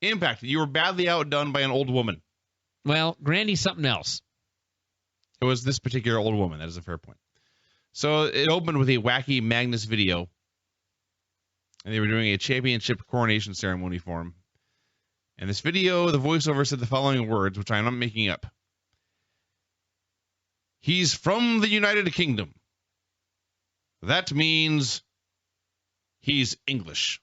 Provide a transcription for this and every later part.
Impact, you were badly outdone by an old woman. Well, Grandy's something else. It was this particular old woman. That is a fair point. So it opened with a wacky Magnus video. And they were doing a championship coronation ceremony for him. And this video, the voiceover said the following words, which I'm not making up. He's from the United Kingdom. That means he's English.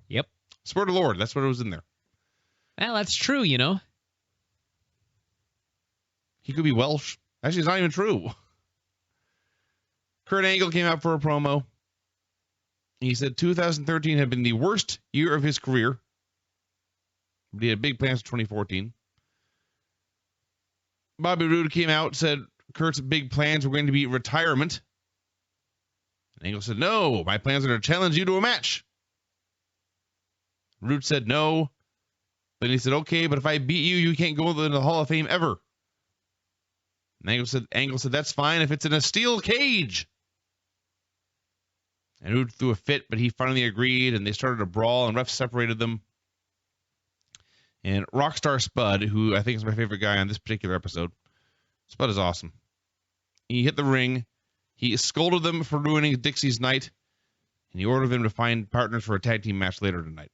Yep. Swear to Lord, that's what it was in there. Well, that's true, you know. He could be Welsh. Actually, it's not even true. Kurt Angle came out for a promo. He said 2013 had been the worst year of his career. But he had big plans for 2014. Bobby Roode came out and said Kurt's big plans were going to be retirement. And Angle said, no, my plans are to challenge you to a match. Roode said no. Then he said, okay, but if I beat you, you can't go into the Hall of Fame ever. And Angle said, that's fine if it's in a steel cage. And Roode threw a fit, but he finally agreed, and they started a brawl, and refs separated them. And Rockstar Spud, who I think is my favorite guy on this particular episode, Spud is awesome. He hit the ring. He scolded them for ruining Dixie's night, and he ordered them to find partners for a tag team match later tonight.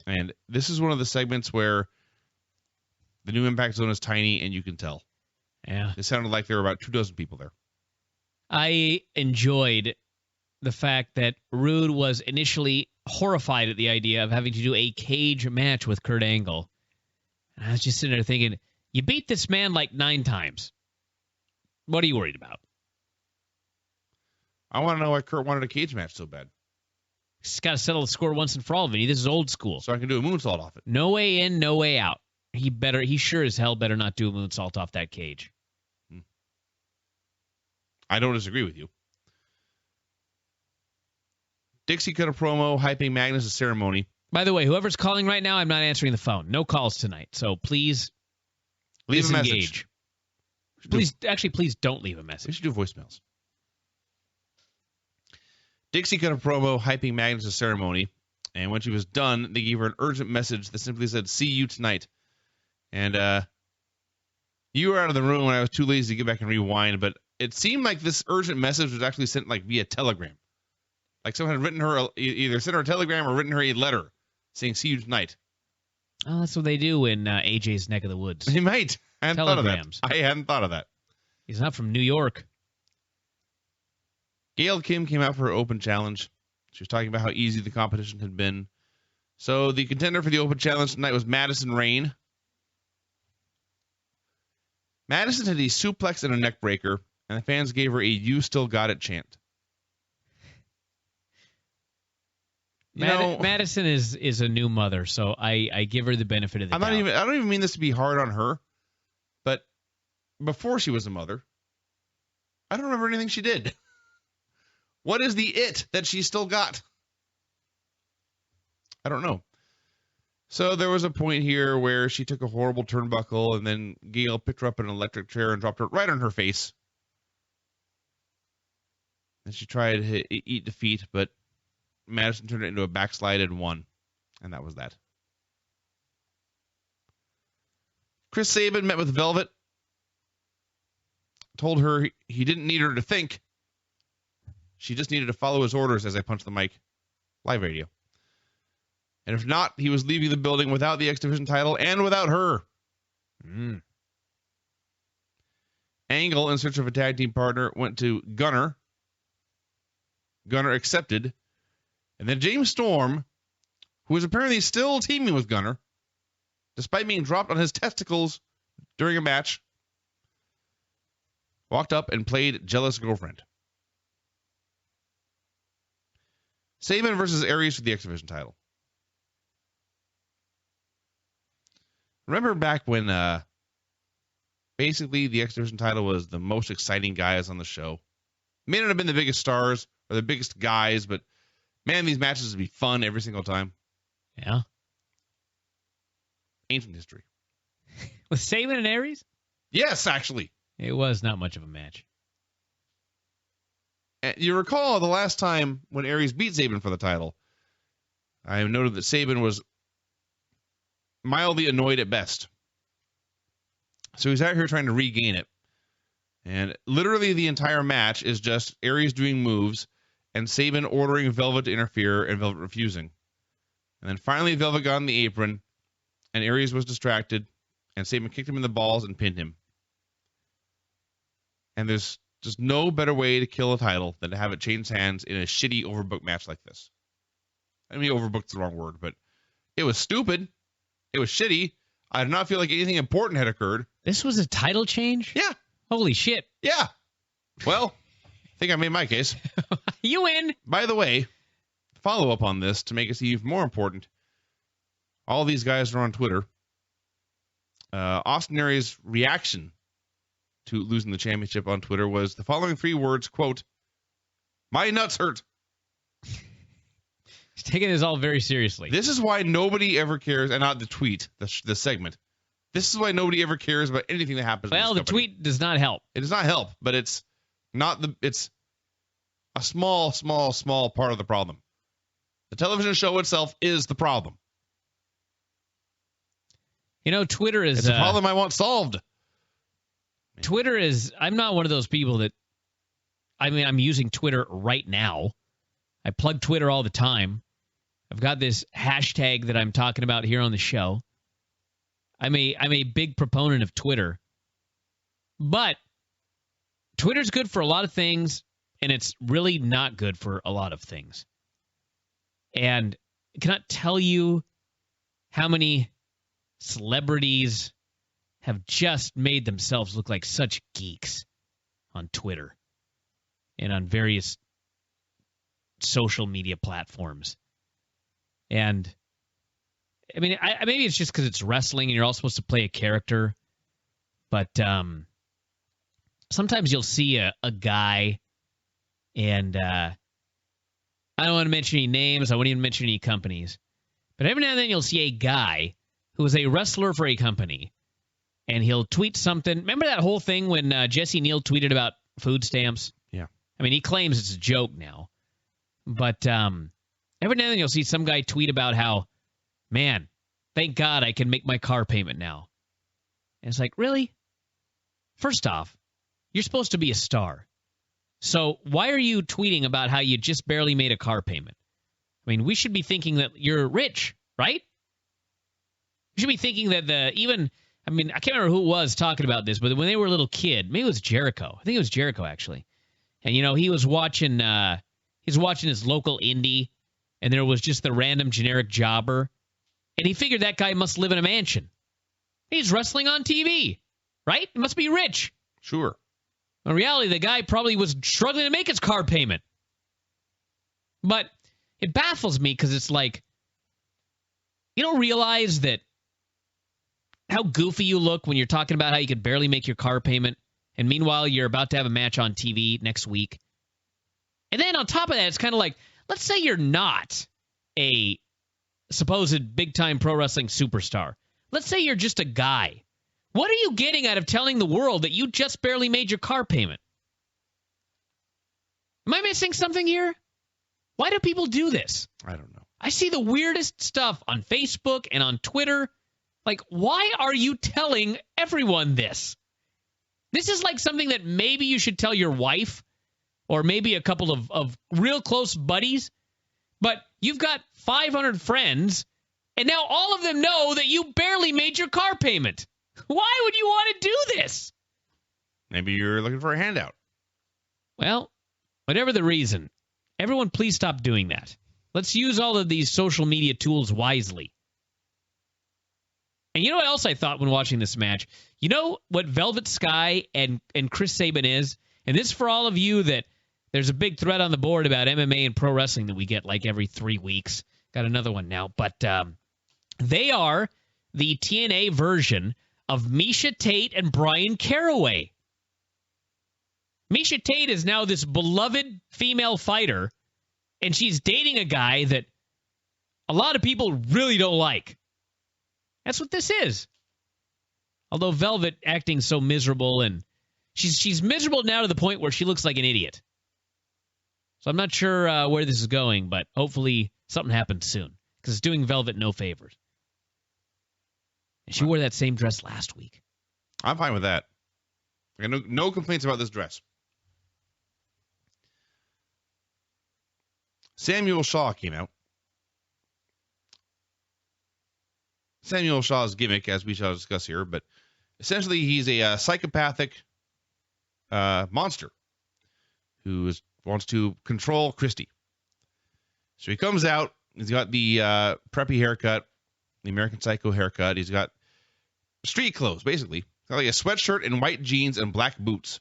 And this is one of the segments where the new Impact Zone is tiny, and you can tell. Yeah. It sounded like there were about 24 people there. I enjoyed the fact that Roode was initially horrified at the idea of having to do a cage match with Kurt Angle. And I was just sitting there thinking, you beat this man like 9 times. What are you worried about? I want to know why Kurt wanted a cage match so bad. He's got to settle the score once and for all, Vinny. This is old school. So I can do a moonsault off it. No way in, no way out. He sure as hell better not do a moonsault off that cage. I don't disagree with you. Dixie cut a promo hyping Magnus' ceremony. By the way, whoever's calling right now, I'm not answering the phone. No calls tonight. So please Leave a disengage. message. Please don't leave a We message. should do voicemails. Dixie cut a promo hyping Magnus' ceremony, and when she was done, they gave her an urgent message that simply said, see you tonight. And you were out of the room when I was too lazy to get back and rewind, but it seemed like this urgent message was actually sent like via telegram. Like someone had written her, either sent her a telegram or written her a letter saying, see you tonight. Oh, that's what they do in AJ's neck of the woods. They might. I hadn't Telegrams. thought of that. I hadn't thought of that. He's not from New York. Gail Kim came out for her open challenge. She was talking about how easy the competition had been. So the contender for the open challenge tonight was Madison Rayne. Madison had a suplex and a neck breaker, and the fans gave her a "You Still Got It" chant. Madison is a new mother, so I give her the benefit of the doubt. I don't even mean this to be hard on her, but before she was a mother, I don't remember anything she did. What is the it that she still got? I don't know. So there was a point here where she took a horrible turnbuckle, and then Gail picked her up in an electric chair and dropped her right on her face. And she tried to eat defeat, but Madison turned it into a backslide and won. And that was that. Chris Sabin met with Velvet. Told her he didn't need her to think. She just needed to follow his orders as I punched the mic. Live radio. And if not, he was leaving the building without the X Division title and without her. Angle, in search of a tag team partner, went to Gunner. Gunner accepted. And then James Storm, who is apparently still teaming with Gunner, despite being dropped on his testicles during a match, walked up and played Jealous Girlfriend. Sabin versus Aries for the X Division title. Remember back when basically the X Division title was the most exciting guys on the show? May not have been the biggest stars or the biggest guys, but man, these matches would be fun every single time. Yeah. Ancient history. With Sabin and Aries? Yes, actually. It was not much of a match. You recall the last time when Aries beat Sabin for the title, I noted that Sabin was mildly annoyed at best. So he's out here trying to regain it. And literally the entire match is just Aries doing moves and Sabin ordering Velvet to interfere and Velvet refusing. And then finally Velvet got on the apron and Aries was distracted and Sabin kicked him in the balls and pinned him. And there's just no better way to kill a title than to have it change hands in a shitty overbooked match like this. I mean, overbooked's the wrong word, but it was stupid. It was shitty. I did not feel like anything important had occurred. This was a title change? Yeah. Holy shit. Yeah. Well, I think I made my case. You win. By the way, follow up on this to make it even more important. All these guys are on Twitter. Austin Aries' reaction to losing the championship on Twitter was the following 3 words, quote, "My nuts hurt." He's taking this all very seriously. This is why nobody ever cares, and not the tweet, the segment. This is why nobody ever cares about anything that happens. Well, the tweet does not help. It does not help, but it's a small part of the problem. The television show itself is the problem. You know, Twitter is... It's a problem I want solved. Twitter is... I'm not one of those people that... I mean, I'm using Twitter right now. I plug Twitter all the time. I've got this hashtag that I'm talking about here on the show. I'm a big proponent of Twitter. But Twitter's good for a lot of things, and it's really not good for a lot of things. And I cannot tell you how many celebrities have just made themselves look like such geeks on Twitter and on various social media platforms. And I mean, maybe it's just because it's wrestling and you're all supposed to play a character, but sometimes you'll see a guy, and I don't want to mention any names, I won't even mention any companies, but every now and then you'll see a guy who is a wrestler for a company, and he'll tweet something. Remember that whole thing when Jesse Neal tweeted about food stamps? Yeah. I mean, he claims it's a joke now, but every now and then you'll see some guy tweet about how, man, thank God I can make my car payment now. And it's like, really? First off, you're supposed to be a star. So why are you tweeting about how you just barely made a car payment? I mean, we should be thinking that you're rich, right? We should be thinking that I can't remember who it was talking about this, but when they were a little kid, maybe it was Jericho. I think it was Jericho, actually. And, you know, he was watching his local indie, and there was just the random generic jobber. And he figured that guy must live in a mansion. He's wrestling on TV, right? He must be rich. Sure. In reality, the guy probably was struggling to make his car payment. But it baffles me because it's like, you don't realize that how goofy you look when you're talking about how you could barely make your car payment, and meanwhile you're about to have a match on TV next week. And then on top of that, it's kind of like, let's say you're not a supposed big-time pro wrestling superstar. Let's say you're just a guy. What are you getting out of telling the world that you just barely made your car payment? Am I missing something here? Why do people do this? I don't know. I see the weirdest stuff on Facebook and on Twitter. Like, why are you telling everyone this? This is like something that maybe you should tell your wife or maybe a couple of real close buddies. But you've got 500 friends, and now all of them know that you barely made your car payment. Why would you want to do this? Maybe you're looking for a handout. Well, whatever the reason, everyone please stop doing that. Let's use all of these social media tools wisely. And you know what else I thought when watching this match? You know what Velvet Sky and Chris Sabin is? And this for all of you that there's a big thread on the board about MMA and pro wrestling that we get like every 3 weeks. Got another one now. But they are the TNA version of Miesha Tate and Brian Caraway. Miesha Tate is now this beloved female fighter, and she's dating a guy that a lot of people really don't like. That's what this is. Although Velvet acting so miserable, and she's miserable now to the point where she looks like an idiot. So I'm not sure where this is going, but hopefully something happens soon. because it's doing Velvet no favors. And she wore that same dress last week. I'm fine with that. I got no complaints about this dress. Samuel Shaw came out. Samuel Shaw's gimmick, as we shall discuss here, but essentially he's a psychopathic monster who wants to control Christy. So he comes out. He's got the preppy haircut, the American Psycho haircut. He's got street clothes, basically. He's got like a sweatshirt and white jeans and black boots.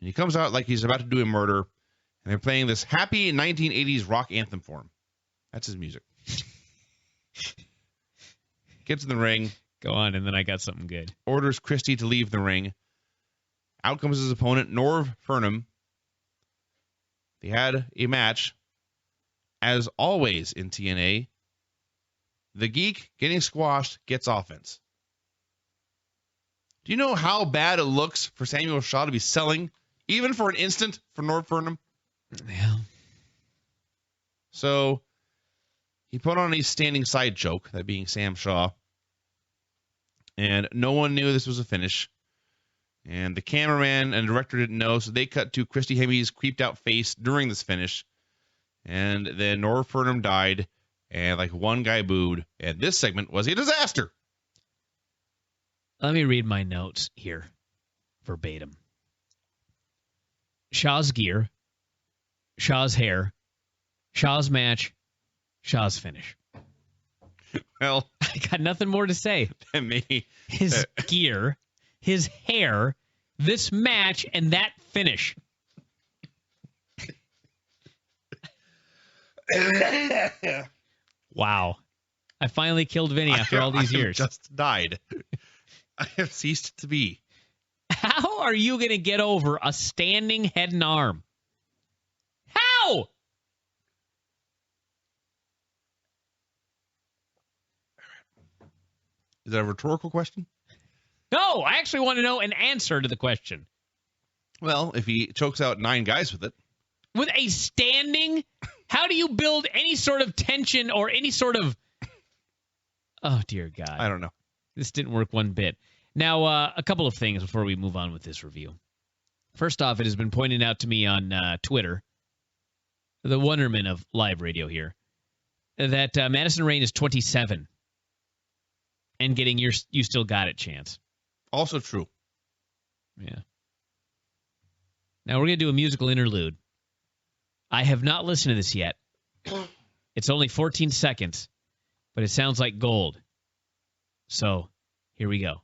And he comes out like he's about to do a murder, and they're playing this happy 1980s rock anthem for him. That's his music. Gets in the ring. Go on, and then I got something good. Orders Christy to leave the ring. Out comes his opponent, Norv Furnham. They had a match. As always in TNA, the geek getting squashed gets offense. Do you know how bad it looks for Samuel Shaw to be selling, even for an instant, for Norv Furnham? Yeah. So he put on a standing side choke, that being Sam Shaw. And no one knew this was a finish. And the cameraman and director didn't know, so they cut to Christy Hemi's creeped out face during this finish. And then Norv Furnham died, and like one guy booed. And this segment was a disaster. Let me read my notes here, verbatim. Shaw's gear, Shaw's hair, Shaw's match, Shaw's finish. Well, I got nothing more to say. His gear, his hair, this match, and that finish. Wow. I finally killed Vinny after all these years. I just died. I have ceased to be. How are you going to get over a standing head and arm? How? Is that a rhetorical question? No, I actually want to know an answer to the question. Well, if he chokes out 9 guys with it. With a standing? How do you build any sort of tension or any sort of... Oh, dear God. I don't know. This didn't work one bit. Now, a couple of things before we move on with this review. First off, it has been pointed out to me on Twitter, the wonderment of live radio here, that Madison Rayne is 27 and getting your "you still got it" chance. Also true. Yeah. Now, we're going to do a musical interlude. I have not listened to this yet. It's only 14 seconds, but it sounds like gold. So, here we go.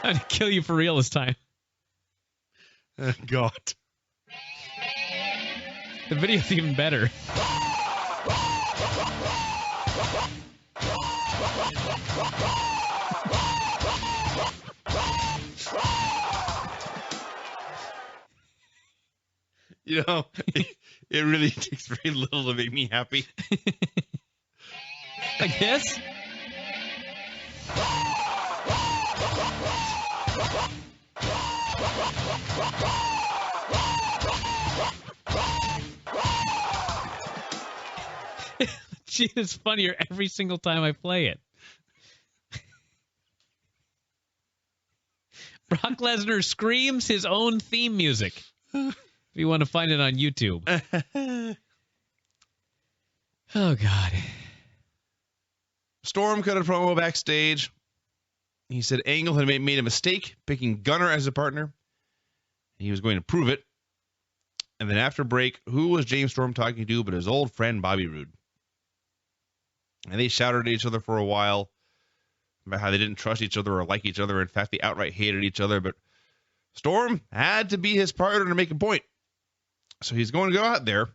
I'm going to kill you for real this time. God. The video's even better. You know, it really takes very little to make me happy. Like this? Gee, it's funnier every single time I play it. Brock Lesnar screams his own theme music. If you want to find it on YouTube. Oh, God. Storm cut a promo backstage. He said Angle had made a mistake picking Gunner as a partner. He was going to prove it. And then after break, who was James Storm talking to but his old friend Bobby Roode? And they shouted at each other for a while about how they didn't trust each other or like each other. In fact, they outright hated each other. But Storm had to be his partner to make a point. So he's going to go out there,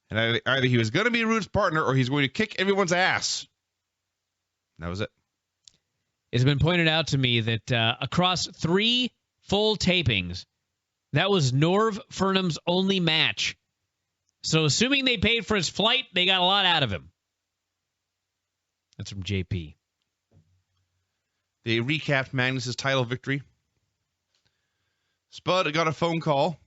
and either he was going to be Roode's partner or he's going to kick everyone's ass. And that was it. It's been pointed out to me that across 3 full tapings, that was Norv Furnham's only match. So assuming they paid for his flight, they got a lot out of him. That's from JP. They recapped Magnus' title victory. Spud got a phone call.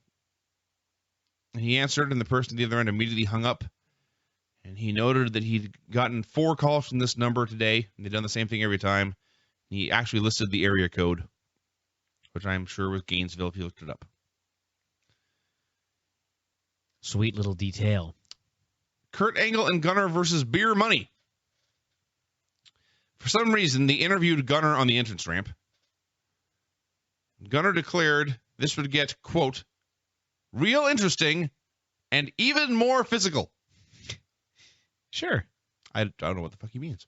He answered, and the person at the other end immediately hung up. And he noted that he'd gotten 4 calls from this number today, and they'd done the same thing every time. He actually listed the area code, which I'm sure was Gainesville if you looked it up. Sweet little detail. Kurt Angle and Gunner versus Beer Money. For some reason, they interviewed Gunner on the entrance ramp. Gunner declared this would get, quote, real interesting and even more physical. Sure. I don't know what the fuck he means.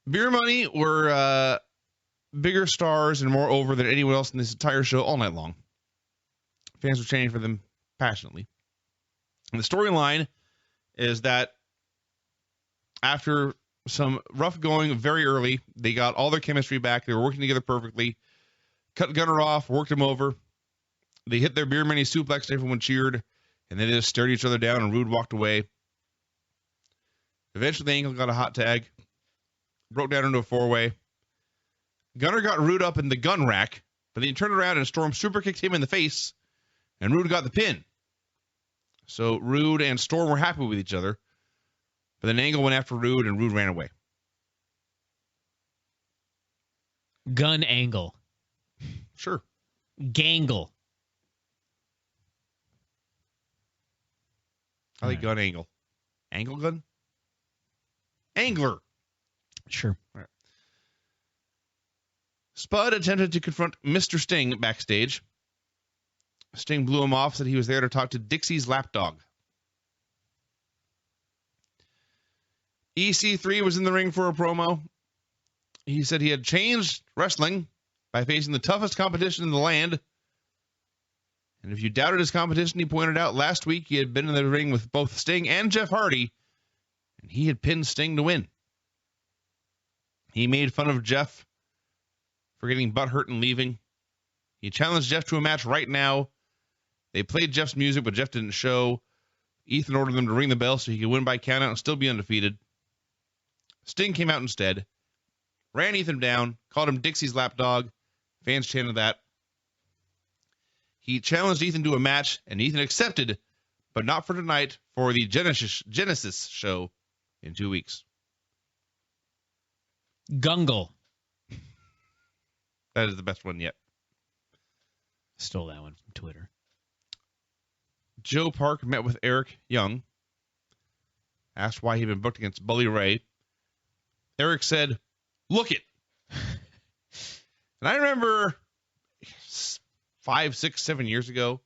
Beer Money were bigger stars and more over than anyone else in this entire show all night long. Fans were chanting for them passionately. And the storyline is that after some rough going very early, they got all their chemistry back. They were working together perfectly. Cut Gunner off, worked him over. They hit their Beer Money suplex, and everyone cheered. And then they just stared each other down, and Roode walked away. Eventually, Angle got a hot tag. Broke down into a 4-way. Gunner got Roode up in the gun rack, but then he turned around and Storm super kicked him in the face, and Roode got the pin. So Roode and Storm were happy with each other, but then Angle went after Roode, and Roode ran away. Gun Angle. Sure. Gangle. I like gun angle. Angle gun? Angler. Sure. All right. Spud attempted to confront Mr. Sting backstage. Sting blew him off, said he was there to talk to Dixie's lapdog. EC3 was in the ring for a promo. He said he had changed wrestling by facing the toughest competition in the land. And if you doubted his competition, he pointed out last week he had been in the ring with both Sting and Jeff Hardy, and he had pinned Sting to win. He made fun of Jeff for getting butthurt and leaving. He challenged Jeff to a match right now. They played Jeff's music, but Jeff didn't show. Ethan ordered them to ring the bell so he could win by countout and still be undefeated. Sting came out instead, ran Ethan down, called him Dixie's lapdog. Fans chanted that. He challenged Ethan to a match, and Ethan accepted, but not for tonight, for the Genesis show in 2 weeks. Gungle. That is the best one yet. Stole that one from Twitter. Joe Park met with Eric Young, asked why he'd been booked against Bully Ray. Eric said, "Look it." And I remember 5, 6, 7 years ago,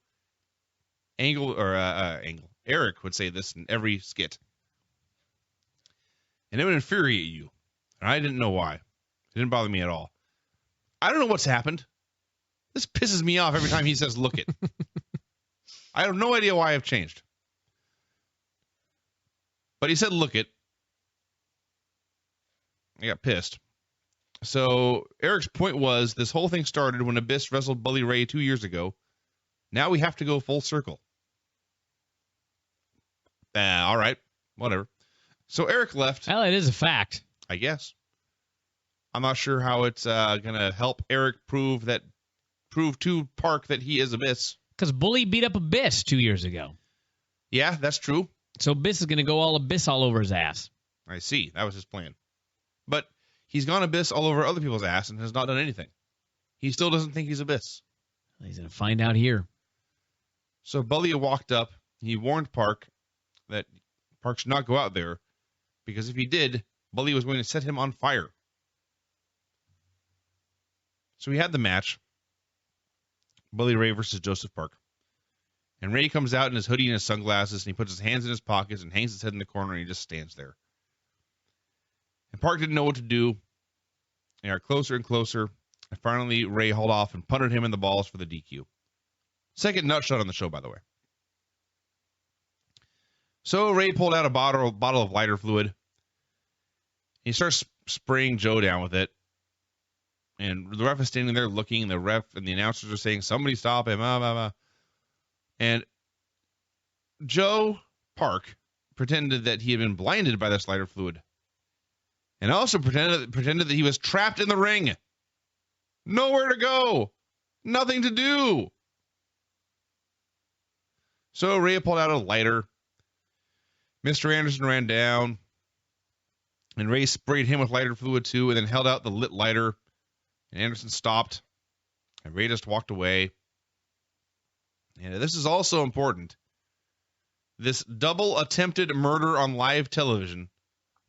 Eric would say this in every skit. And it would infuriate you. And I didn't know why. It didn't bother me at all. I don't know what's happened. This pisses me off every time he says, "Look it." I have no idea why I've changed. But he said, "Look it." I got pissed. So Eric's point was this whole thing started when Abyss wrestled Bully Ray 2 years ago. Now we have to go full circle. All right. Whatever. So Eric left. Well, it is a fact. I guess. I'm not sure how it's going to help Eric prove to Park that he is Abyss. Because Bully beat up Abyss 2 years ago. Yeah, that's true. So Abyss is going to go all Abyss all over his ass. I see. That was his plan. But he's gone Abyss all over other people's ass and has not done anything. He still doesn't think he's Abyss. He's going to find out here. So Bully walked up. He warned Park that Park should not go out there because if he did, Bully was going to set him on fire. So we had the match. Bully Ray versus Joseph Park. And Ray comes out in his hoodie and his sunglasses, and he puts his hands in his pockets and hangs his head in the corner, and he just stands there. And Park didn't know what to do. They are closer and closer. And finally, Ray hauled off and punted him in the balls for the DQ. Second nut shot on the show, by the way. So Ray pulled out a bottle of lighter fluid. He starts spraying Joe down with it. And the ref is standing there looking. The ref and the announcers are saying, "Somebody stop him." And Joe Park pretended that he had been blinded by this lighter fluid and also pretended that he was trapped in the ring. Nowhere to go. Nothing to do. So Ray pulled out a lighter. Mr. Anderson ran down, and Ray sprayed him with lighter fluid too, and then held out the lit lighter. And Anderson stopped, and Ray just walked away. And this is also important. This double attempted murder on live television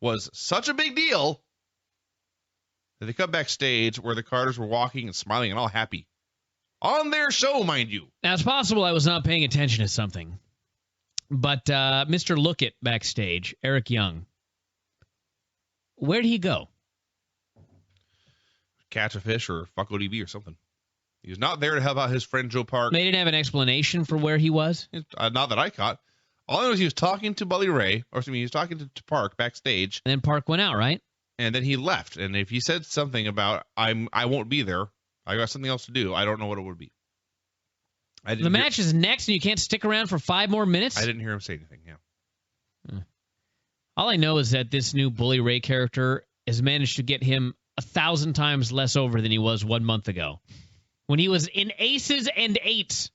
was such a big deal that they cut backstage where the Carters were walking and smiling and all happy. On their show, mind you. Now, it's possible I was not paying attention to something. But Mr. Lookit backstage, Eric Young, where'd he go? Catch a fish or fuck ODB or something. He was not there to help out his friend Joe Park. They didn't have an explanation for where he was? Not that I caught. All I know is he was talking to Bully Ray, or excuse me, he was talking to Park backstage. And then Park went out, right? And then he left. And if he said something about, I won't be there, I got something else to do, I don't know what it would be. The match is next, and you can't stick around for 5 more minutes? I didn't hear him say anything, yeah. All I know is that this new Bully Ray character has managed to get him 1,000 times less over than he was 1 month ago, when he was in Aces and Eights.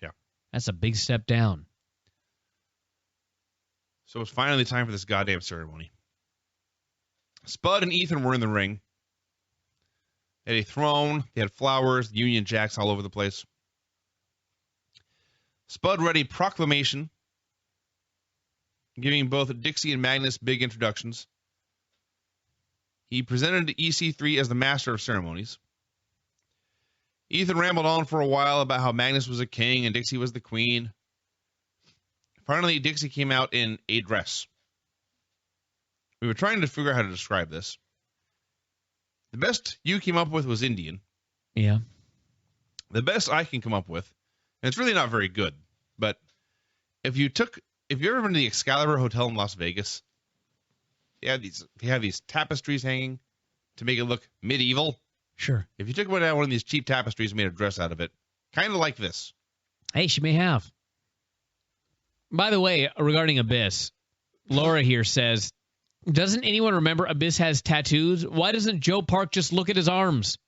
Yeah. That's a big step down. So it's finally time for this goddamn ceremony. Spud and Ethan were in the ring. They had a throne. They had flowers, Union Jacks all over the place. Spud read a proclamation giving both Dixie and Magnus big introductions. He presented EC3 as the master of ceremonies. Ethan rambled on for a while about how Magnus was a king and Dixie was the queen. Finally, Dixie came out in a dress. We were trying to figure out how to describe this. The best you came up with was Indian. Yeah. The best I can come up with, and it's really not very good, but if you ever been to the Excalibur Hotel in Las Vegas, they have these tapestries hanging to make it look medieval. Sure. If you took one of these cheap tapestries and made a dress out of it, kind of like this. Hey, she may have. By the way, regarding Abyss, Laura here says, doesn't anyone remember Abyss has tattoos? Why doesn't Joe Park just look at his arms?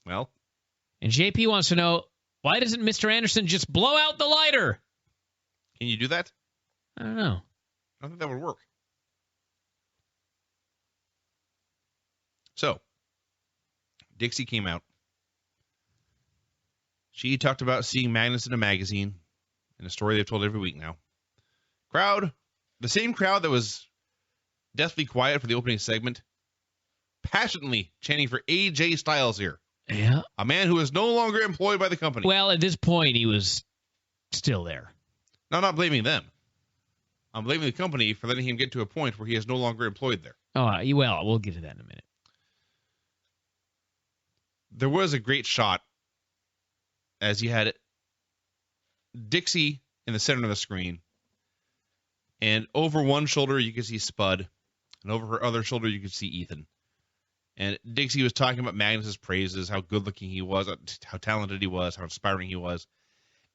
Well. And JP wants to know, why doesn't Mr. Anderson just blow out the lighter? Can you do that? I don't know. I don't think that would work. So, Dixie came out. She talked about seeing Magnus in a magazine, in a story they've told every week now. Crowd, the same crowd that was deathly quiet for the opening segment, passionately chanting for AJ Styles here. Yeah. A man who is no longer employed by the company. Well, at this point, he was still there. No, I'm not blaming them. I'm blaming the company for letting him get to a point where he is no longer employed there. Oh, well, we'll get to that in a minute. There was a great shot as you had Dixie in the center of the screen, and over one shoulder you could see Spud, and over her other shoulder you could see Ethan. And Dixie was talking about Magnus's praises, how good-looking he was, how talented he was, how inspiring he was.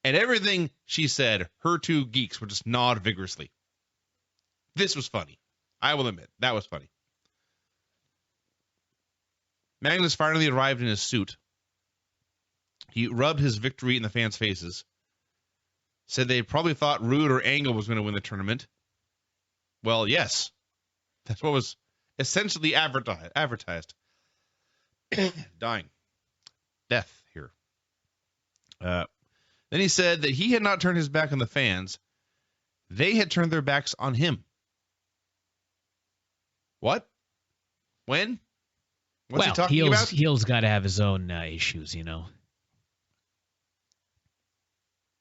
And everything she said, her two geeks would just nod vigorously. This was funny. I will admit, that was funny. Magnus finally arrived in his suit. He rubbed his victory in the fans' faces. Said they probably thought Roode or Angle was going to win the tournament. Well, yes. That's what was essentially advertised. Dying. Death here. Then he said that he had not turned his back on the fans. They had turned their backs on him. What? When? What's he talking about? Heel's got to have his own issues, you know.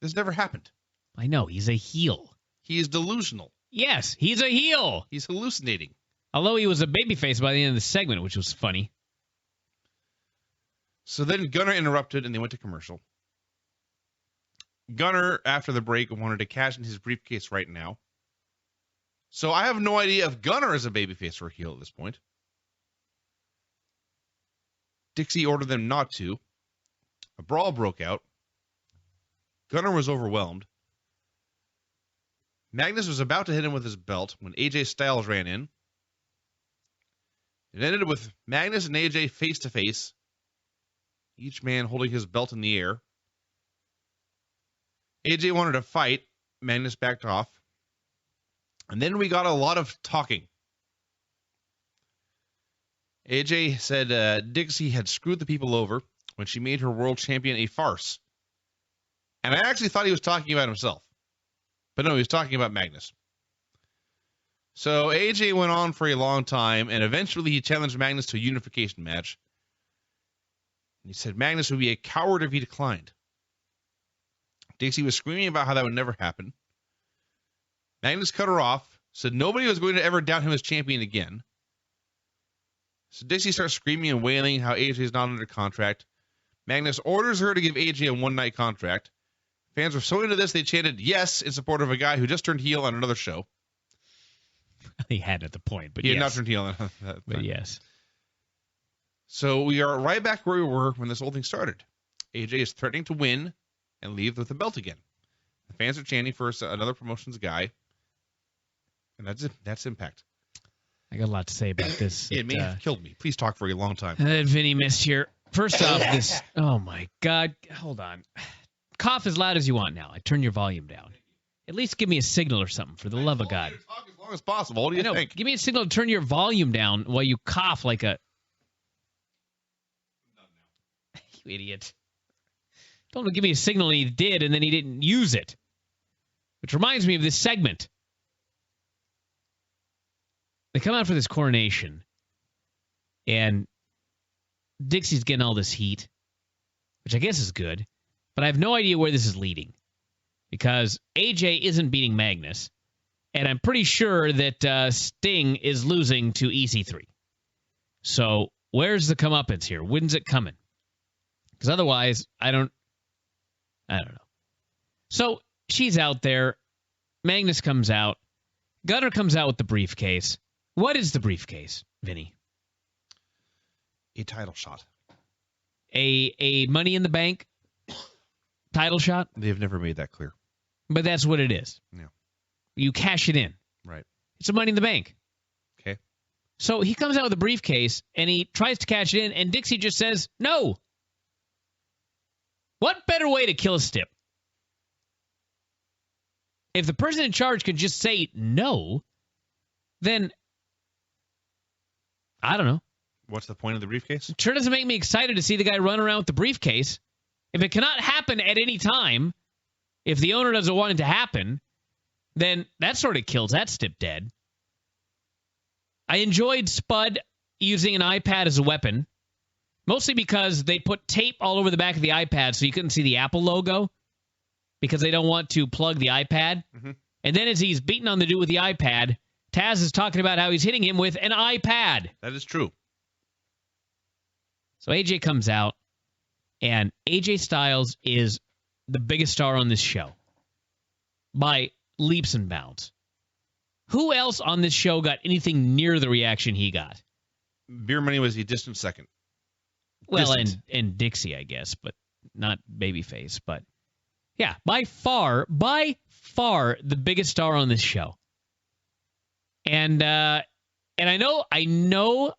This never happened. I know. He's a heel. He is delusional. Yes, he's a heel. He's hallucinating. Although he was a babyface by the end of the segment, which was funny. So then Gunner interrupted and they went to commercial. Gunner, after the break, wanted to cash in his briefcase right now. So I have no idea if Gunner is a babyface or a heel at this point. Dixie ordered them not to. A brawl broke out. Gunner was overwhelmed. Magnus was about to hit him with his belt when AJ Styles ran in. It ended with Magnus and AJ face to face, each man holding his belt in the air. AJ wanted to fight. Magnus backed off. And then we got a lot of talking. AJ said Dixie had screwed the people over when she made her world champion a farce. And I actually thought he was talking about himself. But no, he was talking about Magnus. So AJ went on for a long time, and eventually he challenged Magnus to a unification match. And he said Magnus would be a coward if he declined. Dixie was screaming about how that would never happen. Magnus cut her off, said nobody was going to ever doubt him as champion again. So Dixie starts screaming and wailing how AJ is not under contract. Magnus orders her to give AJ a one-night contract. Fans were so into this, they chanted yes in support of a guy who just turned heel on another show. He had at the point, but he yes. had not turned heel on that. But yes. So we are right back where we were when this whole thing started. AJ is threatening to win and leave with the belt again. The fans are chanting for another promotions guy. And that's it. That's Impact. I got a lot to say about this. It may have killed me. Please talk for a long time. Vinny missed here. First off, this... Oh, my God. Hold on. Cough as loud as you want now. I turn your volume down. At least give me a signal or something, for the love of God. Talk as long as possible. What do you think? Give me a signal to turn your volume down while you cough like a... You idiot. Told him to give me a signal, and he did, and then he didn't use it. Which reminds me of this segment. They come out for this coronation, and Dixie's getting all this heat, which I guess is good, but I have no idea where this is leading, because AJ isn't beating Magnus, and I'm pretty sure that Sting is losing to EC3. So where's the comeuppance here? When's it coming? Because otherwise, I don't know. So she's out there. Magnus comes out. Gunner comes out with the briefcase. What is the briefcase, Vinny? A title shot. A Money in the Bank title shot? They've never made that clear. But that's what it is. Yeah. You cash it in. Right. It's a Money in the Bank. Okay. So he comes out with a briefcase, and he tries to cash it in, and Dixie just says, no. What better way to kill a stip? If the person in charge could just say no, then I don't know. What's the point of the briefcase? It sure doesn't make me excited to see the guy run around with the briefcase. If it cannot happen at any time, if the owner doesn't want it to happen, then that sort of kills that stip dead. I enjoyed Spud using an iPad as a weapon, mostly because they put tape all over the back of the iPad so you couldn't see the Apple logo because they don't want to plug the iPad. Mm-hmm. And then as he's beating on the dude with the iPad, Taz is talking about how he's hitting him with an iPad. That is true. So AJ comes out, and AJ Styles is the biggest star on this show by leaps and bounds. Who else on this show got anything near the reaction he got? Beer Money was a distant second. Well, and Dixie, I guess, but not Babyface. But yeah, by far the biggest star on this show. And I know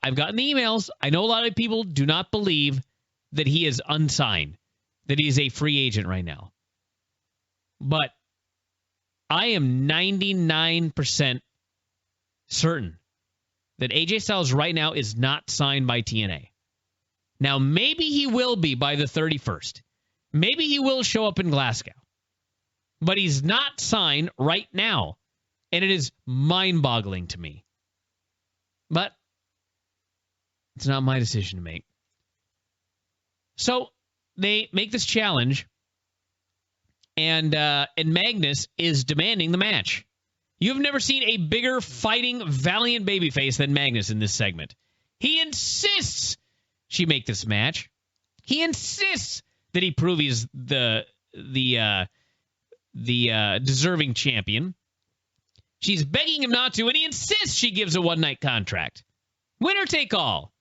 I've gotten the emails. I know a lot of people do not believe that he is unsigned, that he is a free agent right now. But I am 99% certain that AJ Styles right now is not signed by TNA. Now, maybe he will be by the 31st. Maybe he will show up in Glasgow. But he's not signed right now. And it is mind-boggling to me. But it's not my decision to make. So they make this challenge, and Magnus is demanding the match. You've never seen a bigger fighting, valiant babyface than Magnus in this segment. He insists she make this match. He insists that he prove he's the deserving champion. She's begging him not to, and he insists she gives a one-night contract. Winner take all.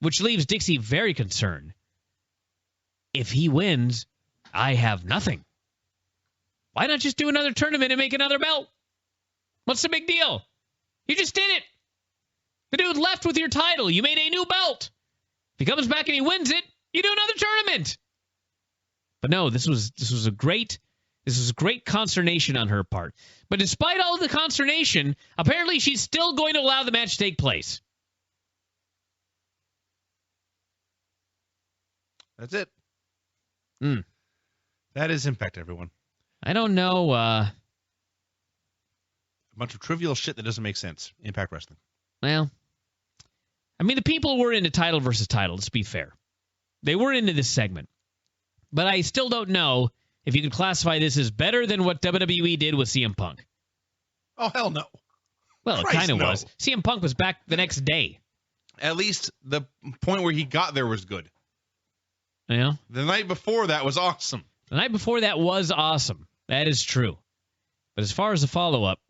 Which leaves Dixie very concerned. If he wins, I have nothing. Why not just do another tournament and make another belt? What's the big deal? You just did it. The dude left with your title. You made a new belt. If he comes back and he wins it, you do another tournament. But no, this was great consternation on her part. But despite all of the consternation, apparently she's still going to allow the match to take place. That's it. That is Impact, everyone. I don't know. A bunch of trivial shit that doesn't make sense. Impact Wrestling. Well, I mean, the people were into title versus title, let's be fair. They were into this segment. But I still don't know if you can classify this as better than what WWE did with CM Punk. Oh, hell no. Well, it kind of was. CM Punk was back the next day. At least the point where he got there was good. Yeah. The night before that was awesome. The night before that was awesome. That is true. But as far as the follow-up,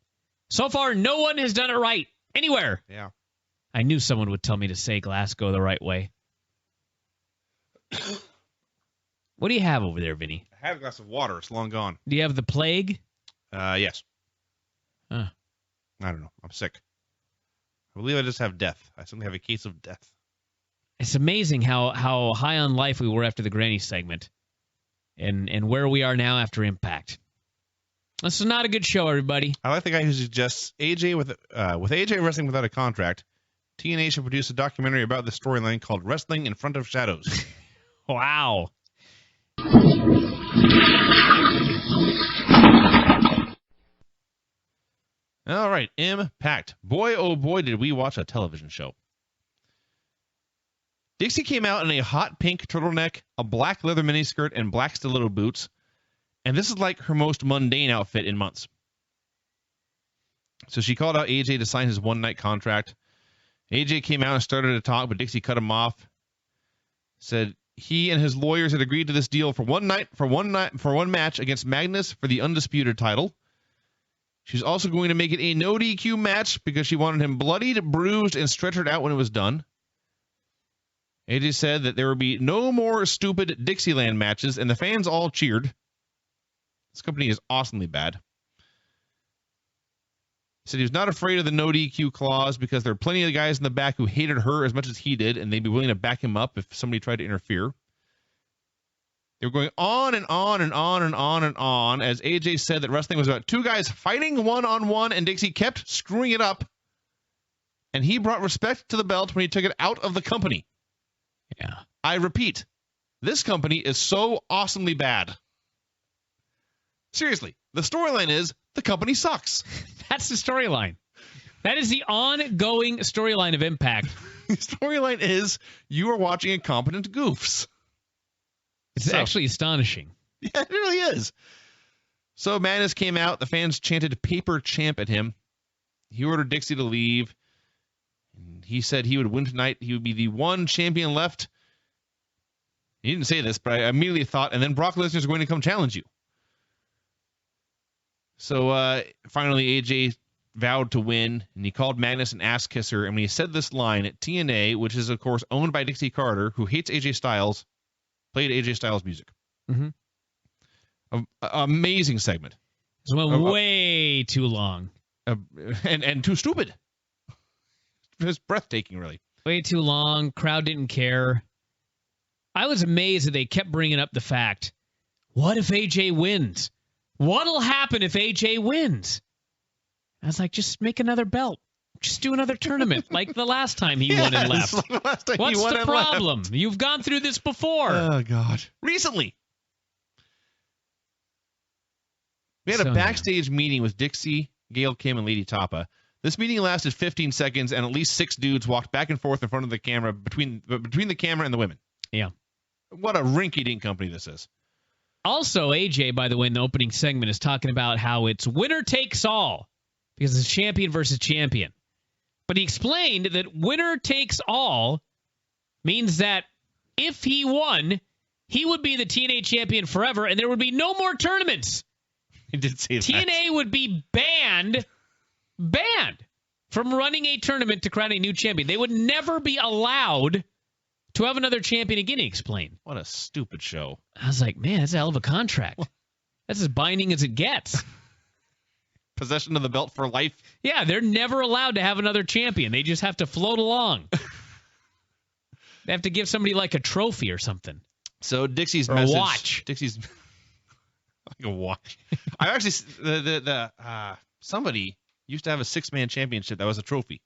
so far no one has done it right anywhere. Yeah. I knew someone would tell me to say Glasgow the right way. What do you have over there, Vinny? I have a glass of water. It's long gone. Do you have the plague? Yes. Huh. I don't know. I'm sick. I believe I just have death. I suddenly have a case of death. It's amazing how high on life we were after the Granny segment and where we are now after Impact. This is not a good show, everybody. I like the guy who suggests AJ with AJ wrestling without a contract, TNA should produce a documentary about the storyline called Wrestling in Front of Shadows. Wow. All right, Impact. Boy, oh boy, did we watch a television show. Dixie came out in a hot pink turtleneck, a black leather miniskirt, and black stiletto boots. And this is like her most mundane outfit in months. So she called out AJ to sign his one-night contract. AJ came out and started to talk, but Dixie cut him off. Said he and his lawyers had agreed to this deal for one match against Magnus for the undisputed title. She's also going to make it a no DQ match because she wanted him bloodied, bruised, and stretchered out when it was done. AJ said that there would be no more stupid Dixieland matches, and the fans all cheered. This company is awesomely bad. He said he was not afraid of the no DQ clause because there are plenty of guys in the back who hated her as much as he did, and they'd be willing to back him up if somebody tried to interfere. They were going on and on and on and on and on as AJ said that wrestling was about two guys fighting one-on-one, and Dixie kept screwing it up. And he brought respect to the belt when he took it out of the company. Yeah. I repeat, this company is so awesomely bad. Seriously, the storyline is the company sucks. That's the storyline. That is the ongoing storyline of Impact. The storyline is you are watching incompetent goofs. It's actually astonishing. Yeah, it really is. So Magnus came out. The fans chanted paper champ at him. He ordered Dixie to leave. He said he would win tonight. He would be the one champion left. He didn't say this, but I immediately thought, and then Brock Lesnar is going to come challenge you. So finally, AJ vowed to win, and he called Magnus an ass kisser. And when he said this line at TNA, which is, of course, owned by Dixie Carter, who hates AJ Styles, played AJ Styles music. Mm-hmm. Amazing segment. It went way too long. And too stupid. It was breathtaking, really. Way too long. Crowd didn't care. I was amazed that they kept bringing up the fact, what if AJ wins? What'll happen if AJ wins? I was like, just make another belt. Just do another tournament like the last time he won and left. Like the last time What's he won the and problem? left. You've gone through this before. Oh, God. Recently. We had a backstage meeting with Dixie, Gail Kim, and Lady Tapa. This meeting lasted 15 seconds, and at least 6 dudes walked back and forth in front of the camera between the camera and the women. Yeah. What a rinky-dink company this is. Also, AJ, by the way, in the opening segment is talking about how it's winner takes all because it's champion versus champion. But he explained that winner takes all means that if he won, he would be the TNA champion forever, and there would be no more tournaments. He did say that. TNA would be banned from running a tournament to crown a new champion. They would never be allowed to have another champion again, he explained. What a stupid show. I was like, man, that's a hell of a contract. That's as binding as it gets. Possession of the belt for life. Yeah, they're never allowed to have another champion. They just have to float along. They have to give somebody like a trophy or something. So Dixie's or message. A watch. Dixie's like a watch. I actually somebody used to have a 6-man championship that was a trophy. It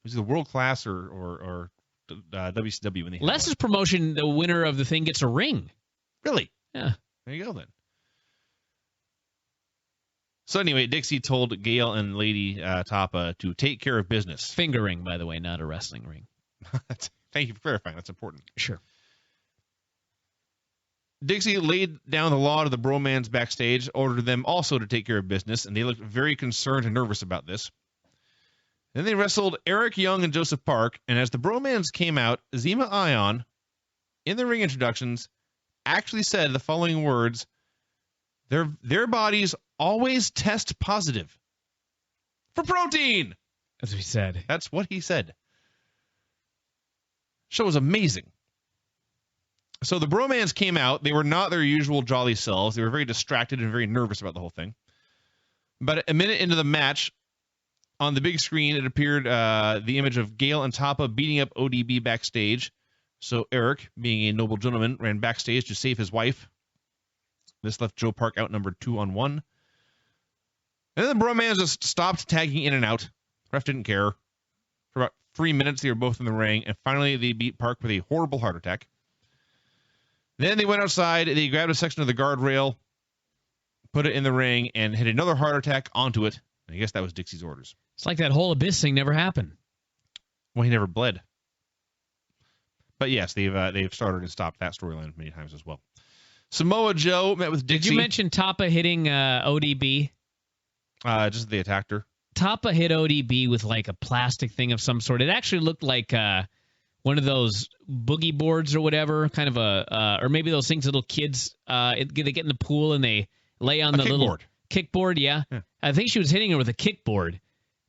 was the world class or WCW when they had Les's promotion, the winner of the thing gets a ring. Really? Yeah. There you go then. So anyway, Dixie told Gail and Lady Tapa to take care of business. Finger ring, by the way, not a wrestling ring. Thank you for clarifying. That's important. Sure. Dixie laid down the law to the bromans backstage, ordered them also to take care of business, and they looked very concerned and nervous about this. Then they wrestled Eric Young and Joseph Park, and as the bromans came out, Zema Ion, in the ring introductions, actually said the following words: Their bodies always test positive for protein. That's what he said. That's what he said. Show was amazing. So the bromans came out. They were not their usual jolly selves. They were very distracted and very nervous about the whole thing. But a minute into the match, on the big screen, it appeared the image of Gail and Tapa beating up ODB backstage. So Eric, being a noble gentleman, ran backstage to save his wife. This left Joe Park outnumbered 2-on-1. And then the bromans just stopped tagging in and out. Ref didn't care. For about 3 minutes, they were both in the ring, and finally they beat Park with a horrible heart attack. Then they went outside, they grabbed a section of the guardrail, put it in the ring, and hit another heart attack onto it. And I guess that was Dixie's orders. It's like that whole Abyss thing never happened. Well, he never bled. But yes, they've started and stopped that storyline many times as well. Samoa Joe met with Dixie. Did you mention Tapa hitting ODB? Just they attacked her. Tapa hit ODB with like a plastic thing of some sort. It actually looked like one of those boogie boards or whatever, kind of or maybe those things little kids they get in the pool and they lay on the little kickboard. Yeah. I think she was hitting her with a kickboard,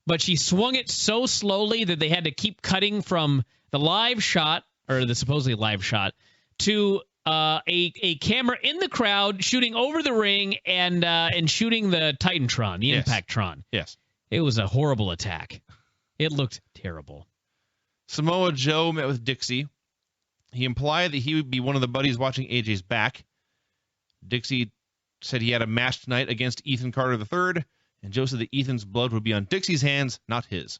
but she swung it so slowly that they had to keep cutting from the live shot or the supposedly live shot to a camera in the crowd shooting over the ring and shooting the Titantron, the Impactron. Yes. It was a horrible attack. It looked terrible. Samoa Joe met with Dixie. He implied that he would be one of the buddies watching AJ's back. Dixie said he had a match tonight against Ethan Carter III, and Joe said that Ethan's blood would be on Dixie's hands, not his.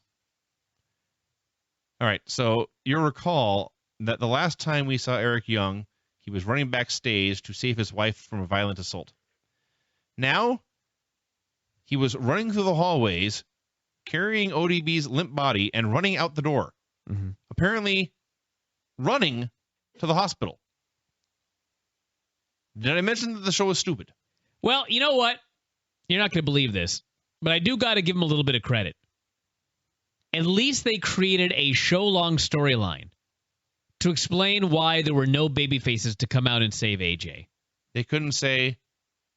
All right, so you'll recall that the last time we saw Eric Young, he was running backstage to save his wife from a violent assault. Now, he was running through the hallways, carrying ODB's limp body, and running out the door. Mm-hmm. Apparently, running to the hospital. Did I mention that the show was stupid? Well, you know what? You're not going to believe this, but I do got to give them a little bit of credit. At least they created a show-long storyline to explain why there were no baby faces to come out and save AJ. They couldn't say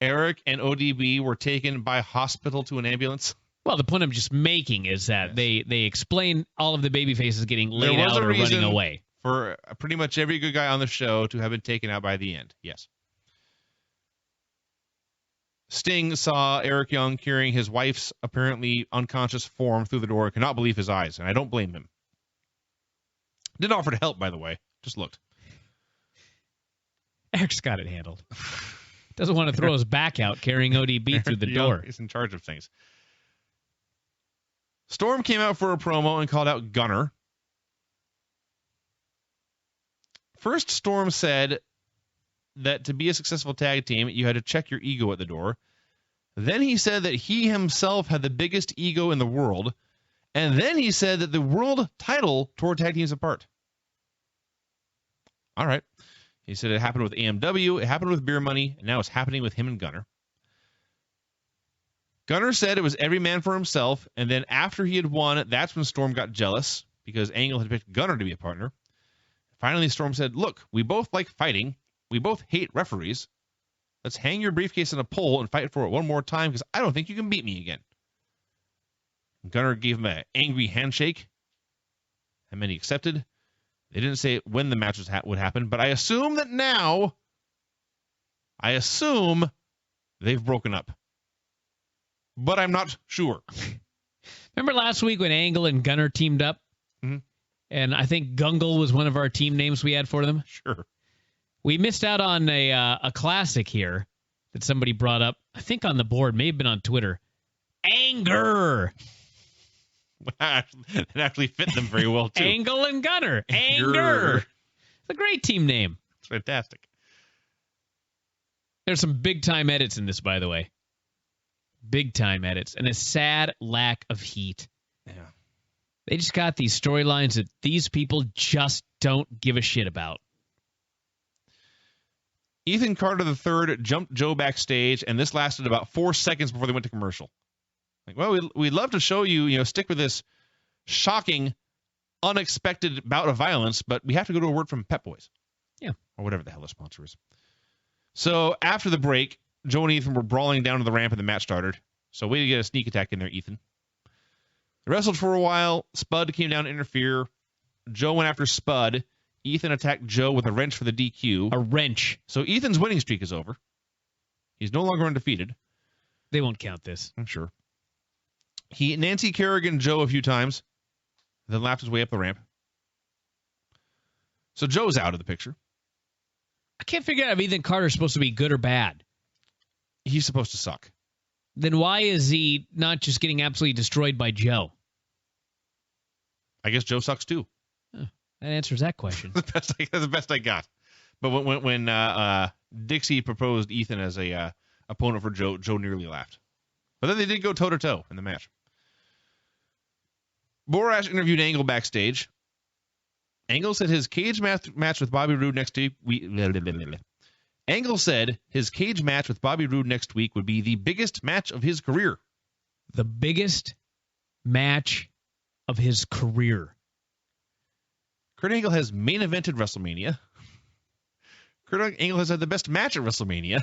Eric and ODB were taken by hospital to an ambulance. Well, the point I'm just making is that they explain all of the baby faces getting laid out or running away. For pretty much every good guy on the show to have been taken out by the end. Yes. Sting saw Eric Young carrying his wife's apparently unconscious form through the door and could not believe his eyes, and I don't blame him. Didn't offer to help, by the way. Just looked. Eric's got it handled. Doesn't want to throw his back out carrying ODB through the door. He's in charge of things. Storm came out for a promo and called out Gunner. First, Storm said that to be a successful tag team, you had to check your ego at the door. Then he said that he himself had the biggest ego in the world. And then he said that the world title tore tag teams apart. All right. He said it happened with AMW, it happened with Beer Money, and now it's happening with him and Gunner. Gunner said it was every man for himself, and then after he had won, that's when Storm got jealous, because Angle had picked Gunner to be a partner. Finally, Storm said, look, we both like fighting. We both hate referees. Let's hang your briefcase on a pole and fight for it one more time, because I don't think you can beat me again. Gunner gave him an angry handshake, and then he accepted. They didn't say when the match would happen, but I assume that now, they've broken up. But I'm not sure. Remember last week when Angle and Gunner teamed up? Mhm. And I think Gungle was one of our team names we had for them. Sure. We missed out on a classic here that somebody brought up. I think on the board, may have been on Twitter. Anger. It actually fit them very well, too. Angle and Gunner. Anger. It's a great team name. It's fantastic. There's some big-time edits in this, by the way. Big-time edits. And a sad lack of heat. Yeah. They just got these storylines that these people just don't give a shit about. Ethan Carter III jumped Joe backstage, and this lasted about 4 seconds before they went to commercial. Like, well, we'd love to show you, stick with this shocking, unexpected bout of violence, but we have to go to a word from Pep Boys. Yeah. Or whatever the hell the sponsor is. So after the break, Joe and Ethan were brawling down to the ramp and the match started. So way to get a sneak attack in there, Ethan. They wrestled for a while. Spud came down to interfere. Joe went after Spud. Ethan attacked Joe with a wrench for the DQ. A wrench. So Ethan's winning streak is over. He's no longer undefeated. They won't count this. I'm sure. He Nancy Kerrigan Joe a few times, then laughed his way up the ramp. So Joe's out of the picture. I can't figure out if Ethan Carter's supposed to be good or bad. He's supposed to suck. Then why is he not just getting absolutely destroyed by Joe? I guess Joe sucks too. That answers that question. That's the best I got. But when Dixie proposed Ethan as a opponent for Joe, Joe nearly laughed. But then they did go toe-to-toe in the match. Borash interviewed Angle backstage. Angle said his cage match with Bobby Roode next week. Angle said his cage match with Bobby Roode next week would be the biggest match of his career. The biggest match of his career. Kurt Angle has main evented WrestleMania. Kurt Angle has had the best match at WrestleMania.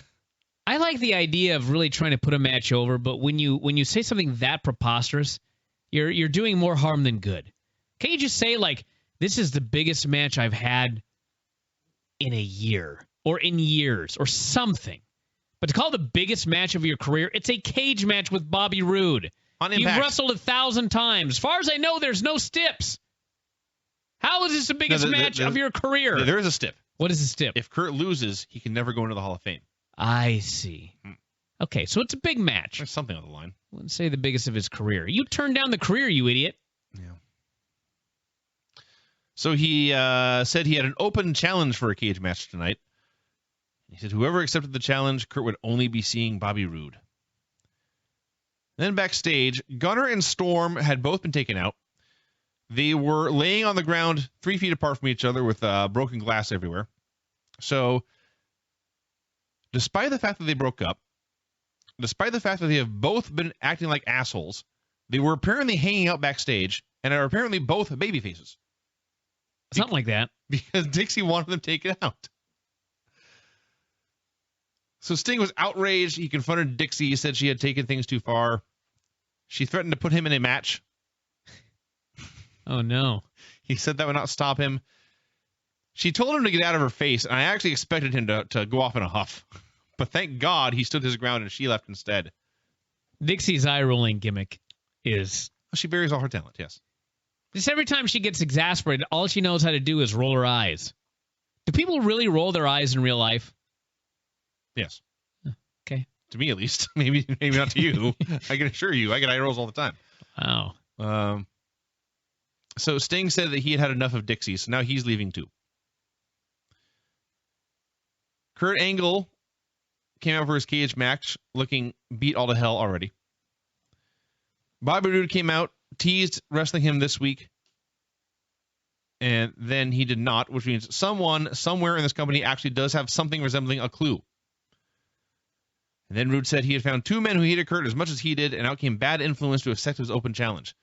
I like the idea of really trying to put a match over, but when you say something that preposterous, you're doing more harm than good. Can't you just say, like, this is the biggest match I've had in a year or in years or something? But to call it the biggest match of your career, it's a cage match with Bobby Roode. On You've impact. wrestled 1,000 times. As far as I know, there's no stips. How is this the biggest match of your career? There is a stip. What is a stip? If Kurt loses, he can never go into the Hall of Fame. I see. Okay, so it's a big match. There's something on the line. I wouldn't say the biggest of his career. You turned down the career, you idiot. Yeah. So he said he had an open challenge for a cage match tonight. He said whoever accepted the challenge, Kurt would only be seeing Bobby Roode. Then backstage, Gunner and Storm had both been taken out. They were laying on the ground 3 feet apart from each other with broken glass everywhere. So, despite the fact that they broke up, despite the fact that they have both been acting like assholes, they were apparently hanging out backstage and are apparently both baby faces. Something like that. Because Dixie wanted them taken out. So Sting was outraged. He confronted Dixie. He said she had taken things too far. She threatened to put him in a match. Oh, no. He said that would not stop him. She told him to get out of her face, and I actually expected him to go off in a huff. But thank God he stood his ground and she left instead. Dixie's eye-rolling gimmick is... She buries all her talent, yes. Just every time she gets exasperated, all she knows how to do is roll her eyes. Do people really roll their eyes in real life? Yes. Okay. To me, at least. Maybe not to you. I can assure you, I get eye rolls all the time. Wow. So Sting said that he had enough of Dixie, so now he's leaving too. Kurt Angle came out for his cage match looking beat all to hell already. Bobby Roode came out, teased wrestling him this week, and then he did not, which means someone somewhere in this company actually does have something resembling a clue. And then Roode said he had found 2 men who hated Kurt as much as he did, and out came bad influence to accept his open challenge.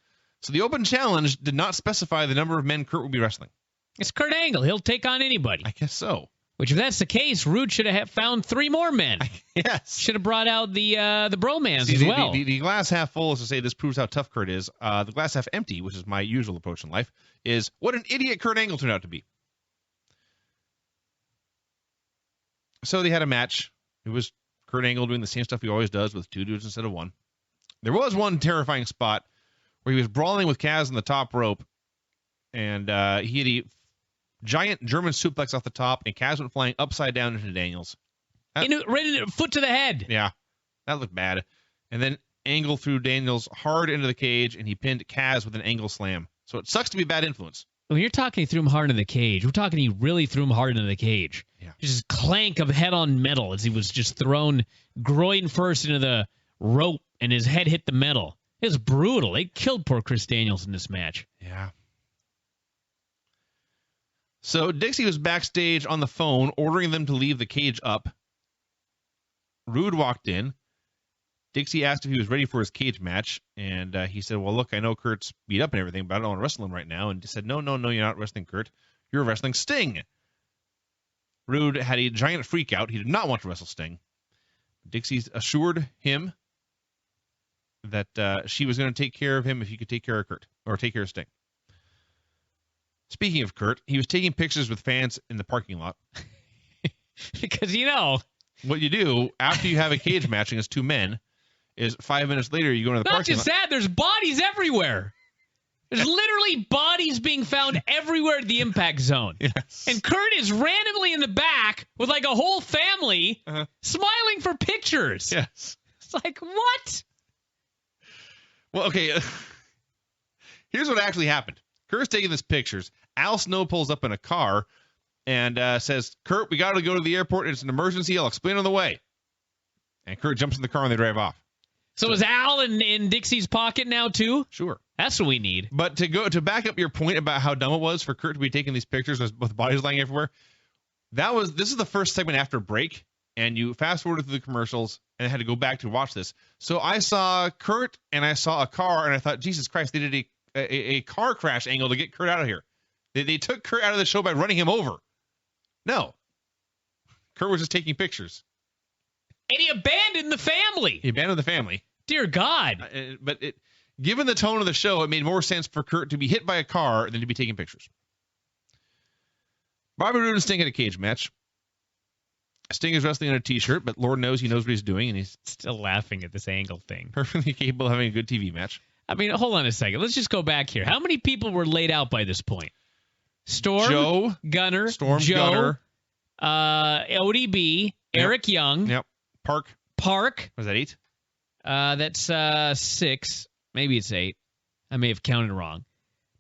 So the open challenge did not specify the number of men Kurt would be wrestling. It's Kurt Angle. He'll take on anybody. I guess so. Which, if that's the case, Roode should have found 3 more men. Yes. Should have brought out the bromance as well. The glass half full is to say this proves how tough Kurt is. The glass half empty, which is my usual approach in life, is what an idiot Kurt Angle turned out to be. So they had a match. It was Kurt Angle doing the same stuff he always does with 2 dudes instead of 1. There was one terrifying spot where he was brawling with Kaz on the top rope, and he had a giant German suplex off the top, and Kaz went flying upside down into Daniels. Right in the foot to the head. Yeah, that looked bad. And then Angle threw Daniels hard into the cage, and he pinned Kaz with an Angle slam. So it sucks to be a bad influence. When you're talking he threw him hard into the cage, we're talking he really threw him hard into the cage. Yeah. Just clank of head on metal as he was just thrown groin first into the rope, and his head hit the metal. It was brutal. They killed poor Chris Daniels in this match. Yeah. So Dixie was backstage on the phone ordering them to leave the cage up. Roode walked in. Dixie asked if he was ready for his cage match, and he said, well, look, I know Kurt's beat up and everything, but I don't want to wrestle him right now. And he said, no, you're not wrestling Kurt. You're wrestling Sting. Roode had a giant freak out. He did not want to wrestle Sting. Dixie assured him that she was going to take care of him if he could take care of Kurt, or take care of Sting. Speaking of Kurt, he was taking pictures with fans in the parking lot. Because, what you do after you have a cage match against 2 men is 5 minutes later you go into the parking lot. Not just that, there's bodies everywhere. There's literally bodies being found everywhere at the impact zone. Yes. And Kurt is randomly in the back with like a whole family smiling for pictures. Yes. It's like, what? Well, okay. Here's what actually happened. Kurt's taking these pictures. Al Snow pulls up in a car and says, Kurt, we got to go to the airport. It's an emergency. I'll explain on the way. And Kurt jumps in the car and they drive off. So is Al in Dixie's pocket now, too? Sure. That's what we need. But to back up your point about how dumb it was for Kurt to be taking these pictures with bodies lying everywhere, this is the first segment after break, and you fast forwarded through the commercials, and I had to go back to watch this. So I saw Kurt, and I saw a car, and I thought, Jesus Christ, they did a car crash angle to get Kurt out of here. They took Kurt out of the show by running him over. No. Kurt was just taking pictures. And he abandoned the family. He abandoned the family. Dear God. But given the tone of the show, it made more sense for Kurt to be hit by a car than to be taking pictures. Bobby Roode and Sting had a cage match. Sting is wrestling in a t-shirt, but Lord knows he knows what he's doing, and he's still laughing at this angle thing. Perfectly capable of having a good TV match. I mean, hold on a second. Let's just go back here. How many people were laid out by this point? Storm, Joe, Gunner, Storm, Joe, Gunner, ODB, Eric Young. Yep. Park. Was that 8? That's 6. Maybe it's 8. I may have counted wrong.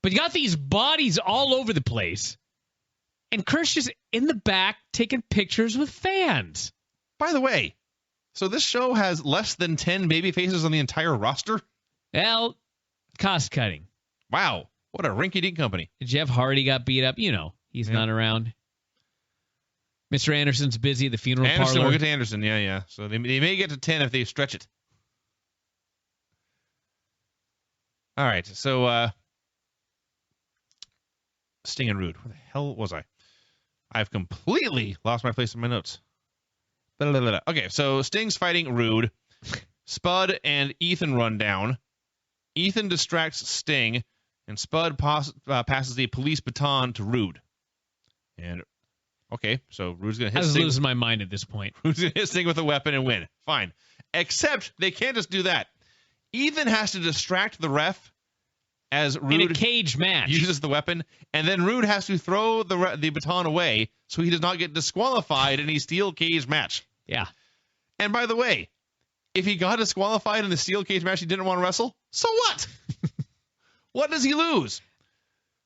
But you got these bodies all over the place. And Kurt's just in the back taking pictures with fans. By the way, so this show has less than 10 baby faces on the entire roster? Well, cost cutting. Wow. What a rinky-dink company. Jeff Hardy got beat up. He's not around. Mr. Anderson's busy at the funeral parlor. We'll get to Anderson. Yeah. So they may get to 10 if they stretch it. All right. So Sting and Roode. Where the hell was I? I've completely lost my place in my notes. Okay, so Sting's fighting Roode. Spud and Ethan run down. Ethan distracts Sting, and Spud passes the police baton to Roode. And okay, so Roode's going to hit Sting. I was losing my mind at this point. Roode's going to hit Sting with a weapon and win. Fine. Except they can't just do that. Ethan has to distract the ref as Roode in a cage match uses the weapon, and then Roode has to throw the baton away so he does not get disqualified in a steel cage match. Yeah. And by the way, if he got disqualified in the steel cage match he didn't want to wrestle, so what? What does he lose?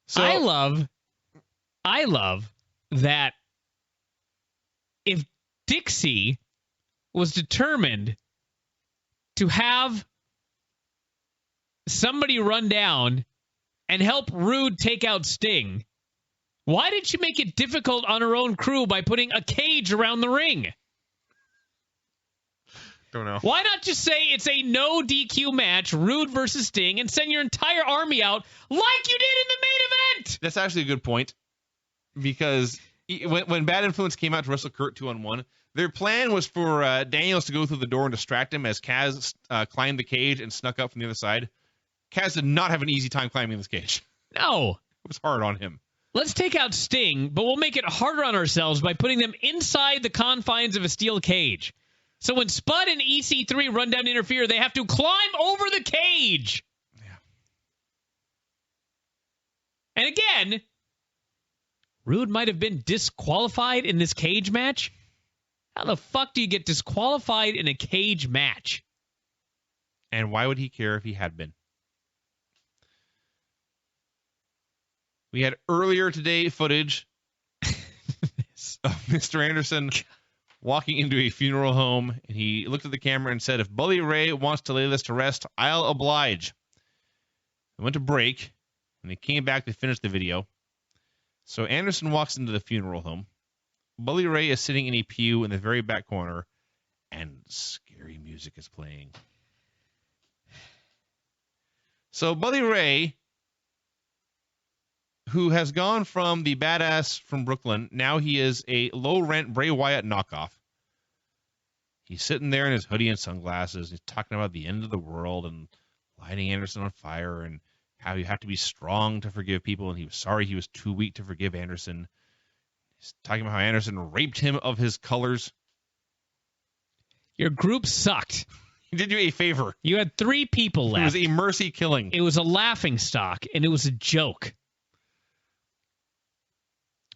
So I love that if Dixie was determined to have somebody run down and help Roode take out Sting, why did she make it difficult on her own crew by putting a cage around the ring? Don't know. Why not just say it's a no DQ match, Roode versus Sting, and send your entire army out like you did in the main event? That's actually a good point, because when Bad Influence came out to wrestle Kurt 2-on-1, their plan was for Daniels to go through the door and distract him as Kaz climbed the cage and snuck up from the other side. Kaz did not have an easy time climbing this cage. No. It was hard on him. Let's take out Sting, but we'll make it harder on ourselves by putting them inside the confines of a steel cage. So when Spud and EC3 run down to interfere, they have to climb over the cage. Yeah. And again, Roode might have been disqualified in this cage match. How the fuck do you get disqualified in a cage match? And why would he care if he had been? We had earlier today footage of Mr. Anderson walking into a funeral home, and he looked at the camera and said, "If Bully Ray wants to lay this to rest, I'll oblige." I went to break, and they came back to finish the video. So Anderson walks into the funeral home. Bully Ray is sitting in a pew in the very back corner, and scary music is playing. So Bully Ray, who has gone from the badass from Brooklyn, now he is a low-rent Bray Wyatt knockoff. He's sitting there in his hoodie and sunglasses. He's talking about the end of the world and lighting Anderson on fire and how you have to be strong to forgive people, and he was sorry he was too weak to forgive Anderson. He's talking about how Anderson raped him of his colors. Your group sucked. He did you a favor. You had 3 people left. It was a mercy killing. It was a laughing stock, and it was a joke.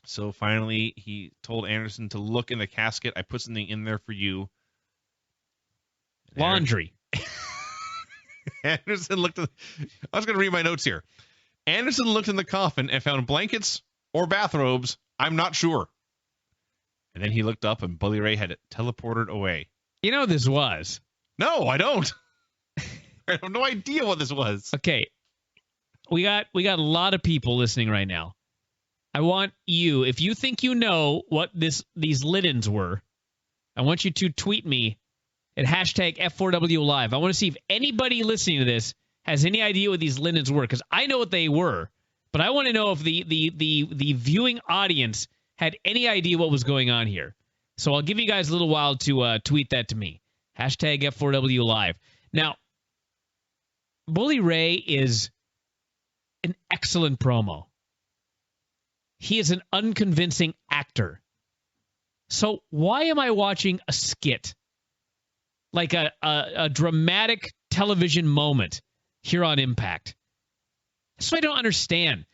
So finally, he told Anderson to look in the casket. I put something in there for you. Laundry. Anderson looked at... I was going to read my notes here. Anderson looked in the coffin and found blankets or bathrobes. I'm not sure. And then he looked up, and Bully Ray had it teleported away. You know what this was? No, I don't. I have no idea what this was. Okay. We got a lot of people listening right now. I want you, if you think you know what these linens were, I want you to tweet me at hashtag F4W Live. I want to see if anybody listening to this has any idea what these linens were, because I know what they were, but I want to know if the viewing audience had any idea what was going on here. So I'll give you guys a little while to tweet that to me. Hashtag F4W Live. Now, Bully Ray is an excellent promo. He is an unconvincing actor. So why am I watching a skit? Like a dramatic television moment here on Impact? That's what I don't understand.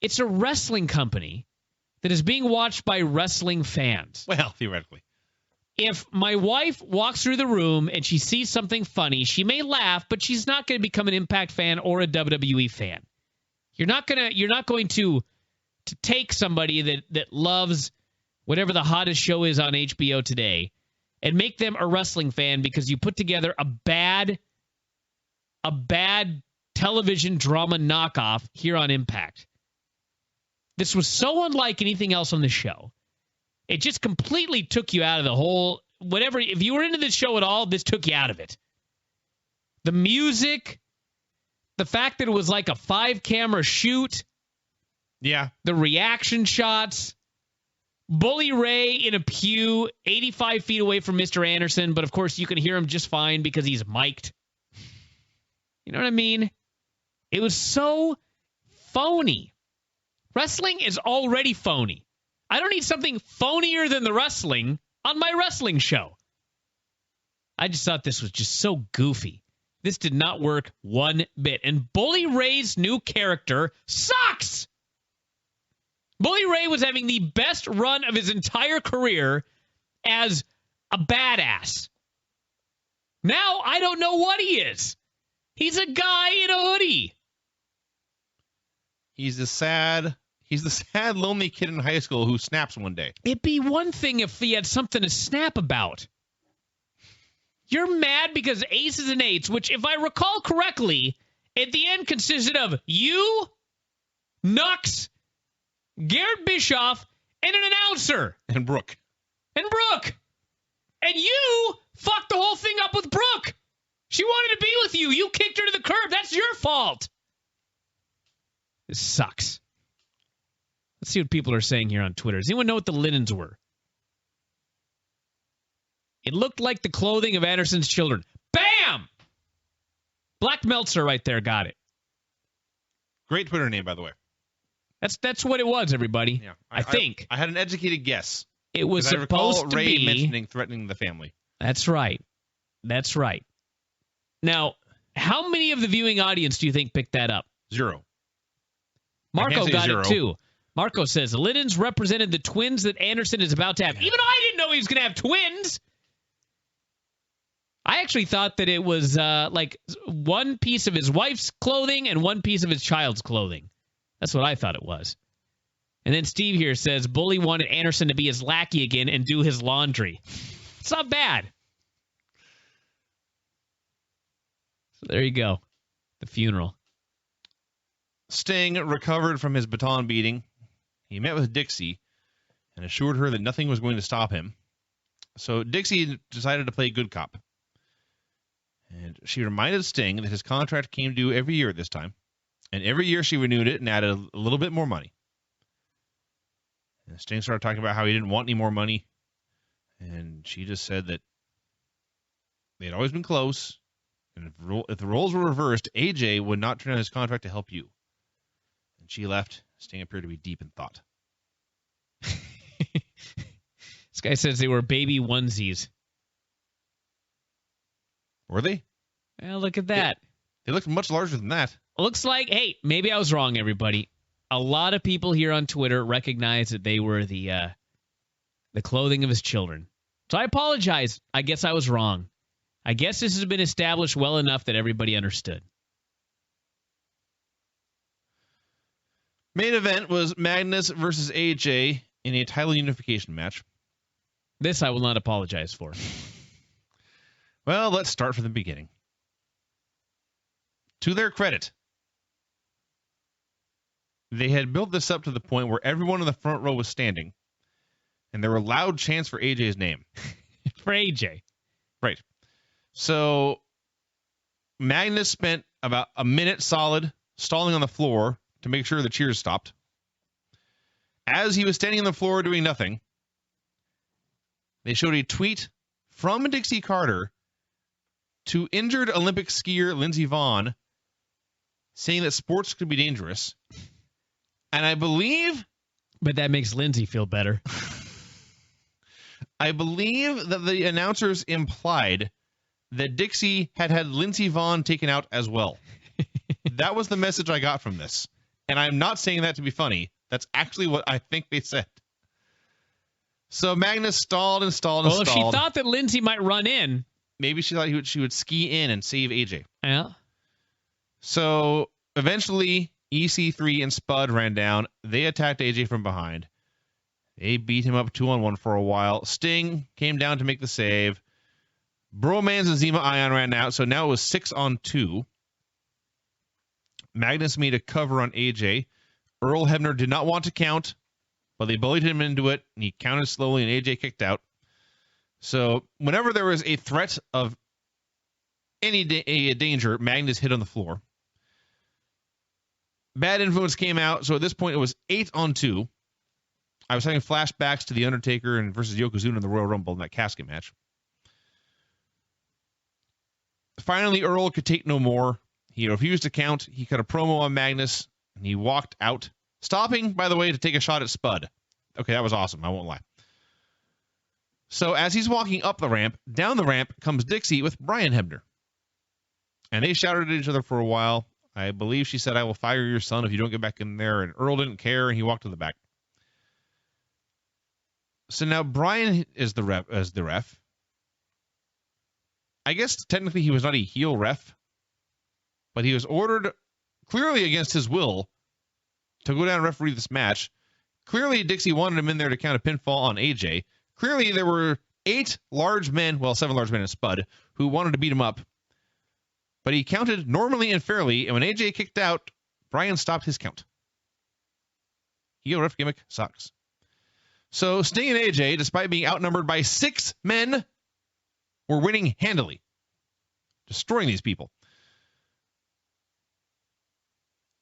It's a wrestling company that is being watched by wrestling fans. Well, theoretically. If my wife walks through the room and she sees something funny, she may laugh, but she's not going to become an Impact fan or a WWE fan. You're not going to take somebody that loves whatever the hottest show is on HBO today and make them a wrestling fan because you put together a bad television drama knockoff here on Impact. This was so unlike anything else on the show. It just completely took you out of the whole, whatever. If you were into this show at all, this took you out of it. The music, the fact that it was like a 5-camera shoot. Yeah. The reaction shots. Bully Ray in a pew 85 feet away from Mr. Anderson, but of course you can hear him just fine because he's mic'd. You know what I mean? It was so phony. Wrestling is already phony. I don't need something phonier than the wrestling on my wrestling show. I just thought this was just so goofy. This did not work one bit. And Bully Ray's new character sucks. Bully Ray was having the best run of his entire career as a badass. Now I don't know what he is. He's a guy in a hoodie. He's the sad, lonely kid in high school who snaps one day. It'd be one thing if he had something to snap about. You're mad because aces and eights, which, if I recall correctly, at the end consisted of you, Nux, Garrett Bischoff, and an announcer. And Brooke. And you fucked the whole thing up with Brooke. She wanted to be with you. You kicked her to the curb. That's your fault. This sucks. Let's see what people are saying here on Twitter. Does anyone know what the linens were? It looked like the clothing of Anderson's children. Bam! Black Meltzer right there got it. Great Twitter name, by the way. That's what it was, everybody. Yeah, I think. I had an educated guess. It was supposed to Ray be mentioning threatening the family. That's right. That's right. Now, how many of the viewing audience do you think picked that up? 0. Marco got 0. it too. Marco says, Liddens represented the twins that Anderson is about to have. Even I didn't know he was going to have twins. I actually thought that it was like one piece of his wife's clothing and one piece of his child's clothing. That's what I thought it was. And then Steve here says, Bully wanted Anderson to be his lackey again and do his laundry. It's not bad. So there you go. The funeral. Sting recovered from his baton beating. He met with Dixie and assured her that nothing was going to stop him. So Dixie decided to play good cop. And she reminded Sting that his contract came due every year at this time. And every year she renewed it and added a little bit more money. And Sting started talking about how he didn't want any more money. And she just said that they had always been close. And if the roles were reversed, AJ would not turn down his contract to help you. And she left. Sting appeared to be deep in thought. This guy says they were baby onesies. Were they? Well, look at that. They looked much larger than that. Looks like, hey, maybe I was wrong, everybody. A lot of people here on Twitter recognize that they were the clothing of his children. So I apologize. I guess I was wrong. I guess this has been established well enough that everybody understood. Main event was Magnus versus AJ in a title unification match. This I will not apologize for. Well, let's start from the beginning. To their credit, they had built this up to the point where everyone in the front row was standing, and there were loud chants for AJ's name. For AJ. Right. So Magnus spent about a minute solid stalling on the floor to make sure the cheers stopped. As he was standing on the floor doing nothing, they showed a tweet from Dixie Carter to injured Olympic skier Lindsey Vonn saying that sports could be dangerous. And I believe... But that makes Lindsey feel better. I believe that the announcers implied that Dixie had Lindsey Vonn taken out as well. That was the message I got from this. And I'm not saying that to be funny. That's actually what I think they said. So Magnus stalled and stalled and stalled. Well, if she thought that Lindsey might run in... Maybe she thought she would ski in and save AJ. Yeah. So eventually, EC3 and Spud ran down. They attacked AJ from behind. They beat him up 2-on-1 for a while. Sting came down to make the save. Bromans and Zema Ion ran out, so now it was 6-on-2. Magnus made a cover on AJ. Earl Hebner did not want to count, but they bullied him into it, and he counted slowly, and AJ kicked out. So whenever there was a threat of any danger, Magnus hit on the floor. Bad Influence came out, so at this point it was 8-on-2. I was having flashbacks to The Undertaker and versus Yokozuna in the Royal Rumble in that casket match. Finally, Earl could take no more. He refused to count. He cut a promo on Magnus, and he walked out, stopping, by the way, to take a shot at Spud. Okay, that was awesome. I won't lie. So as he's walking up the ramp, down the ramp comes Dixie with Bryan Hebner. And they shouted at each other for a while. I believe she said, "I will fire your son if you don't get back in there." And Earl didn't care, and he walked to the back. So now Bryan is the ref. I guess technically he was not a heel ref, but he was ordered clearly against his will to go down and referee this match. Clearly Dixie wanted him in there to count a pinfall on AJ. Clearly there were 7 large men in Spud, who wanted to beat him up. But he counted normally and fairly, and when AJ kicked out, Bryan stopped his count. Heel ref gimmick sucks. So Sting and AJ, despite being outnumbered by 6 men, were winning handily, destroying these people.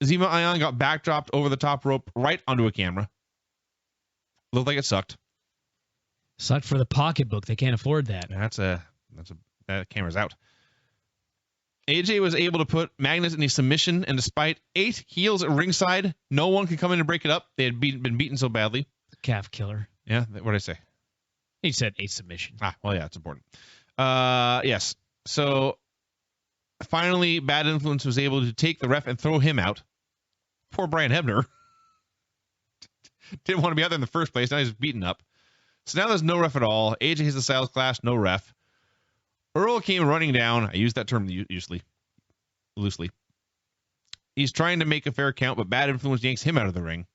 Zema Ion got backdropped over the top rope right onto a camera. Looked like it sucked. Sucked for the pocketbook. They can't afford that. That camera's out. AJ was able to put Magnus in a submission, and despite 8 heels at ringside, no one could come in and break it up. They had been beaten so badly. Calf killer. Yeah, what did I say? He said a submission. Well, yeah, it's important. Yes. So finally, Bad Influence was able to take the ref and throw him out. Poor Brian Hebner. Didn't want to be out there in the first place. Now he's beaten up. So now there's no ref at all. AJ has the Styles Clash, no ref. Earl came running down. I use that term loosely. He's trying to make a fair count, but Bad Influence yanks him out of the ring.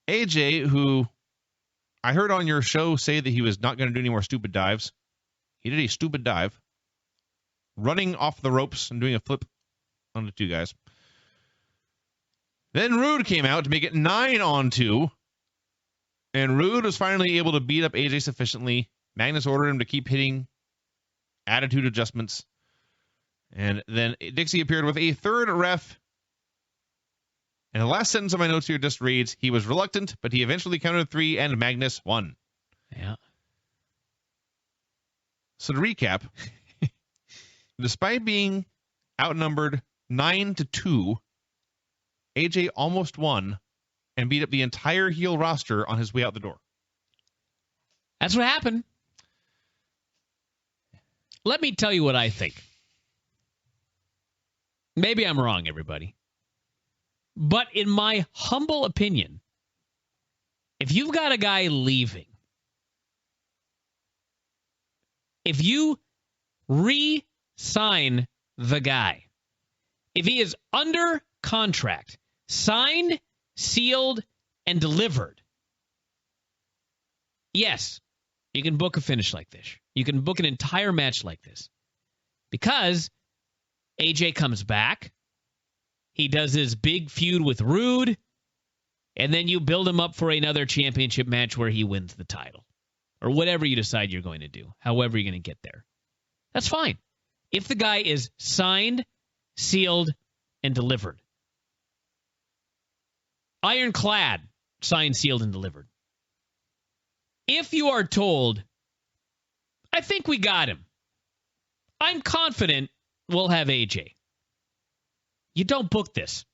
AJ, who I heard on your show say that he was not going to do any more stupid dives. He did a stupid dive, running off the ropes and doing a flip on the two guys. Then Roode came out to make it 9-on-2. And Roode was finally able to beat up AJ sufficiently. Magnus ordered him to keep hitting attitude adjustments. And then Dixie appeared with a third ref. And the last sentence of my notes here just reads, he was reluctant, but he eventually counted 3 and Magnus won. Yeah. So to recap, despite being outnumbered 9-2, AJ almost won and beat up the entire heel roster on his way out the door. That's what happened. Let me tell you what I think. Maybe I'm wrong, everybody. But in my humble opinion, if you've got a guy leaving, if you re-sign the guy, if he is under contract, signed, sealed, and delivered, yes, you can book a finish like this. You can book an entire match like this. Because AJ comes back, he does his big feud with Roode, and then you build him up for another championship match where he wins the title. Or whatever you decide you're going to do, however you're going to get there. That's fine. If the guy is signed, sealed, and delivered. Ironclad, signed, sealed, and delivered. If you are told, I think we got him. I'm confident we'll have AJ. You don't book this.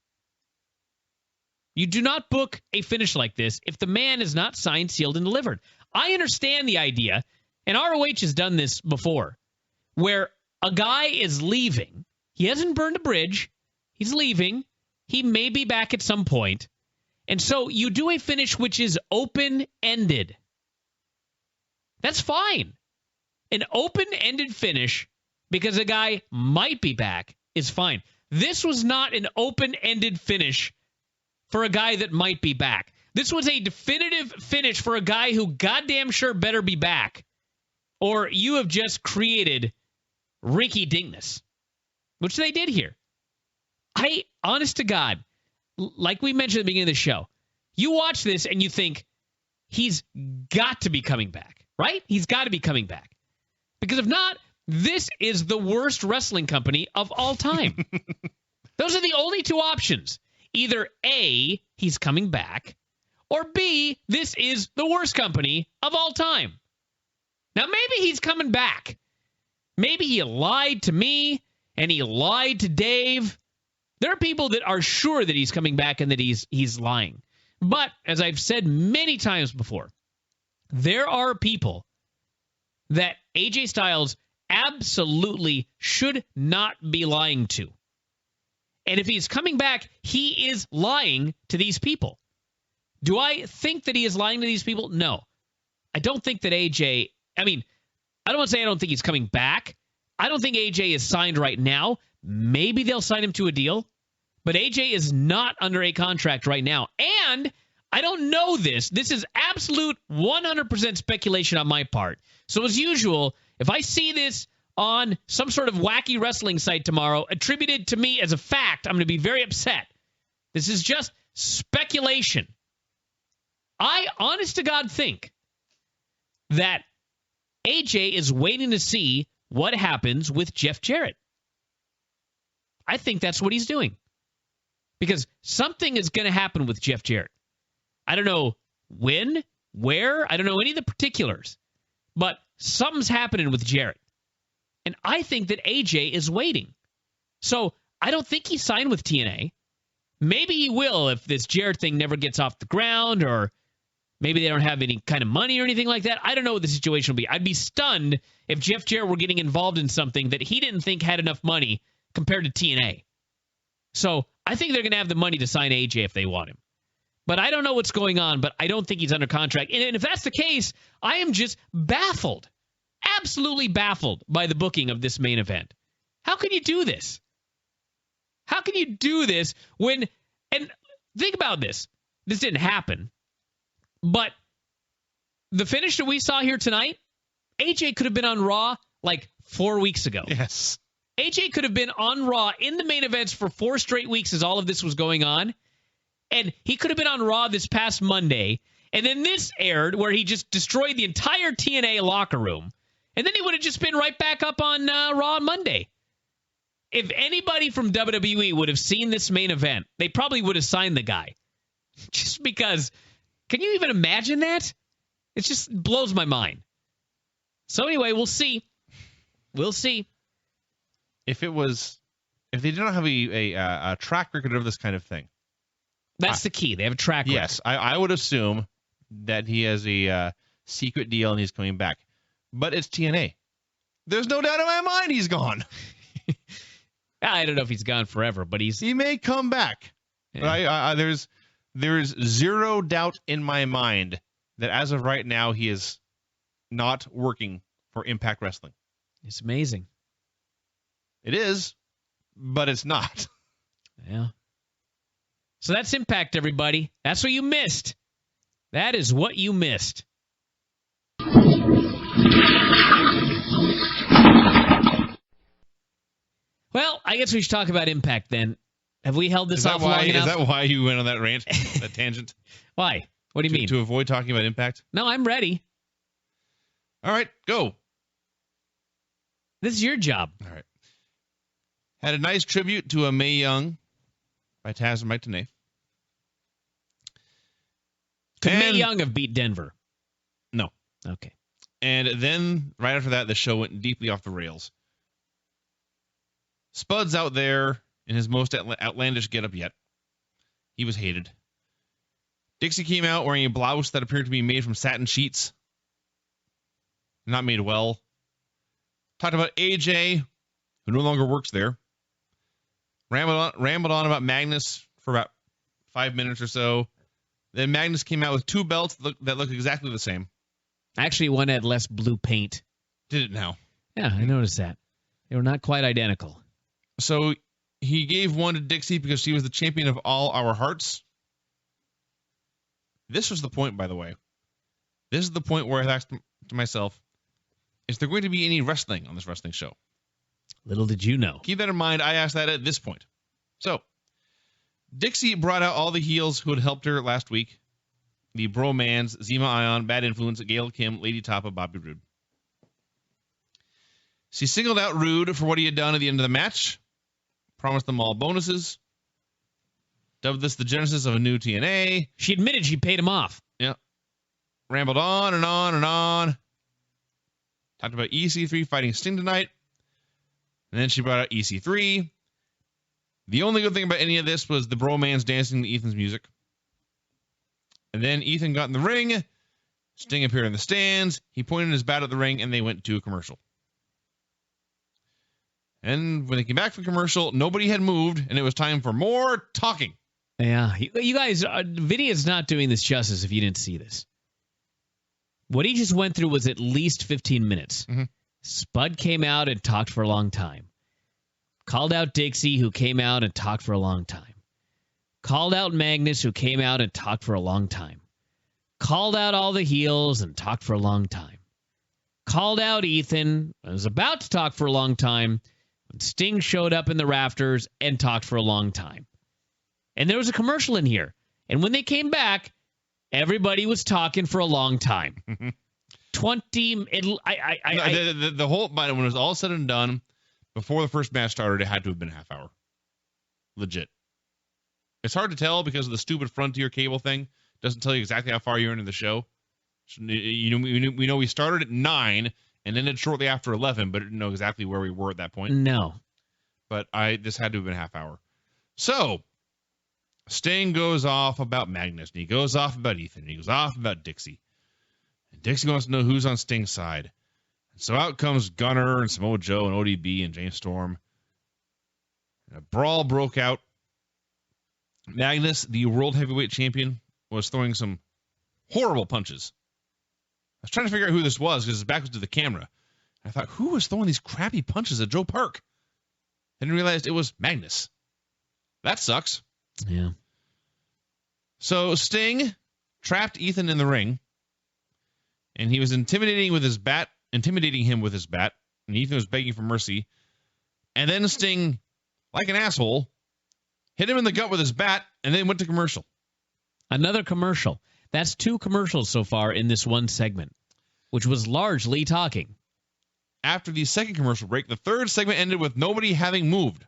You do not book a finish like this if the man is not signed, sealed, and delivered. I understand the idea, and ROH has done this before, where a guy is leaving. He hasn't burned a bridge. He's leaving. He may be back at some point. And so you do a finish which is open-ended. That's fine. An open-ended finish, because a guy might be back, is fine. This was not an open-ended finish for a guy that might be back. This was a definitive finish for a guy who goddamn sure better be back. Or you have just created Ricky Dinkness, which they did here. Honest to God, like we mentioned at the beginning of the show, you watch this and you think, he's got to be coming back, right? He's got to be coming back. Because if not, this is the worst wrestling company of all time. Those are the only two options. Either A, he's coming back, or B, this is the worst company of all time. Now, maybe he's coming back. Maybe he lied to me, and he lied to Dave. There are people that are sure that he's coming back and that he's lying. But, as I've said many times before, there are people that AJ Styles absolutely should not be lying to. And if he's coming back, he is lying to these people. Do I think that he is lying to these people? No. I don't think that AJ, I don't want to say I don't think he's coming back. I don't think AJ is signed right now. Maybe they'll sign him to a deal. But AJ is not under a contract right now. And I don't know this. This is absolute 100% speculation on my part. So as usual, if I see this on some sort of wacky wrestling site tomorrow, attributed to me as a fact, I'm going to be very upset. This is just speculation. I, honest to God, think that AJ is waiting to see what happens with Jeff Jarrett. I think that's what he's doing. Because something is going to happen with Jeff Jarrett. I don't know when, where, I don't know any of the particulars. But something's happening with Jarrett. And I think that AJ is waiting. So I don't think he signed with TNA. Maybe he will if this Jarrett thing never gets off the ground, or Maybe they don't have any kind of money or anything like that. I don't know what the situation will be. I'd be stunned if Jeff Jarrett were getting involved in something that he didn't think had enough money compared to TNA. So I think they're going to have the money to sign AJ if they want him. But I don't know what's going on, but I don't think he's under contract. And if that's the case, I am just baffled, absolutely baffled by the booking of this main event. How can you do this? How can you do this when, and think about this. This didn't happen. But the finish that we saw here tonight, AJ could have been on Raw like 4 weeks ago. Yes. AJ could have been on Raw in the main events for 4 straight weeks as all of this was going on. And he could have been on Raw this past Monday. And then this aired where he just destroyed the entire TNA locker room. And then he would have just been right back up on Raw on Monday. If anybody from WWE would have seen this main event, they probably would have signed the guy. Just because... Can you even imagine that? It just blows my mind. So anyway, we'll see. We'll see. If they don't have a track record of this kind of thing. That's the key. They have a track record. Yes, I would assume that he has a secret deal and he's coming back. But it's TNA. There's no doubt in my mind he's gone. I don't know if he's gone forever, but he may come back. Yeah. But there's zero doubt in my mind that as of right now, he is not working for Impact Wrestling. It's amazing. It is, but it's not. Yeah. So that's Impact, everybody. That's what you missed. That is what you missed. Well, I guess we should talk about Impact then. Have we held this off long enough? Is that why you went on that rant, that tangent? Why? What do you mean? To avoid talking about Impact? No, I'm ready. All right, go. This is your job. All right. Had a nice tribute to a Mae Young by Taz and Mike Tenay. Could Mae Young have beat Denver? No. Okay. And then, right after that, the show went deeply off the rails. Spud's out there in his most outlandish getup yet. He was hated. Dixie came out wearing a blouse that appeared to be made from satin sheets. Not made well. Talked about AJ, who no longer works there. Rambled on about Magnus for about 5 minutes or so. Then Magnus came out with 2 belts that look exactly the same. Actually, one had less blue paint. Did it now? Yeah, I noticed that. They were not quite identical. So he gave one to Dixie because she was the champion of all our hearts. This was the point, by the way. This is the point where I asked to myself, is there going to be any wrestling on this wrestling show? Little did you know. Keep that in mind. I asked that at this point. So, Dixie brought out all the heels who had helped her last week. The Bromans, Zima Ion, Bad Influence, Gail Kim, Lady Tapa, Bobby Roode. She singled out Roode for what he had done at the end of the match. Promised them all bonuses. Dubbed this the genesis of a new TNA. She admitted she paid him off. Yeah. Rambled on and on and on. Talked about EC3 fighting Sting tonight. And then she brought out EC3. The only good thing about any of this was the bromans dancing to Ethan's music. And then Ethan got in the ring. Sting appeared in the stands. He pointed his bat at the ring, and they went to a commercial. And when they came back from commercial, nobody had moved, and it was time for more talking. Yeah. You guys, Vinny is not doing this justice if you didn't see this. What he just went through was at least 15 minutes. Mm-hmm. Spud came out and talked for a long time. Called out Dixie, who came out and talked for a long time. Called out Magnus, who came out and talked for a long time. Called out all the heels and talked for a long time. Called out Ethan, was about to talk for a long time. Sting showed up in the rafters and talked for a long time. And there was a commercial in here. And when they came back, everybody was talking for a long time. 20... The whole... When it was all said and done, before the first match started, it had to have been a half hour. Legit. It's hard to tell because of the stupid Frontier cable thing. Doesn't tell you exactly how far you're into the show. We know we started at 9 and ended shortly after 11, but didn't know exactly where we were at that point. No. But this had to have been a half hour. So, Sting goes off about Magnus, and he goes off about Ethan, and he goes off about Dixie. And Dixie wants to know who's on Sting's side. And so out comes Gunner and Samoa Joe and ODB and James Storm. And a brawl broke out. Magnus, the World Heavyweight Champion, was throwing some horrible punches. I was trying to figure out who this was because his back was to the camera. I thought, who was throwing these crappy punches at Joe Park? Then I realized it was Magnus. That sucks. Yeah. So Sting trapped Ethan in the ring, and he was intimidating him with his bat, and Ethan was begging for mercy. And then Sting, like an asshole, hit him in the gut with his bat, and then went to commercial. Another commercial. That's 2 commercials so far in this one segment, which was largely talking. After the second commercial break, the third segment ended with nobody having moved.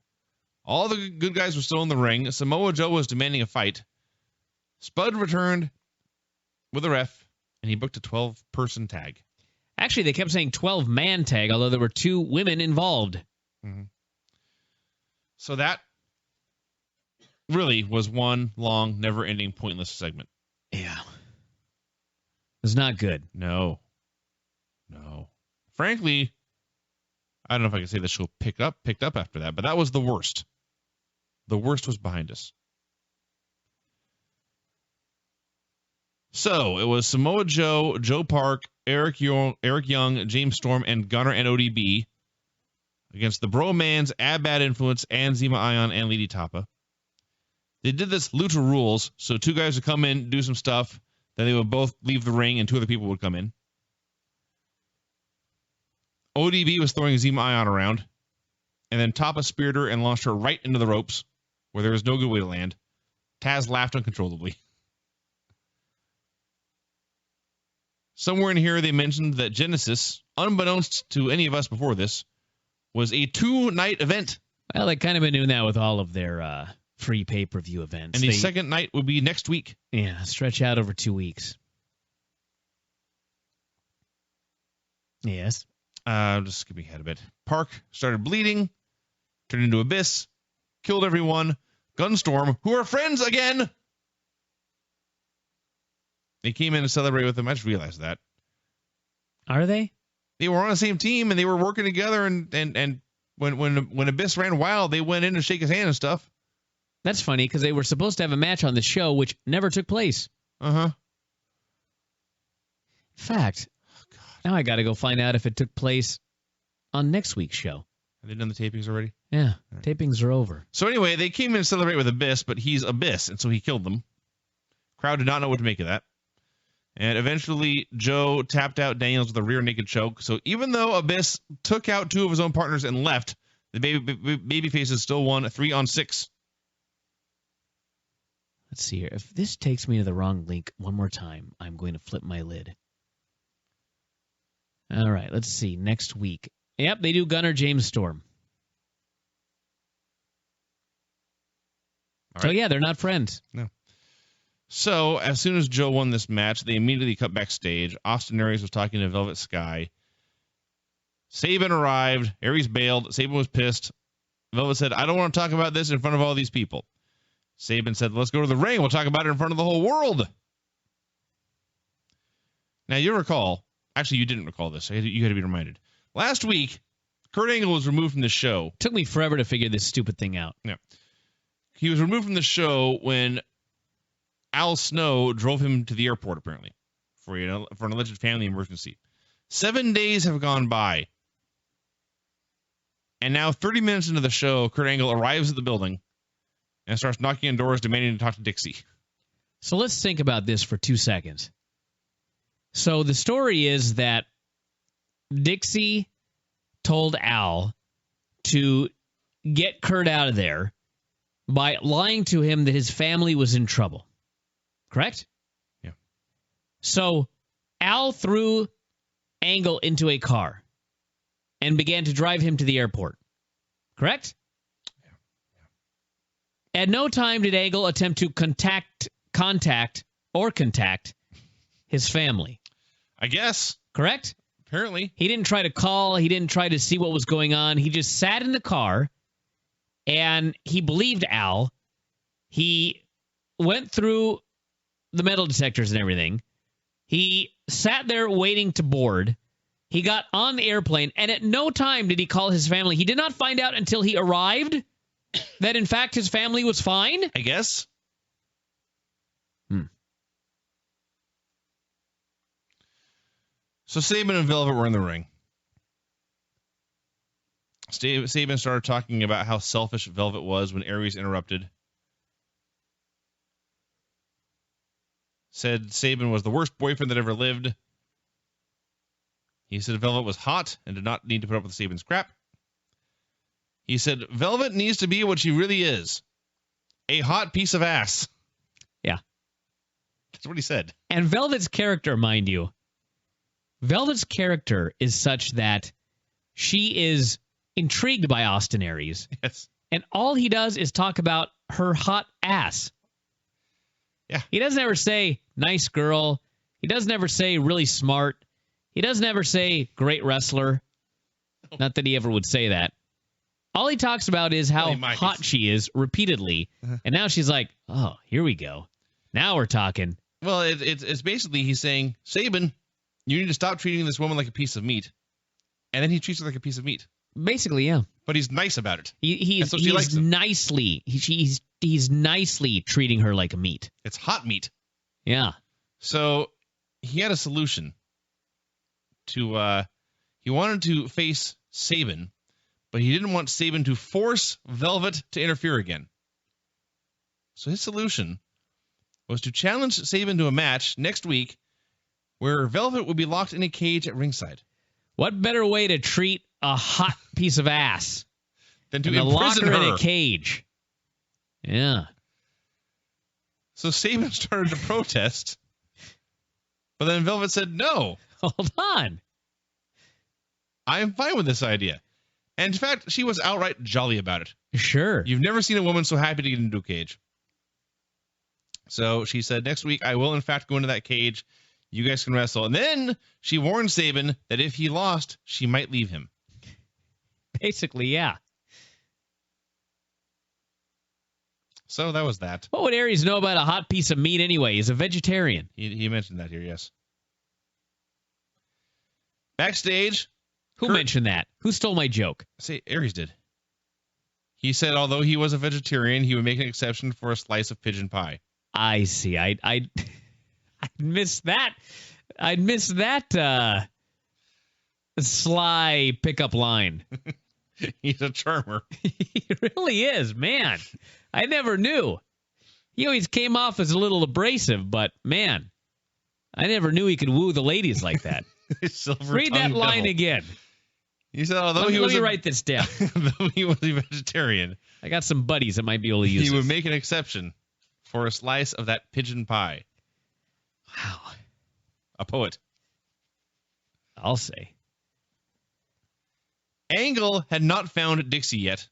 All the good guys were still in the ring. Samoa Joe was demanding a fight. Spud returned with a ref, and he booked a 12-person tag. Actually, they kept saying 12-man tag, although there were 2 women involved. Mm-hmm. So that really was one long, never-ending, pointless segment. Yeah. It's not good. No. Frankly, I don't know if I can say the show picked up after that, but that was the worst. The worst was behind us. So it was Samoa Joe, Joe Park, Eric Young, James Storm, and Gunner and ODB against the Bromans, Bad Influence, and Zema Ion and Lady Tapa. They did this Lucha Rules, so 2 guys would come in, do some stuff, then they would both leave the ring, and 2 other people would come in. ODB was throwing Zema Ion around, and then Tapa speared her and launched her right into the ropes, where there was no good way to land. Taz laughed uncontrollably. Somewhere in here, they mentioned that Genesis, unbeknownst to any of us before this, was a 2-night event. Well, they've kind of been doing that with all of their free pay-per-view events. And the second night would be next week. Yeah, stretch out over 2 weeks. Yes. Just skipping ahead a bit. Park started bleeding, turned into Abyss, killed everyone. Gunstorm, who are friends again. They came in to celebrate with him. I just realized that. Are they? They were on the same team, and they were working together, and when Abyss ran wild, they went in to shake his hand and stuff. That's funny, because they were supposed to have a match on the show, which never took place. Uh-huh. In fact, now I got to go find out if it took place on next week's show. Have they done the tapings already? Yeah, tapings are over. So anyway, they came in to celebrate with Abyss, but he's Abyss, and so he killed them. Crowd did not know what to make of that. And eventually, Joe tapped out Daniels with a rear naked choke. So even though Abyss took out 2 of his own partners and left, the baby faces still won 3-on-6. Let's see here. If this takes me to the wrong link one more time, I'm going to flip my lid. All right, let's see. Next week. Yep, they do Gunner James Storm. So, yeah, they're not friends. No. So, as soon as Joe won this match, they immediately cut backstage. Austin Aries was talking to Velvet Sky. Sabin arrived. Aries bailed. Sabin was pissed. Velvet said, I don't want to talk about this in front of all these people. Sabin said, let's go to the ring. We'll talk about it in front of the whole world. Now, you recall, actually, you didn't recall this. You had to be reminded. Last week, Kurt Angle was removed from the show. Took me forever to figure this stupid thing out. Yeah. He was removed from the show when Al Snow drove him to the airport, apparently, for an alleged family emergency. 7 days have gone by. And now, 30 minutes into the show, Kurt Angle arrives at the building and starts knocking on doors demanding to talk to Dixie. So let's think about this for 2 seconds. So the story is that Dixie told Al to get Kurt out of there by lying to him that his family was in trouble. Correct? Yeah. So Al threw Angle into a car and began to drive him to the airport. Correct? Yeah. At no time did Angle attempt to contact his family. I guess. Correct? Apparently. He didn't try to call. He didn't try to see what was going on. He just sat in the car, and he believed Al. He went through the metal detectors and everything. He sat there waiting to board. He got on the airplane, and at no time did he call his family. He did not find out until he arrived that, in fact, his family was fine. I guess. So Sabin and Velvet were in the ring. Sabin started talking about how selfish Velvet was when Aries interrupted. Said Sabin was the worst boyfriend that ever lived. He said Velvet was hot and did not need to put up with Sabin's crap. He said Velvet needs to be what she really is. A hot piece of ass. Yeah. That's what he said. And Velvet's character, mind you, Velvet's character is such that she is intrigued by Austin Aries. Yes. And all he does is talk about her hot ass. Yeah. He doesn't ever say, nice girl. He doesn't ever say, really smart. He doesn't ever say, great wrestler. Not that he ever would say that. All he talks about is how hot she is repeatedly. And now she's like, oh, here we go. Now we're talking. Well, it's basically he's saying, Sabin, you need to stop treating this woman like a piece of meat. And then he treats her like a piece of meat. Basically, yeah. But he's nice about it. He's nicely treating her like a meat. It's hot meat. Yeah. So he had a solution to he wanted to face Sabin, but he didn't want Sabin to force Velvet to interfere again. So his solution was to challenge Sabin to a match next week where Velvet would be locked in a cage at ringside. What better way to treat a hot piece of ass than to lock imprison her her in a cage? Yeah. So Sabin started to protest, but then Velvet said, no. Hold on. I am fine with this idea. And in fact, she was outright jolly about it. Sure. You've never seen a woman so happy to get into a cage. So she said, next week, I will in fact go into that cage. You guys can wrestle. And then she warned Sabin that if he lost, she might leave him. Basically, yeah. So that was that. What would Aries know about a hot piece of meat anyway? He's a vegetarian. He mentioned that here, yes. Backstage. Who mentioned that? Who stole my joke? Say, Aries did. He said although he was a vegetarian, he would make an exception for a slice of pigeon pie. I see. I missed that. I'd missed that sly pickup line. He's a charmer. He really is, man. I never knew. He always came off as a little abrasive, but man, I never knew he could woo the ladies like that. Read that line again. He said, although let me write this down. Though he was a vegetarian, I got some buddies that might be able to use he this. would make an exception for a slice of that pigeon pie. Wow. A poet. I'll say. Angle had not found Dixie yet.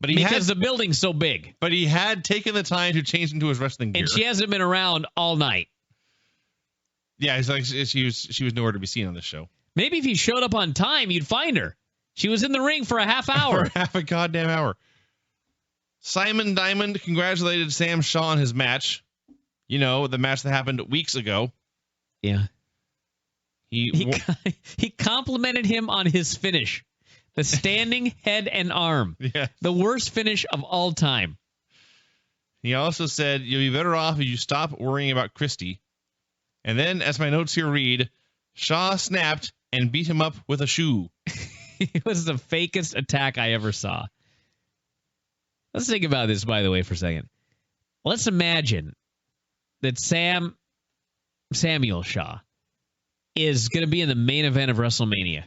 But because the building's so big. But he had taken the time to change into his wrestling gear. And she hasn't been around all night. Yeah, it's like she was nowhere to be seen on this show. Maybe if you showed up on time, you'd find her. She was in the ring for a half hour. For half a goddamn hour. Simon Diamond congratulated Sam Shaw on his match. You know, the match that happened weeks ago. Yeah. He complimented him on his finish. The standing head and arm. Yeah. The worst finish of all time. He also said, you'll be better off if you stop worrying about Christie. And then, as my notes here read, Shaw snapped and beat him up with a shoe. It was the fakest attack I ever saw. Let's think about this, by the way, for a second. Let's imagine that Samuel Shaw is going to be in the main event of WrestleMania.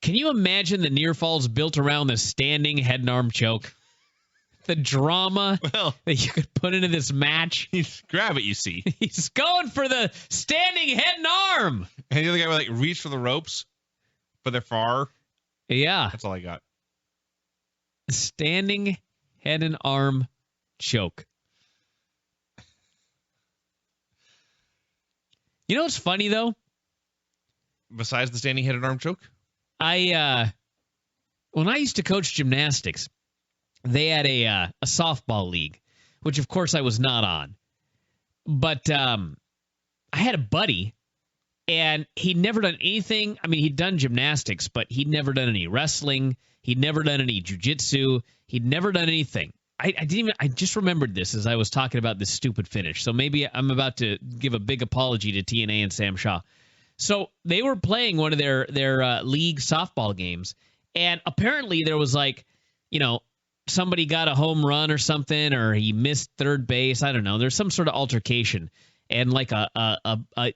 Can you imagine the near falls built around the standing head and arm choke? The drama that you could put into this match. Grab it, you see. He's going for the standing head and arm. And the other guy would reach for the ropes, but they're far. Yeah. That's all I got. Standing head and arm choke. You know what's funny, though? Besides the standing head and arm choke? When I used to coach gymnastics, they had a softball league which of course I was not on. But I had a buddy, and he'd never done anything. I mean, he'd done gymnastics, but he'd never done any wrestling. He'd never done any jiu-jitsu. He'd never done anything. I just remembered this as I was talking about this stupid finish. So maybe I'm about to give a big apology to TNA and Sam Shaw. So they were playing one of their league softball games, and apparently there was somebody got a home run or something, or he missed third base. I don't know. There's some sort of altercation, and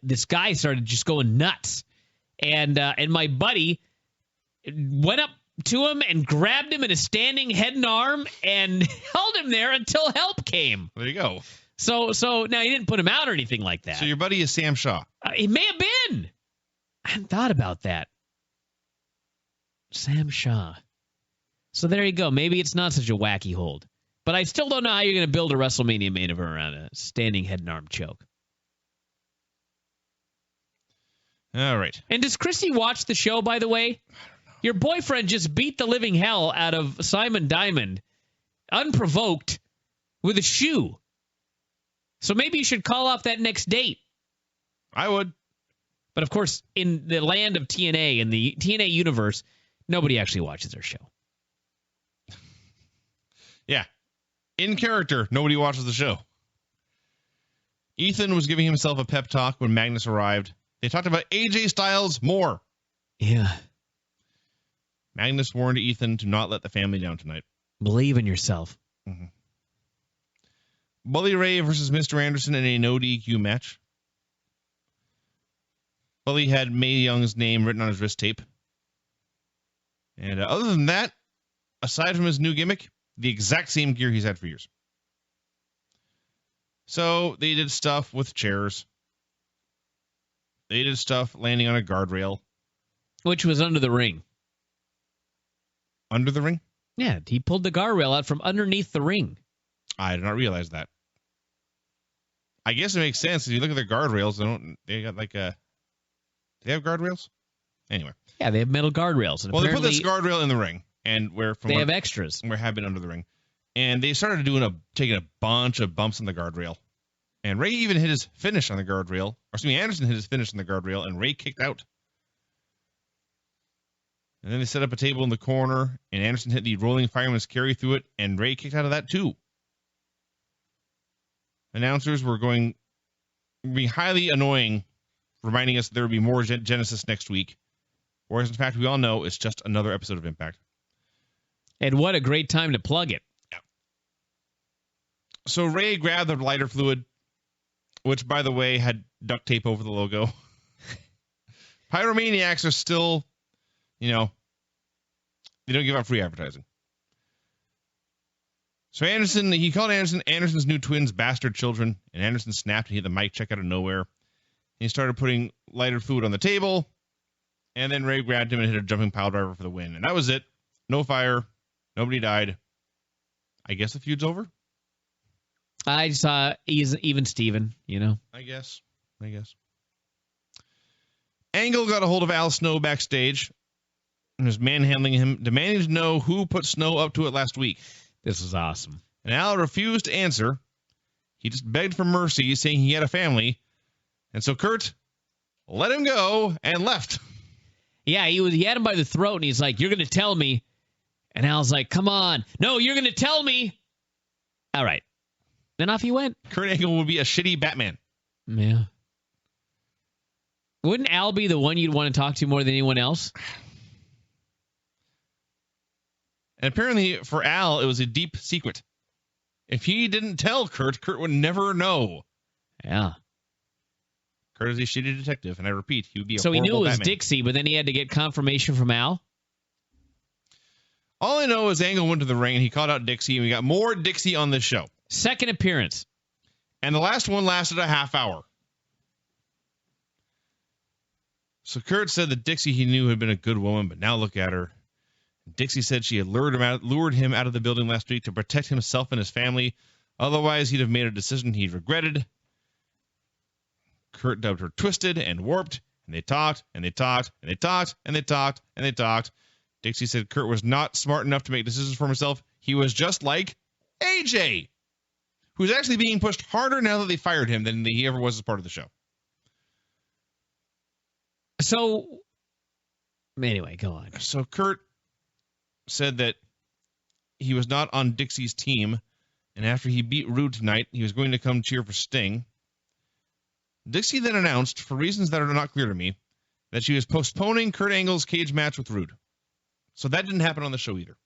this guy started just going nuts, and my buddy went up to him and grabbed him in a standing head and arm and held him there until help came. There you go. So now he didn't put him out or anything like that. So your buddy is Sam Shaw. He may have been. I hadn't thought about that. Sam Shaw. So there you go. Maybe it's not such a wacky hold. But I still don't know how you're going to build a WrestleMania main event around a standing head and arm choke. All right. And does Christy watch the show, by the way? Your boyfriend just beat the living hell out of Simon Diamond, unprovoked, with a shoe. So maybe you should call off that next date. I would. But of course, in the land of TNA, in the TNA universe, nobody actually watches their show. Yeah. In character, nobody watches the show. Ethan was giving himself a pep talk when Magnus arrived. They talked about AJ Styles more. Yeah. Magnus warned Ethan to not let the family down tonight. Believe in yourself. Mm-hmm. Bully Ray versus Mr. Anderson in a no DQ match. Bully had Mae Young's name written on his wrist tape. And other than that, aside from his new gimmick, the exact same gear he's had for years. So they did stuff with chairs. They did stuff landing on a guardrail. Which was under the ring. Under the ring? Yeah, he pulled the guardrail out from underneath the ring. I did not realize that. I guess it makes sense. If you look at their guardrails, they got like a... Do they have guardrails? Anyway. Yeah, they have metal guardrails. And well, they put this guardrail in the ring. And they have extras. We're having under the ring. And they started taking a bunch of bumps on the guardrail. And Ray even hit his finish on the guardrail. Or excuse me, Anderson hit his finish on the guardrail, and Ray kicked out. And then they set up a table in the corner, and Anderson hit the rolling fireman's carry through it, and Ray kicked out of that too. Announcers were being highly annoying, reminding us that there would be more Genesis next week. Whereas, in fact, we all know it's just another episode of Impact. And what a great time to plug it. Yeah. So Ray grabbed the lighter fluid, which, by the way, had duct tape over the logo. Pyromaniacs are still, they don't give out free advertising. So he called Anderson's new twins bastard children, and Anderson snapped and hit the mic check out of nowhere. He started putting lighter fluid on the table, and then Ray grabbed him and hit a jumping pile driver for the win. And that was it. No fire. Nobody died. I guess the feud's over? I saw even Steven, I guess. Angle got a hold of Al Snow backstage and was manhandling him, demanding to know who put Snow up to it last week. This was awesome. And Al refused to answer. He just begged for mercy, saying he had a family. And so Kurt let him go and left. Yeah, he had him by the throat, and he's like, "You're going to tell me." And Al's like, "Come on. No, you're going to tell me." All right. Then off he went. Kurt Angle would be a shitty Batman. Yeah. Wouldn't Al be the one you'd want to talk to more than anyone else? And apparently for Al, it was a deep secret. If he didn't tell Kurt would never know. Yeah. Kurt is a shitty detective, and I repeat, he would be a So horrible he knew it was Batman. Dixie, but then he had to get confirmation from Al? All I know is Angle went to the ring, and he called out Dixie, and we got more Dixie on this show. Second appearance. And the last one lasted a half hour. So Kurt said that Dixie he knew had been a good woman, but now look at her. Dixie said she had lured him out of the building last week to protect himself and his family. Otherwise, he'd have made a decision he'd regretted. Kurt dubbed her twisted and warped, and they talked, and they talked, and they talked, and they talked, and they talked. Dixie said Kurt was not smart enough to make decisions for himself. He was just like AJ. who's actually being pushed harder now that they fired him than he ever was as part of the show. So, anyway, go on. So Kurt said that he was not on Dixie's team, and after he beat Roode tonight, he was going to come cheer for Sting. Dixie then announced, for reasons that are not clear to me, that she was postponing Kurt Angle's cage match with Roode. So that didn't happen on the show either.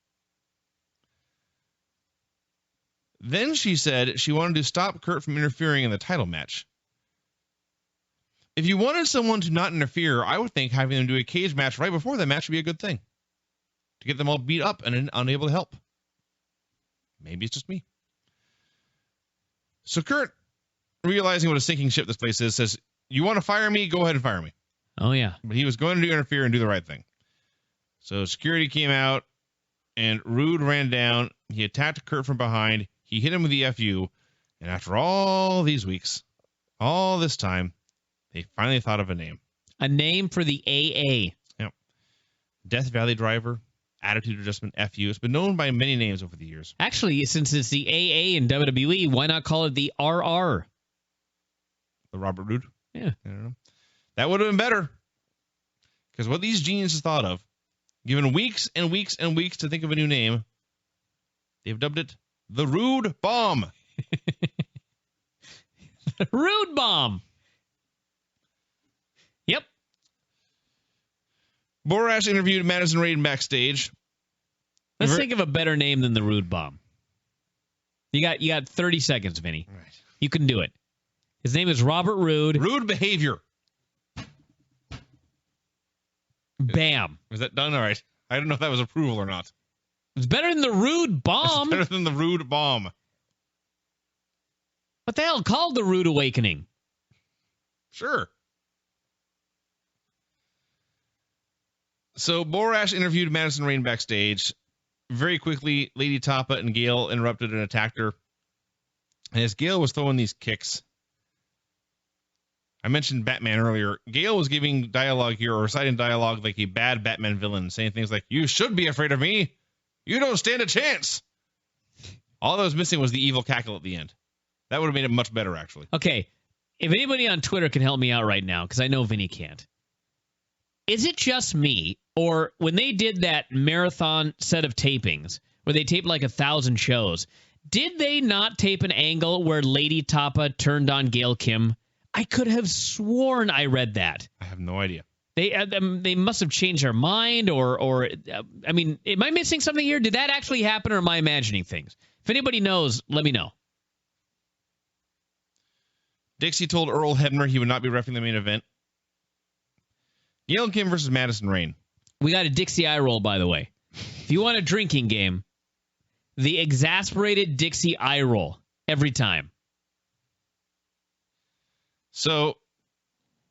Then she said she wanted to stop Kurt from interfering in the title match. If you wanted someone to not interfere, I would think having them do a cage match right before that match would be a good thing. To get them all beat up and unable to help. Maybe it's just me. So Kurt, realizing what a sinking ship this place is, says, you want to fire me? Go ahead and fire me. Oh, yeah. But he was going to interfere and do the right thing. So security came out, and Roode ran down. He attacked Kurt from behind. He hit him with the FU. And after all these weeks, all this time, they finally thought of a name. A name for the AA. Yep. Death Valley Driver, Attitude Adjustment, FU. It's been known by many names over the years. Actually, since it's the AA in WWE, why not call it the RR? The Robert Roode? Yeah. I don't know. That would have been better. Because what these geniuses thought of, given weeks and weeks and weeks to think of a new name, they've dubbed it the Roode Bomb. The Roode Bomb. Yep. Borash interviewed Madison Rayne backstage. Let's think of a better name than the Roode Bomb. You got 30 seconds, Vinny. Right. You can do it. His name is Robert Roode. Rude behavior. Bam. Is that done? All right. I don't know if that was approval or not. It's better than the Roode Bomb. It's better than the Roode Bomb. What the hell? Called the Roode Awakening. Sure. So Borash interviewed Madison Rayne backstage. Very quickly, Lady Tapa and Gail interrupted and attacked her. And as Gail was throwing these kicks, I mentioned Batman earlier. Gail was giving dialogue here, or reciting dialogue like a bad Batman villain, saying things like, you should be afraid of me. You don't stand a chance. All that was missing was the evil cackle at the end. That would have made it much better, actually. Okay. If anybody on Twitter can help me out right now, because I know Vinny can't. Is it just me, or when they did that marathon set of tapings, where they taped like 1,000 shows, did they not tape an angle where Lady Tapa turned on Gail Kim? I could have sworn I read that. I have no idea. They must have changed their mind, or I mean, am I missing something here? Did that actually happen, or am I imagining things? If anybody knows, let me know. Dixie told Earl Hebner he would not be reffing the main event. Gail Kim versus Madison Rayne. We got a Dixie eye roll, by the way. If you want a drinking game, the exasperated Dixie eye roll every time. So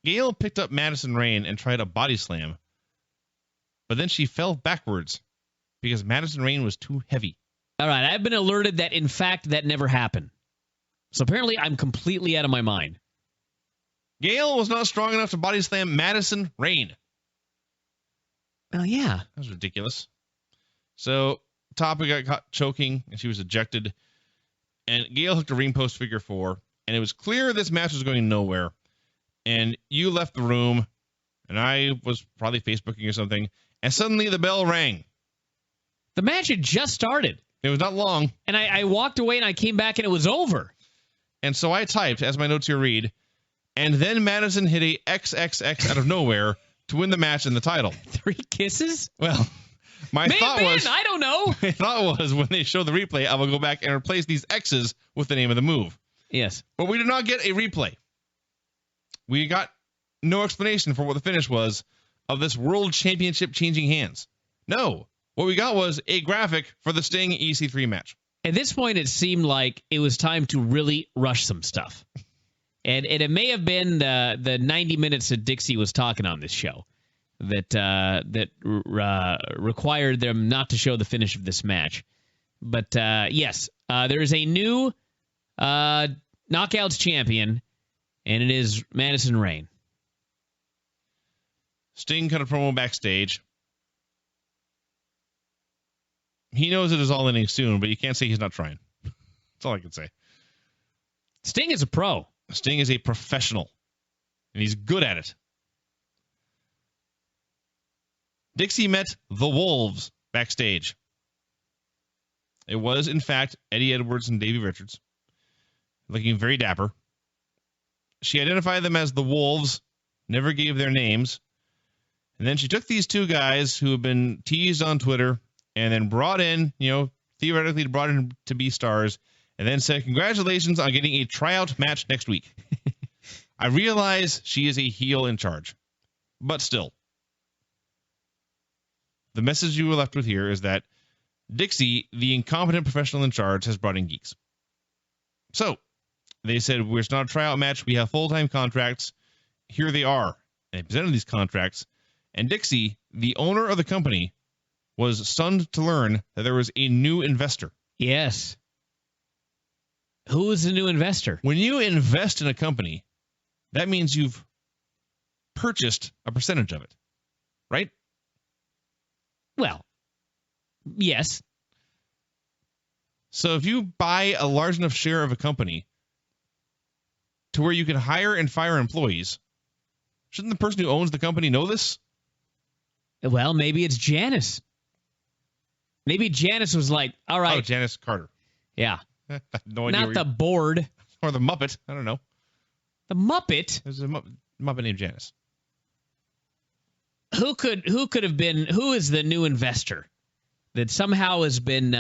Gail picked up Madison Rayne and tried a body slam, but then she fell backwards because Madison Rayne was too heavy. All right, I've been alerted that, in fact, that never happened. So apparently I'm completely out of my mind. Gail was not strong enough to body slam Madison Rayne. Oh, yeah. That was ridiculous. So Tapa got caught choking, and she was ejected. And Gail hooked a ring post figure 4, and it was clear this match was going nowhere. And you left the room, and I was probably Facebooking or something, and suddenly the bell rang. The match had just started. It was not long. And I walked away, and I came back, and it was over. And so I typed, as my notes here read, and then Madison hit a XXX out of nowhere to win the match and the title. 3 kisses? Well, my thought was, I don't know. My thought was when they show the replay, I will go back and replace these X's with the name of the move. Yes. But we did not get a replay. We got no explanation for what the finish was of this world championship changing hands. No. What we got was a graphic for the Sting EC3 match. At this point, it seemed like it was time to really rush some stuff. And it may have been the 90 minutes that Dixie was talking on this show that required them not to show the finish of this match. But yes, there is a new Knockouts champion, and it is Madison Rayne. Sting cut a promo backstage. He knows it is all ending soon, but you can't say he's not trying. That's all I can say. Sting is a pro. Sting is a professional, and he's good at it. Dixie met the Wolves backstage. It was, in fact, Eddie Edwards and Davey Richards, looking very dapper. She identified them as the Wolves, never gave their names, and then she took these two guys who have been teased on Twitter and then brought in, theoretically brought in to be stars, and then said, congratulations on getting a tryout match next week. I realize she is a heel in charge, but still. The message you were left with here is that Dixie, the incompetent professional in charge, has brought in geeks. So, they said, it's not a tryout match. We have full-time contracts. Here they are. And they presented these contracts. And Dixie, the owner of the company, was stunned to learn that there was a new investor. Yes. Who is the new investor? When you invest in a company, that means you've purchased a percentage of it, right? Well, yes. So if you buy a large enough share of a company to where you can hire and fire employees, shouldn't the person who owns the company know this? Well, maybe it's Janice. Maybe Janice was like, all right. Oh, Janice Carter. Yeah. No idea. Not the board. Or the Muppet. I don't know. The Muppet? There's a Muppet named Janice. Who is the new investor that somehow has been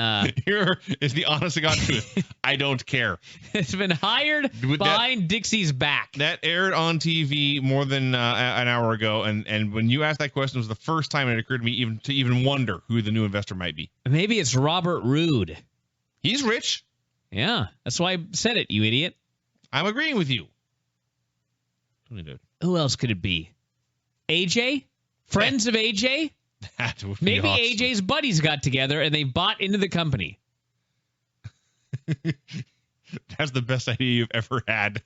here is the honest to God truth. I don't care. It's been hired behind Dixie's back. That aired on TV more than an hour ago, and when you asked that question, it was the first time it occurred to me even wonder who the new investor might be. Maybe it's Robert Roode. He's rich. Yeah, that's why I said it, you idiot. I'm agreeing with you. Who else could it be? AJ? Friends of AJ? That would be Maybe awesome. AJ's buddies got together and they bought into the company. That's the best idea you've ever had.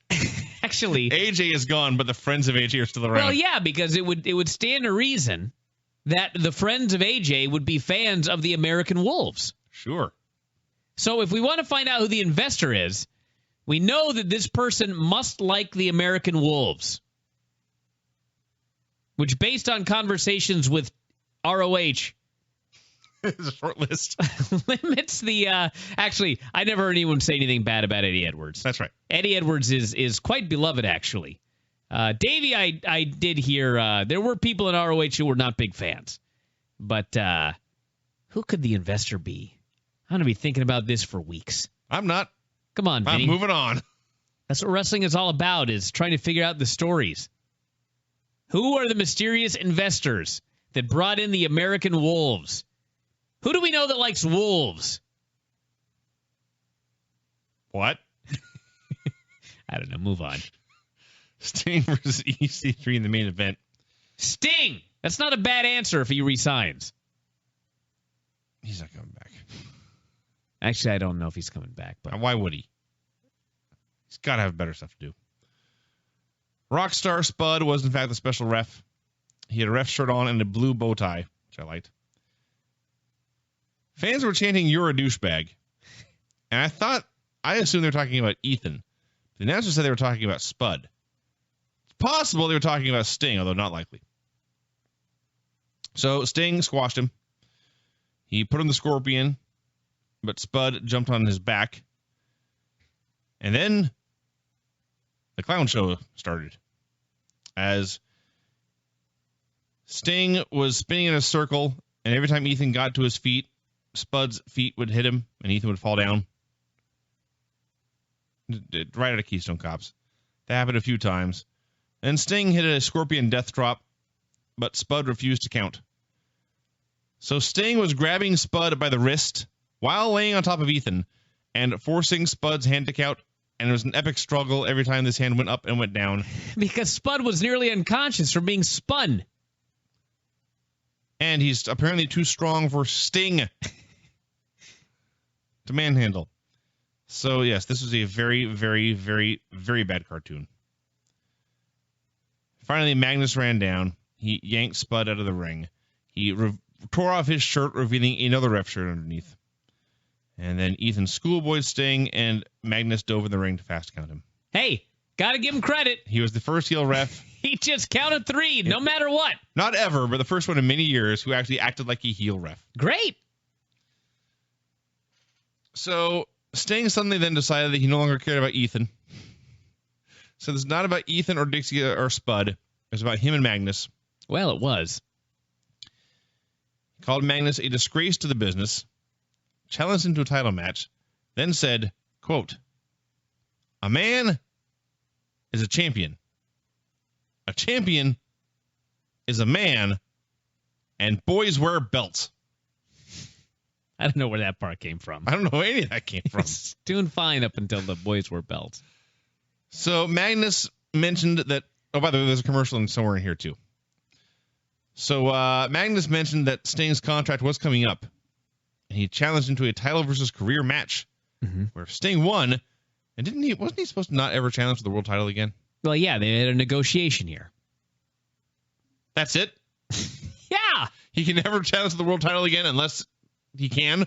Actually, AJ is gone, but the friends of AJ are still around. Well, yeah, because it would stand to reason that the friends of AJ would be fans of the American Wolves. Sure. So if we want to find out who the investor is, we know that this person must like the American Wolves, which, based on conversations with ROH, it's a short list. limits the actually, I never heard anyone say anything bad about Eddie Edwards. That's right. Eddie Edwards is quite beloved, actually. Davey, I did hear there were people in ROH who were not big fans. But who could the investor be? I'm going to be thinking about this for weeks. I'm not. Come on, Vinny. I'm moving on. That's what wrestling is all about, is trying to figure out the stories. Who are the mysterious investors that brought in the American Wolves? Who do we know that likes wolves? What? I don't know. Move on. Sting versus EC3 in the main event. Sting! That's not a bad answer if he resigns. He's not coming back. Actually, I don't know if he's coming back. But why would he? He's got to have better stuff to do. Rockstar Spud was, in fact, the special ref. He had a ref shirt on and a blue bow tie, which I liked. Fans were chanting, "You're a douchebag." And I assumed they were talking about Ethan. The announcer said they were talking about Spud. It's possible they were talking about Sting, although not likely. So Sting squashed him. He put him the Scorpion, but Spud jumped on his back. And then the clown show started. As Sting was spinning in a circle, and every time Ethan got to his feet, Spud's feet would hit him, and Ethan would fall down. Right out of Keystone Cops. That happened a few times. Then Sting hit a Scorpion death drop, but Spud refused to count. So Sting was grabbing Spud by the wrist while laying on top of Ethan and forcing Spud's hand to count, and it was an epic struggle every time this hand went up and went down. Because Spud was nearly unconscious from being spun. And he's apparently too strong for Sting to manhandle. So, yes, this was a very, very, very, very bad cartoon. Finally, Magnus ran down. He yanked Spud out of the ring. He tore off his shirt, revealing another ref shirt underneath. And then Ethan schoolboyed Sting, and Magnus dove in the ring to fast count him. Hey, got to give him credit. He was the first heel ref. He just counted 3, no matter what. Not ever, but the first one in many years who actually acted like a heel ref. Great. So Sting suddenly then decided that he no longer cared about Ethan. So this is not about Ethan or Dixie or Spud. It's about him and Magnus. Well, it was. He called Magnus a disgrace to the business, challenged him to a title match, then said, quote, "A man is a champion. A champion is a man, and boys wear belts." I don't know where that part came from. I don't know where any of that came from. It's doing fine up until the boys wear belts. So Magnus mentioned that, oh, by the way, there's a commercial in somewhere in here too. So Magnus mentioned that Sting's contract was coming up, and he challenged him to a title versus career match, where Sting won, and wasn't he supposed to not ever challenge for the world title again? Well, yeah, they had a negotiation here. That's it? Yeah. He can never challenge for the world title again unless he can?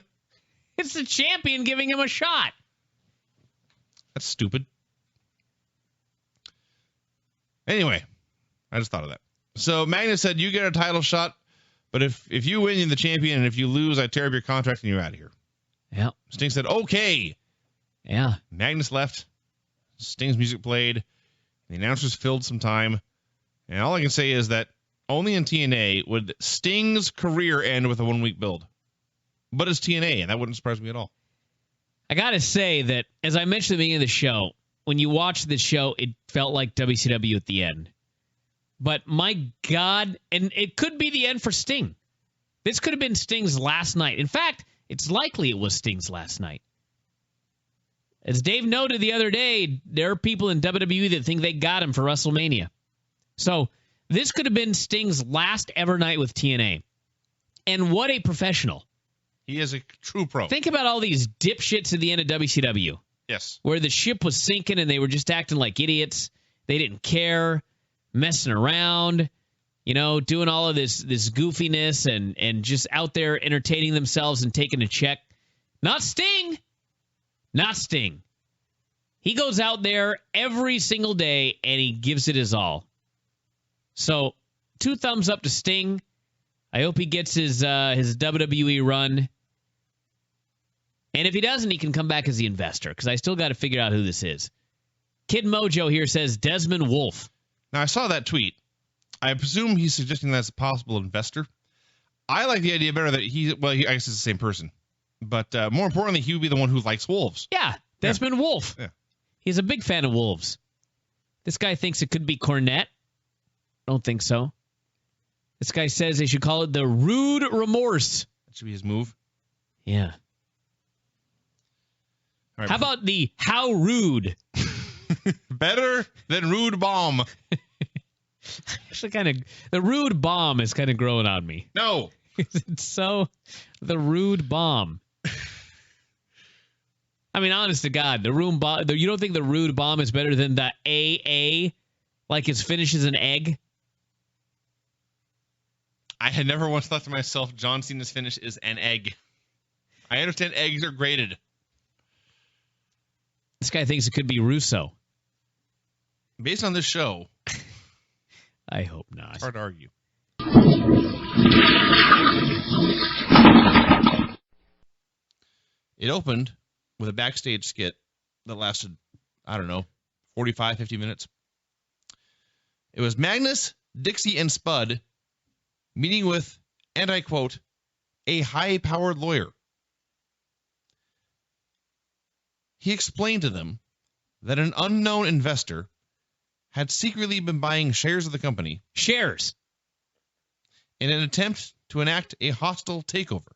It's the champion giving him a shot. That's stupid. Anyway, I just thought of that. So Magnus said, you get a title shot, but if you win, you're the champion, and if you lose, I tear up your contract and you're out of here. Yeah. Sting said, okay. Yeah. Magnus left. Sting's music played. The announcers filled some time. And all I can say is that only in TNA would Sting's career end with a 1-week build. But it's TNA, and that wouldn't surprise me at all. I got to say that, as I mentioned at the beginning of the show, when you watched the show, it felt like WCW at the end. But my God, and it could be the end for Sting. This could have been Sting's last night. In fact, it's likely it was Sting's last night. As Dave noted the other day, there are people in WWE that think they got him for WrestleMania. So this could have been Sting's last ever night with TNA. And what a professional. He is a true pro. Think about all these dipshits at the end of WCW. Yes. Where the ship was sinking and they were just acting like idiots. They didn't care, messing around, doing all of this goofiness and just out there entertaining themselves and taking a check. Not Sting. Not Sting. He goes out there every single day and he gives it his all. So, 2 thumbs up to Sting. I hope he gets his WWE run. And if he doesn't, he can come back as the investor, because I still got to figure out who this is. Kid Mojo here says Desmond Wolfe. Now, I saw that tweet. I presume he's suggesting that's a possible investor. I like the idea better that I guess it's the same person. But more importantly, he would be the one who likes wolves. Yeah, Desmond Wolfe. Yeah. He's a big fan of wolves. This guy thinks it could be Cornette. Don't think so. This guy says they should call it the Roode Remorse. That should be his move. Yeah. Right, how about the How Rude? Better than Rude Bomb. Actually, the Rude Bomb is kind of growing on me. No. It's so the Rude Bomb. I mean, honest to God, the Rude Bomb. You don't think the Rude Bomb is better than the AA, like its finish is an egg? I had never once thought to myself, John Cena's finish is an egg. I understand eggs are grated. This guy thinks it could be Russo. Based on this show, I hope not. It's hard to argue. It opened with a backstage skit that lasted, 45, 50 minutes. It was Magnus, Dixie, and Spud meeting with, and I quote, a high-powered lawyer. He explained to them that an unknown investor had secretly been buying shares of the company. Shares. In an attempt to enact a hostile takeover.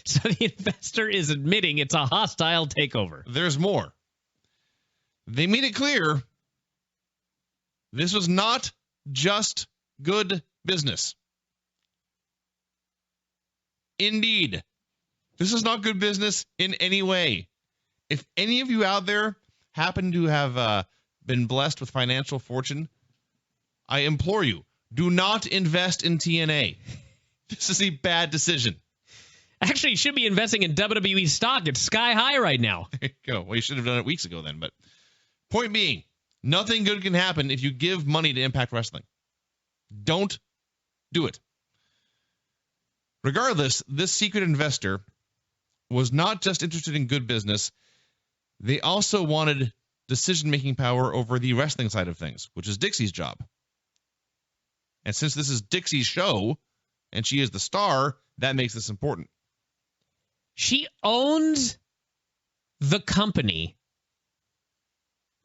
So the investor is admitting it's a hostile takeover. There's more. They made it clear this was not just good business. Indeed, this is not good business in any way. If any of you out there happen to have been blessed with financial fortune, I implore you, do not invest in TNA. This is a bad decision. Actually, you should be investing in WWE stock. It's sky high right now. There you go. Well, you should have done it weeks ago then. But point being, nothing good can happen if you give money to Impact Wrestling. Don't do it. Regardless, this secret investor was not just interested in good business. They also wanted decision-making power over the wrestling side of things, which is Dixie's job. And since this is Dixie's show, and she is the star, that makes this important. She owns the company,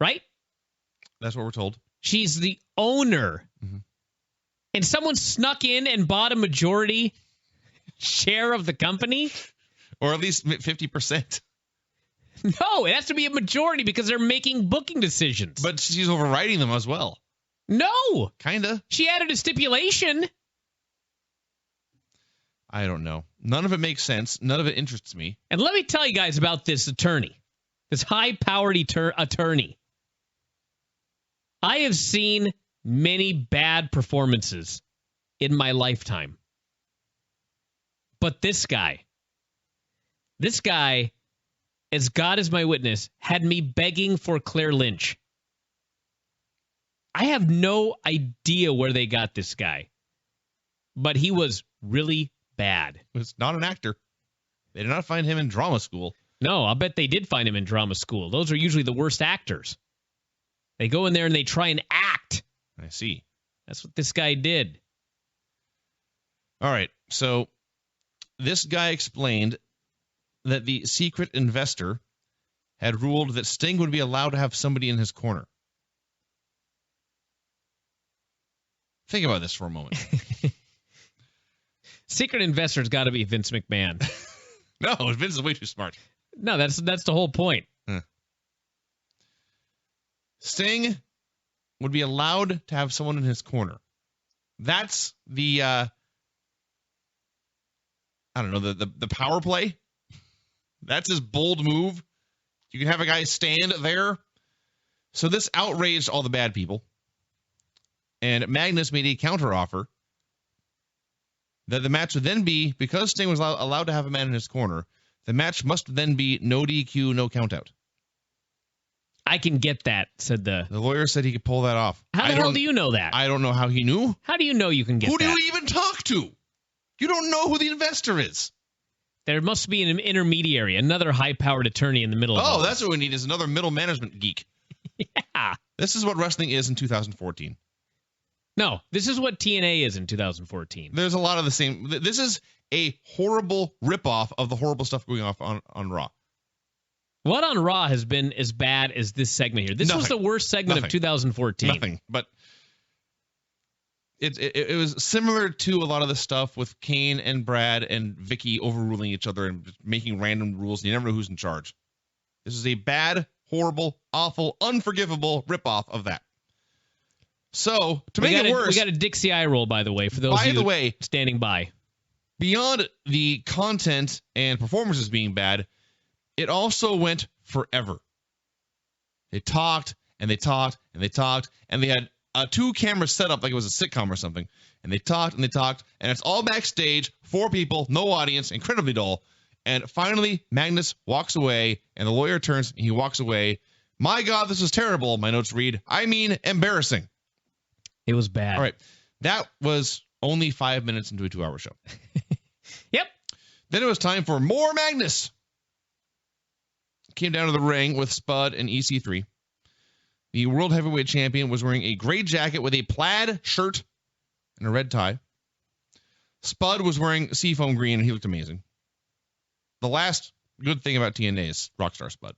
right? That's what we're told. She's the owner. Mm-hmm. And someone snuck in and bought a majority share of the company? Or at least 50%. No, it has to be a majority because they're making booking decisions. But she's overriding them as well. No. Kinda. She added a stipulation. I don't know. None of it makes sense. None of it interests me. And let me tell you guys about this attorney, this high-powered attorney. I have seen many bad performances in my lifetime. But this guy, as God is my witness, had me begging for Claire Lynch. I have no idea where they got this guy, but he was really bad. He's not an actor. They did not find him in drama school. No, I'll bet they did find him in drama school. Those are usually the worst actors. They go in there and they try and act. I see. That's what this guy did. All right, so this guy explained that the secret investor had ruled that Sting would be allowed to have somebody in his corner. Think about this for a moment. Secret investor's got to be Vince McMahon. No, Vince is way too smart. No, that's the whole point. Sting would be allowed to have someone in his corner. That's the I don't know, the power play. That's his bold move. You can have a guy stand there. So this outraged all the bad people. And Magnus made a counteroffer that the match would then be, because Sting was allowed to have a man in his corner, the match must then be no DQ, no countout. I can get that, said the lawyer said he could pull that off. How the hell do you know that? I don't know how he knew. How do you know you can get that? Who do you even talk to? You don't know who the investor is. There must be an intermediary, another high-powered attorney in the middle of all that's what we need, is another middle management geek. Yeah. This is what wrestling is in 2014. No, this is what TNA is in 2014. There's a lot of the same. This is a horrible ripoff of the horrible stuff going off on Raw. What on Raw has been as bad as this segment here? This was the worst segment of 2014. Nothing. But it was similar to a lot of the stuff with Kane and Brad and Vicky overruling each other and making random rules. And you never know who's in charge. This is a bad, horrible, awful, unforgivable ripoff of that. So, to make it worse... We got a Dixie eye roll, by the way, for those of you standing by. Beyond the content and performances being bad, it also went forever. They talked, and they talked, and they talked, and they had two cameras set up like it was a sitcom or something. And they talked, and they talked, and it's all backstage, 4 people, no audience, incredibly dull. And finally, Magnus walks away, and the lawyer turns, and he walks away. My God, this was terrible, my notes read. I mean, embarrassing. It was bad. All right. That was only 5 minutes into a 2-hour show. Yep. Then it was time for more Magnus. Came down to the ring with Spud and EC3. The World Heavyweight Champion was wearing a gray jacket with a plaid shirt and a red tie. Spud was wearing seafoam green, and he looked amazing. The last good thing about TNA is Rockstar Spud.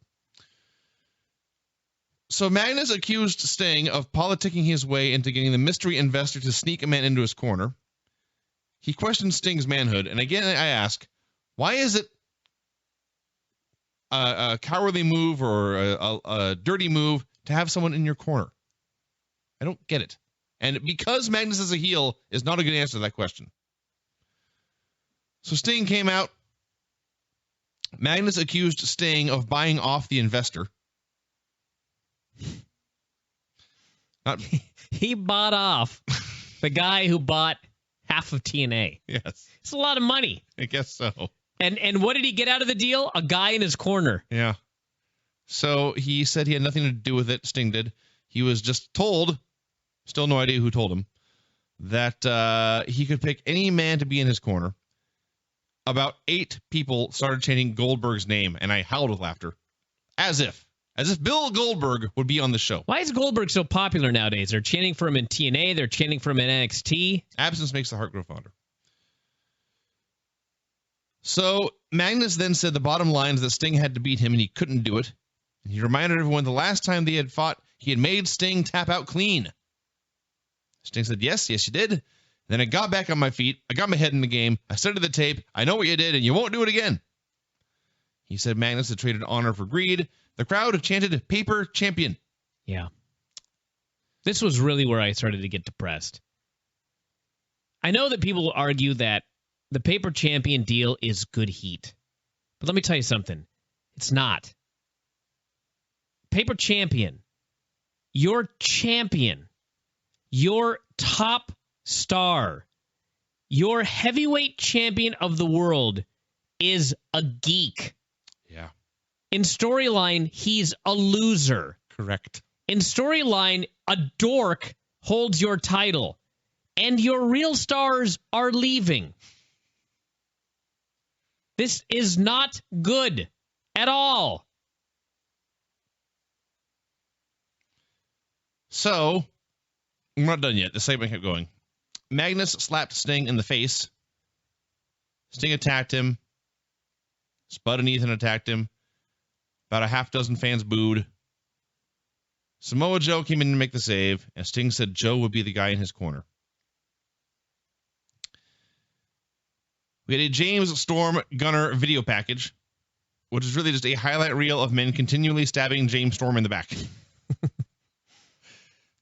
So Magnus accused Sting of politicking his way into getting the mystery investor to sneak a man into his corner. He questioned Sting's manhood, and again I ask, why is it a cowardly move or a dirty move to have someone in your corner? I don't get it. And because Magnus is a heel is not a good answer to that question. So Sting came out. Magnus accused Sting of buying off the investor. He bought off the guy who bought half of TNA. Yes. It's a lot of money. I guess so. And what did he get out of the deal? A guy in his corner. Yeah. So he said he had nothing to do with it. Sting did. He was just told, still no idea who told him, that he could pick any man to be in his corner. About 8 people started chanting Goldberg's name, and I howled with laughter. As if Bill Goldberg would be on the show. Why is Goldberg so popular nowadays? They're chanting for him in TNA. They're chanting for him in NXT. Absence makes the heart grow fonder. So Magnus then said the bottom line is that Sting had to beat him, and he couldn't do it. And he reminded everyone the last time they had fought, he had made Sting tap out clean. Sting said, yes, you did. Then I got back on my feet. I got my head in the game. I studied the tape. I know what you did, and you won't do it again. He said Magnus had traded honor for greed. The crowd chanted paper champion. Yeah. This was really where I started to get depressed. I know that people will argue that the paper champion deal is good heat. But let me tell you something. It's not. Paper champion. Your champion. Your top star. Your heavyweight champion of the world is a geek. Yeah. In storyline, he's a loser. Correct. In storyline, a dork holds your title, and your real stars are leaving. This is not good at all. So, we're not done yet. The segment kept going. Magnus slapped Sting in the face. Sting attacked him. Spud and Ethan attacked him. About a half dozen fans booed. Samoa Joe came in to make the save, and Sting said Joe would be the guy in his corner. We had a James Storm Gunner video package, which is really just a highlight reel of men continually stabbing James Storm in the back.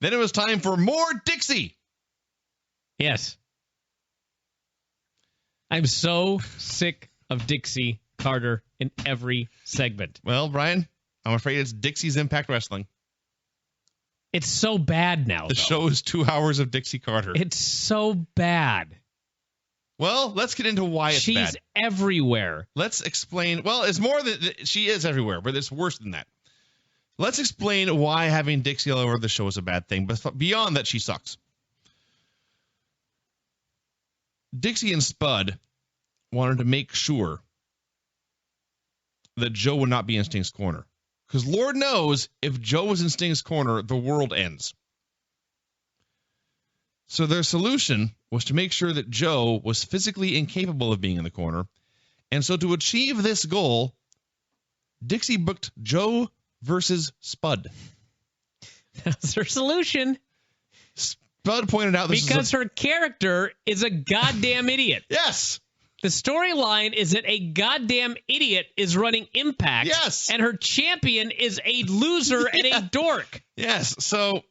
Then it was time for more Dixie. Yes. I'm so sick of Dixie Carter in every segment. Well, Brian, I'm afraid it's Dixie's Impact Wrestling. It's so bad now. The show is 2 hours of Dixie Carter. It's so bad. Well, let's get into why it's bad. She's everywhere. Let's explain. Well, it's more that she is everywhere, but it's worse than that. Let's explain why having Dixie all over the show is a bad thing, but beyond that, she sucks. Dixie and Spud wanted to make sure that Joe would not be in Sting's corner. Because Lord knows, if Joe was in Sting's corner, the world ends. So their solution was to make sure that Joe was physically incapable of being in the corner. And so to achieve this goal, Dixie booked Joe versus Spud. That's her solution. Spud pointed out this because her character is a goddamn idiot. Yes. The storyline is that a goddamn idiot is running Impact. Yes. And her champion is a loser and a dork. Yes. So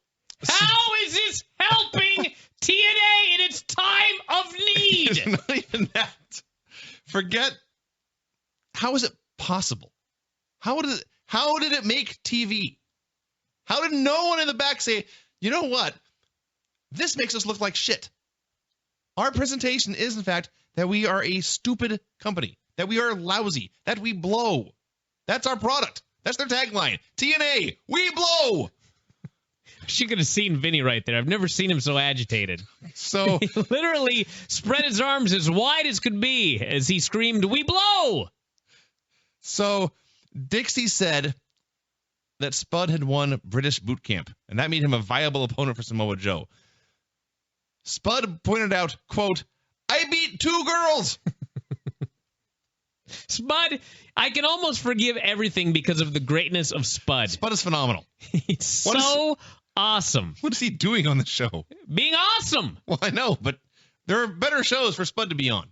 how is this helping TNA in its time of need? It's not even that. Forget. How is it possible? How did it make TV? How did no one in the back say, you know what? This makes us look like shit. Our presentation is, in fact, that we are a stupid company, that we are lousy, that we blow. That's our product. That's their tagline. TNA, we blow. She could have seen Vinny right there. I've never seen him so agitated. So he literally spread his arms as wide as could be as he screamed, "We blow!" So Dixie said that Spud had won British boot camp, and that made him a viable opponent for Samoa Joe. Spud pointed out, quote, I beat 2 girls. Spud, I can almost forgive everything because of the greatness of Spud. Spud is phenomenal. He's so awesome. What is he doing on the show? Being awesome. Well, I know, but there are better shows for Spud to be on.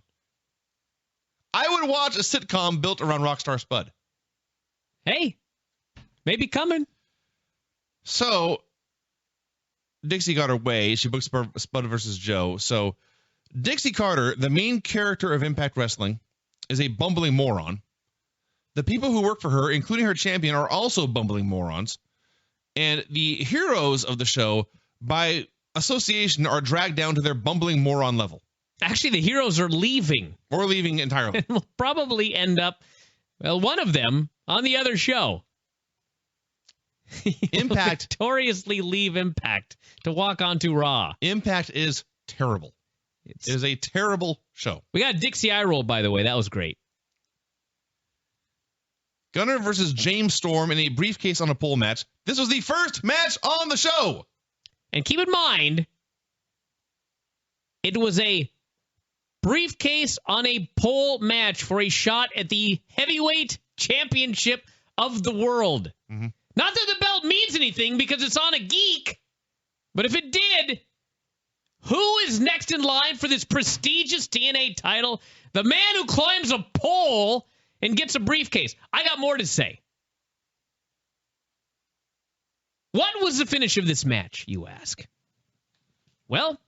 I would watch a sitcom built around Rockstar Spud. Hey, maybe coming. So Dixie got her way. She booked Spud versus Joe. So Dixie Carter, the main character of Impact Wrestling, is a bumbling moron. The people who work for her, including her champion, are also bumbling morons. And the heroes of the show, by association, are dragged down to their bumbling moron level. Actually, the heroes are leaving. Or leaving entirely. And will probably end up, well, one of them on the other show. Impact. Victoriously leave Impact to walk onto Raw. Impact is terrible. It is a terrible show. We got Dixie eye roll, by the way. That was great. Gunner versus James Storm in a briefcase on a pole match. This was the first match on the show. And keep in mind, it was a briefcase on a pole match for a shot at the heavyweight championship of the world. Mm-hmm. Not that the belt means anything because it's on a geek, but if it did, who is next in line for this prestigious TNA title? The man who climbs a pole and gets a briefcase. I got more to say. What was the finish of this match, you ask? Well,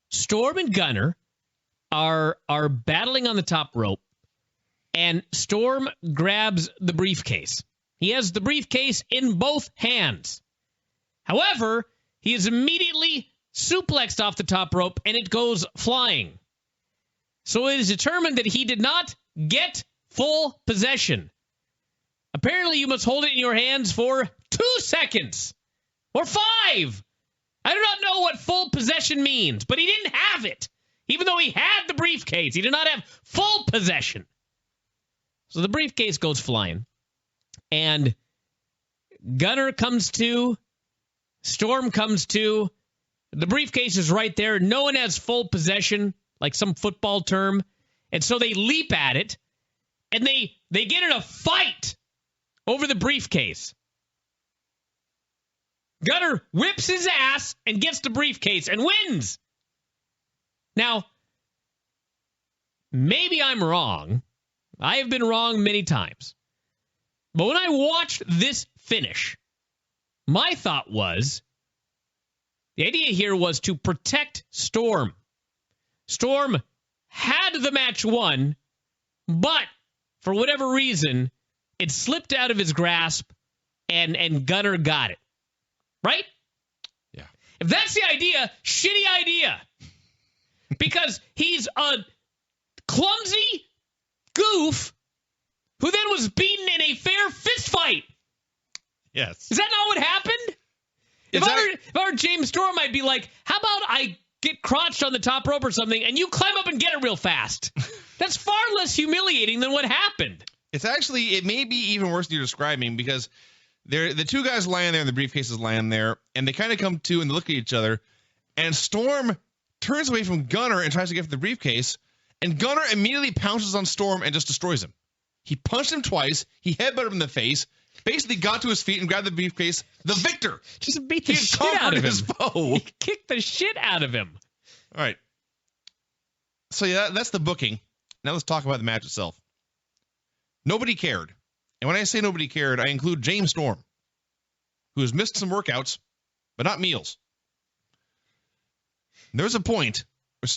Storm and Gunner are battling on the top rope, and Storm grabs the briefcase. He has the briefcase in both hands. However, he is immediately suplexed off the top rope, and it goes flying. So it is determined that he did not get full possession. Apparently, you must hold it in your hands for 2 seconds or 5. I do not know what full possession means, but he didn't have it. Even though he had the briefcase, he did not have full possession. So the briefcase goes flying, and Gunner comes to, Storm comes to, the briefcase is right there. No one has full possession, like some football term, and so they leap at it, and they get in a fight over the briefcase. Gunner whips his ass and gets the briefcase and wins. Now, maybe I'm wrong. I have been wrong many times. But when I watched this finish, my thought was, the idea here was to protect Storm. Storm had the match won, but for whatever reason, it slipped out of his grasp, and Gunner got it. Right? Yeah. If that's the idea, shitty idea. Because he's a clumsy goof who then was beaten in a fair fist fight. Yes. Is that not what happened? If I were James Storm, I'd be like, how about I get crotched on the top rope or something, and you climb up and get it real fast? That's far less humiliating than what happened. It's actually, it may be even worse than you're describing, because the two guys lying there and the briefcase is lying there, and they kind of come to and they look at each other, and Storm turns away from Gunner and tries to get the briefcase, and Gunner immediately pounces on Storm and just destroys him. He punched him twice, he headbutted him in the face, basically got to his feet and grabbed the briefcase. The victor. Just beat the shit out of him. Foe. He kicked the shit out of him. All right. So yeah, that's the booking. Now let's talk about the match itself. Nobody cared. And when I say nobody cared, I include James Storm, who has missed some workouts, but not meals. And there was a point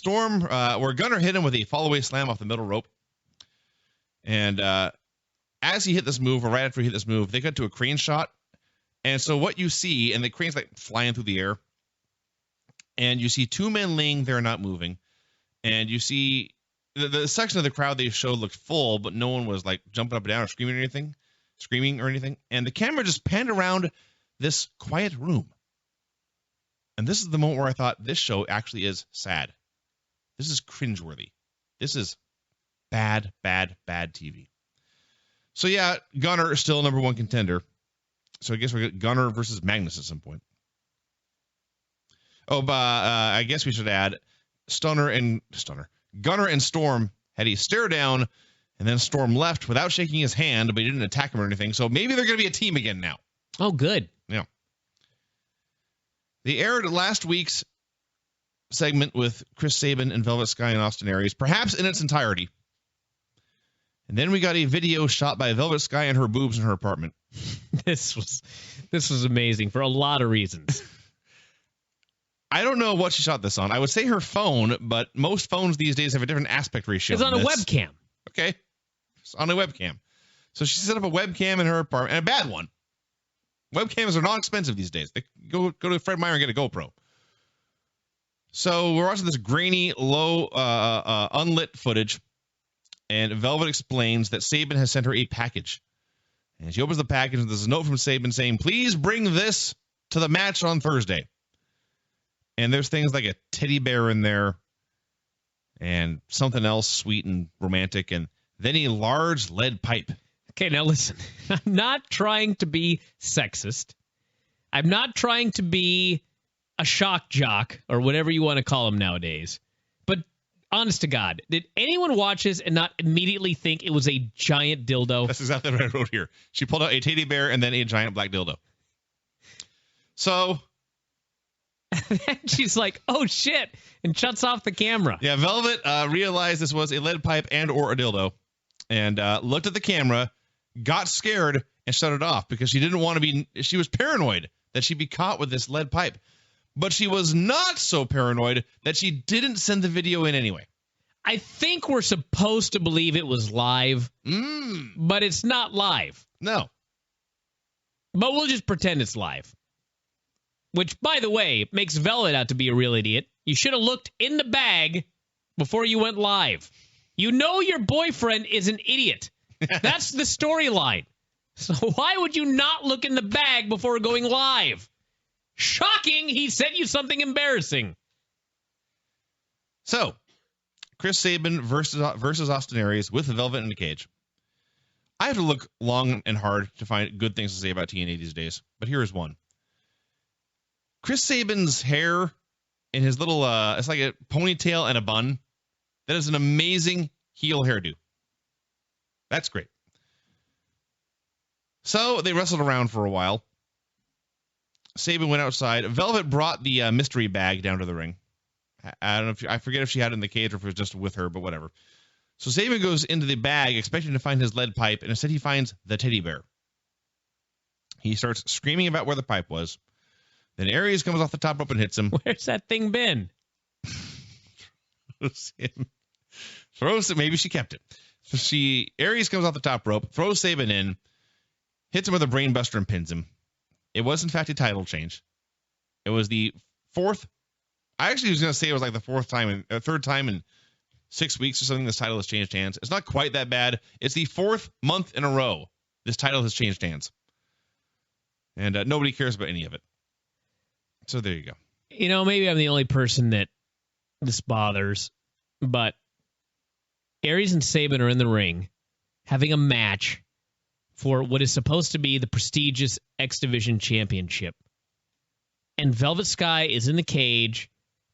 where Gunner hit him with a fall-away slam off the middle rope. And as he hit this move, or right after he hit this move, they got to a crane shot. And so what you see, and the crane's like flying through the air, and you see two men laying there not moving. And you see the section of the crowd they showed looked full, but no one was like jumping up and down or screaming or anything. And the camera just panned around this quiet room. And this is the moment where I thought this show actually is sad. This is cringeworthy. This is bad, bad, bad TV. So yeah, Gunner is still number one contender. So I guess we get Gunner versus Magnus at some point. Oh, but I guess we should add Gunner and Storm had a stare down, and then Storm left without shaking his hand, but he didn't attack him or anything. So maybe they're going to be a team again now. Oh, good. Yeah. They aired last week's segment with Chris Sabin and Velvet Sky and Austin Aries, perhaps in its entirety. And then we got a video shot by Velvet Sky and her boobs in her apartment. This was amazing for a lot of reasons. I don't know what she shot this on. I would say her phone, but most phones these days have a different aspect ratio. It's on a webcam. Okay. It's on a webcam. So she set up a webcam in her apartment, and a bad one. Webcams are not expensive these days. They go to Fred Meyer and get a GoPro. So we're watching this grainy, low, unlit footage, and Velvet explains that Sabin has sent her a package. And she opens the package, and there's a note from Sabin saying, please bring this to the match on Thursday. And there's things like a teddy bear in there and something else sweet and romantic, and then a large lead pipe. Okay, now listen. I'm not trying to be sexist. I'm not trying to be a shock jock or whatever you want to call them nowadays. But honest to God, did anyone watch this and not immediately think it was a giant dildo? That's exactly what I wrote here. She pulled out a teddy bear and then a giant black dildo. So she's like, oh shit, and shuts off the camera. Yeah, Velvet realized this was a lead pipe and or a dildo, and looked at the camera, got scared, and shut it off because she didn't want to be, she was paranoid that she'd be caught with this lead pipe. But she was not so paranoid that she didn't send the video in anyway. I think we're supposed to believe it was live, but it's not live. No. But we'll just pretend it's live. Which, by the way, makes Velvet out to be a real idiot. You should have looked in the bag before you went live. You know your boyfriend is an idiot. That's the storyline. So why would you not look in the bag before going live? Shocking, he sent you something embarrassing. So, Chris Sabin versus Austin Aries with Velvet in a cage. I have to look long and hard to find good things to say about TNA these days, but here is one. Chris Sabin's hair and his little, it's like a ponytail and a bun. That is an amazing heel hairdo. That's great. So they wrestled around for a while. Sabin went outside. Velvet brought the mystery bag down to the ring. I don't know if I forget if she had it in the cage or if it was just with her, but whatever. So Sabin goes into the bag expecting to find his lead pipe, and instead he finds the teddy bear. He starts screaming about where the pipe was. Then Aries comes off the top rope and hits him. Where's that thing been? Throws it. Maybe she kept it. So Aries comes off the top rope, throws Sabin in, hits him with a brainbuster and pins him. It was in fact a title change. It was the fourth. I actually was going to say it was like the third time in 6 weeks or something this title has changed hands. It's not quite that bad. It's the fourth month in a row this title has changed hands. And nobody cares about any of it. So there you go. You know, maybe I'm the only person that this bothers, but Aries and Sabin are in the ring having a match for what is supposed to be the prestigious X Division Championship. And Velvet Sky is in the cage,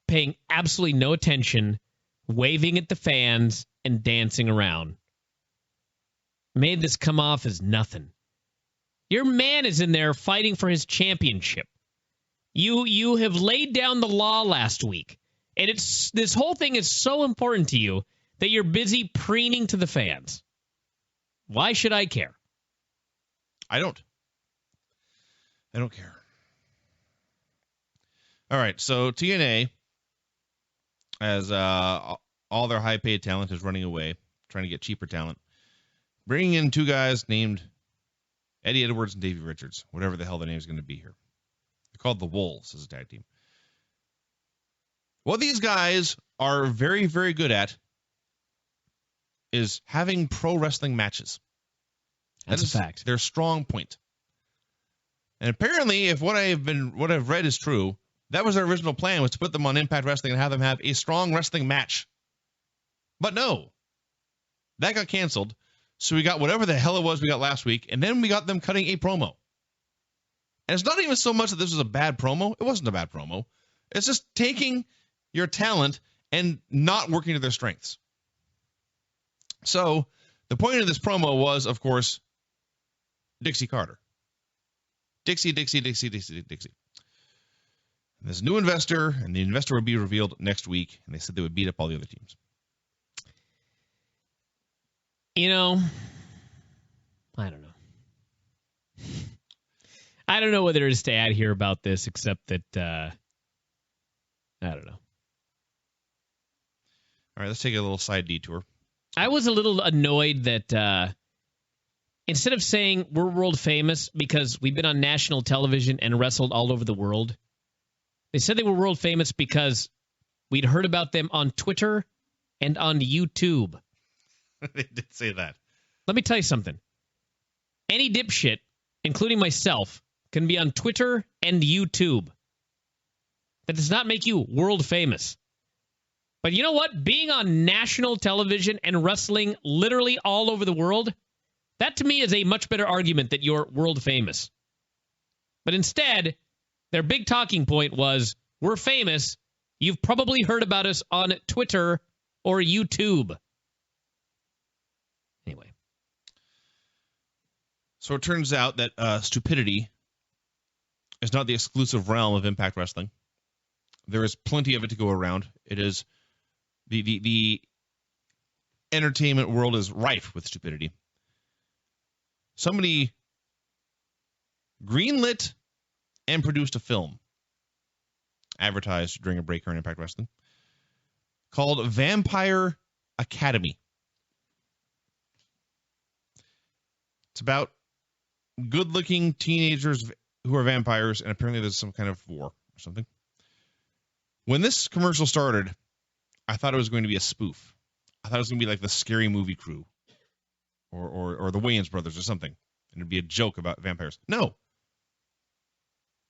paying absolutely no attention, waving at the fans, and dancing around. Made this come off as nothing. Your man is in there fighting for his championship. You have laid down the law last week, and this whole thing is so important to you that you're busy preening to the fans. Why should I care? I don't care. All right, so TNA, as all their high-paid talent is running away, trying to get cheaper talent, bringing in two guys named Eddie Edwards and Davey Richards, whatever the hell their name is going to be here. They're called the Wolves as a tag team. What these guys are very, very good at is having pro wrestling matches. That's a fact. Their strong point. And apparently, if what I've read is true, that was their original plan, was to put them on Impact Wrestling and have them have a strong wrestling match. But no. That got canceled. So we got whatever the hell it was we got last week, and then we got them cutting a promo. And it's not even so much that this was a bad promo. It wasn't a bad promo. It's just taking your talent and not working to their strengths. So the point of this promo was, of course, Dixie Carter. Dixie. And there's a new investor, and the investor would be revealed next week, and they said they would beat up all the other teams. You know, I don't know. I don't know what there is to add here about this, except that, I don't know. All right, let's take a little side detour. I was a little annoyed that instead of saying we're world famous because we've been on national television and wrestled all over the world, they said they were world famous because we'd heard about them on Twitter and on YouTube. They did say that. Let me tell you something. Any dipshit, including myself, can be on Twitter and YouTube. That does not make you world famous. But you know what? Being on national television and wrestling literally all over the world, that to me is a much better argument that you're world famous. But instead, their big talking point was, we're famous. You've probably heard about us on Twitter or YouTube. Anyway. So it turns out that stupidity is not the exclusive realm of Impact Wrestling. There is plenty of it to go around. It is the entertainment world is rife with stupidity. Somebody greenlit and produced a film advertised during a break here in Impact Wrestling called Vampire Academy. It's about good-looking teenagers who are vampires, and apparently there's some kind of war or something. When this commercial started, I thought it was going to be a spoof. I thought it was going to be like the Scary Movie crew or the Wayans brothers or something. And it'd be a joke about vampires. No.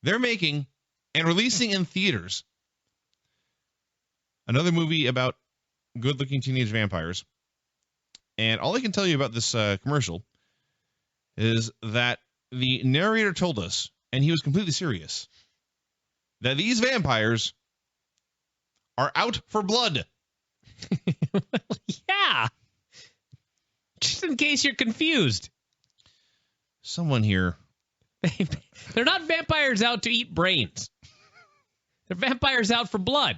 They're making and releasing in theaters another movie about good-looking teenage vampires. And all I can tell you about this commercial is that the narrator told us, and he was completely serious, that these vampires are out for blood. Well, yeah. Just in case you're confused. Someone here. They're not vampires out to eat brains. They're vampires out for blood.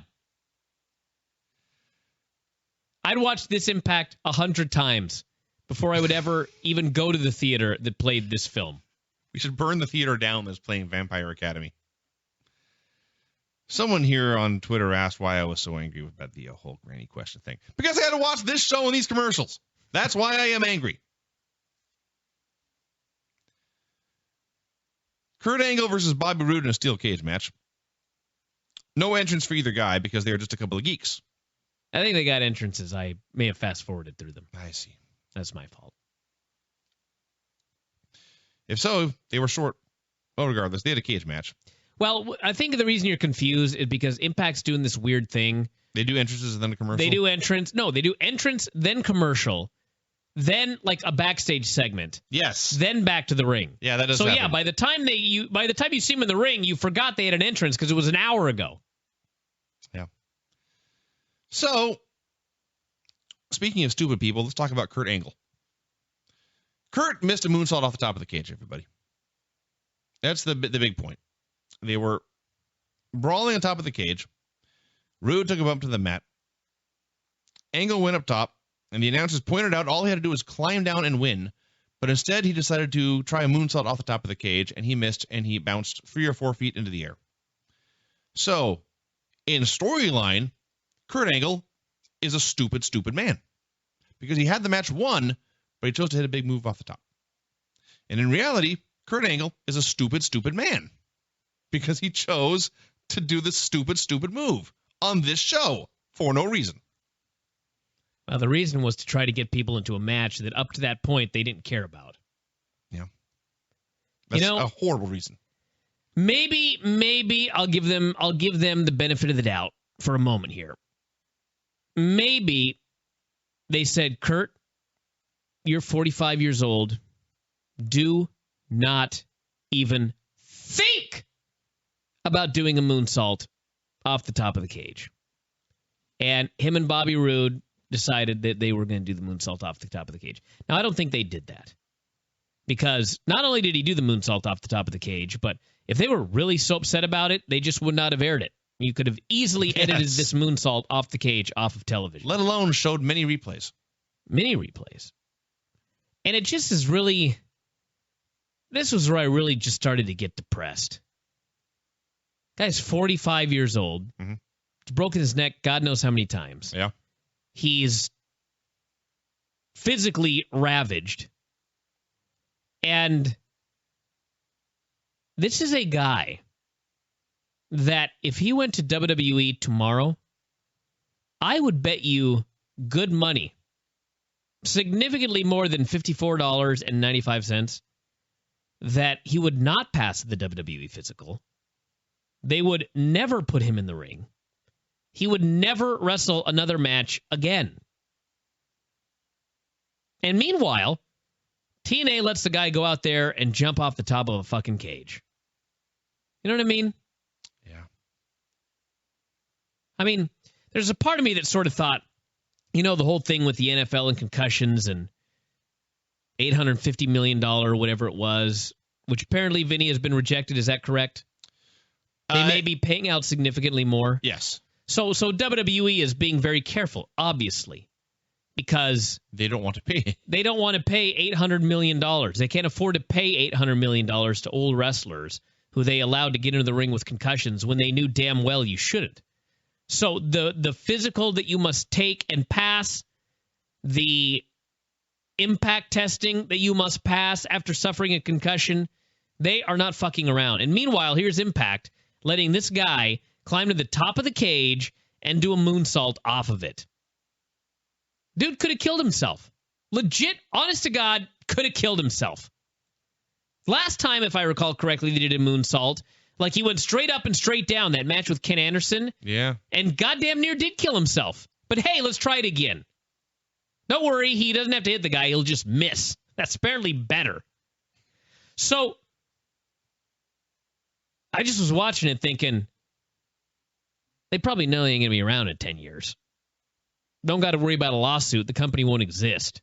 I'd watch this Impact 100 times before I would ever even go to the theater that played this film. We should burn the theater down that's playing Vampire Academy. Someone here on Twitter asked why I was so angry about the whole granny question thing. Because I had to watch this show and these commercials. That's why I am angry. Kurt Angle versus Bobby Roode in a steel cage match. No entrance for either guy because they are just a couple of geeks. I think they got entrances. I may have fast-forwarded through them. I see. That's my fault. If so, they were short. Well, regardless, they had a cage match. Well, I think the reason you're confused is because Impact's doing this weird thing. They do entrances and then a commercial? They do entrance. No, they do entrance, then commercial, then like a backstage segment. Yes. Then back to the ring. Yeah, that does So happen. yeah, by the time you see them in the ring, you forgot they had an entrance because it was an hour ago. Yeah. So, speaking of stupid people, let's talk about Kurt Angle. Kurt missed a moonsault off the top of the cage, everybody. That's the big point. They were brawling on top of the cage. Roode took a bump to the mat. Angle went up top, and the announcers pointed out all he had to do was climb down and win. But instead, he decided to try a moonsault off the top of the cage, and he missed, and he bounced 3 or 4 feet into the air. So, in storyline, Kurt Angle is a stupid, stupid man. Because he had the match won, but he chose to hit a big move off the top. And in reality, Kurt Angle is a stupid, stupid man. Because he chose to do this stupid, stupid move on this show for no reason. Well, the reason was to try to get people into a match that up to that point they didn't care about. Yeah. That's a horrible reason. Maybe I'll give them the benefit of the doubt for a moment here. Maybe they said, Kurt, you're 45 years old. Do not even think about doing a moonsault off the top of the cage. And him and Bobby Roode decided that they were going to do the moonsault off the top of the cage. Now, I don't think they did that. Because not only did he do the moonsault off the top of the cage, but if they were really so upset about it, they just would not have aired it. You could have easily edited this moonsault off the cage off of television. Let alone showed many replays. Many replays. And it just is really... This was where I really just started to get depressed. Guy's 45 years old. Mm-hmm. He's broken his neck God knows how many times. Yeah. He's physically ravaged. And this is a guy that if he went to WWE tomorrow, I would bet you good money, significantly more than $54.95, that he would not pass the WWE physical. They would never put him in the ring. He would never wrestle another match again. And meanwhile, TNA lets the guy go out there and jump off the top of a fucking cage. You know what I mean? Yeah. I mean, there's a part of me that sort of thought, the whole thing with the NFL and concussions and $850 million, whatever it was, which apparently Vinny has been rejected. Is that correct? They may be paying out significantly more. Yes. So WWE is being very careful, obviously, because they don't want to pay. They don't want to pay $800 million. They can't afford to pay $800 million to old wrestlers who they allowed to get into the ring with concussions when they knew damn well you shouldn't. So the physical that you must take and pass, the impact testing that you must pass after suffering a concussion, they are not fucking around. And meanwhile, here's Impact letting this guy climb to the top of the cage and do a moonsault off of it. Dude could have killed himself. Legit, honest to God, could have killed himself. Last time, if I recall correctly, they did a moonsault. Like, he went straight up and straight down, that match with Ken Anderson. Yeah. And goddamn near did kill himself. But hey, let's try it again. Don't worry, he doesn't have to hit the guy. He'll just miss. That's apparently better. So, I just was watching it thinking, they probably know they ain't going to be around in 10 years. Don't got to worry about a lawsuit. The company won't exist.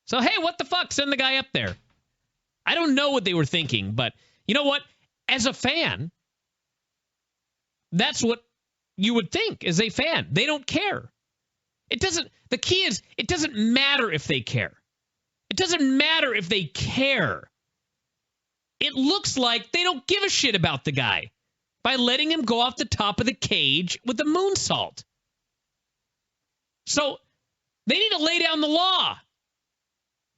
So, hey, what the fuck? Send the guy up there. I don't know what they were thinking, but you know what? As a fan, that's what you would think as a fan. They don't care. The key is, it doesn't matter if they care. It doesn't matter if they care. It looks like they don't give a shit about the guy by letting him go off the top of the cage with a moonsault. So they need to lay down the law.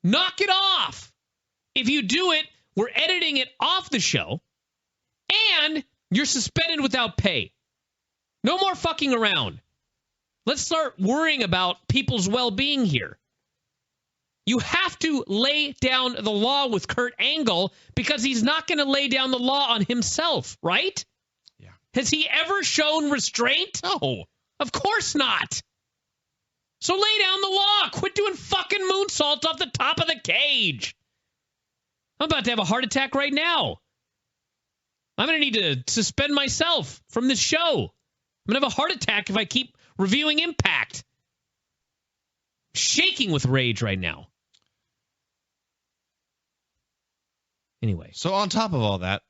Knock it off. If you do it, we're editing it off the show, and you're suspended without pay. No more fucking around. Let's start worrying about people's well-being here. You have to lay down the law with Kurt Angle because he's not going to lay down the law on himself, right? Yeah. Has he ever shown restraint? No. Of course not. So lay down the law. Quit doing fucking moonsaults off the top of the cage. I'm about to have a heart attack right now. I'm going to need to suspend myself from this show. I'm going to have a heart attack if I keep reviewing Impact. Shaking with rage right now. Anyway. So on top of all that,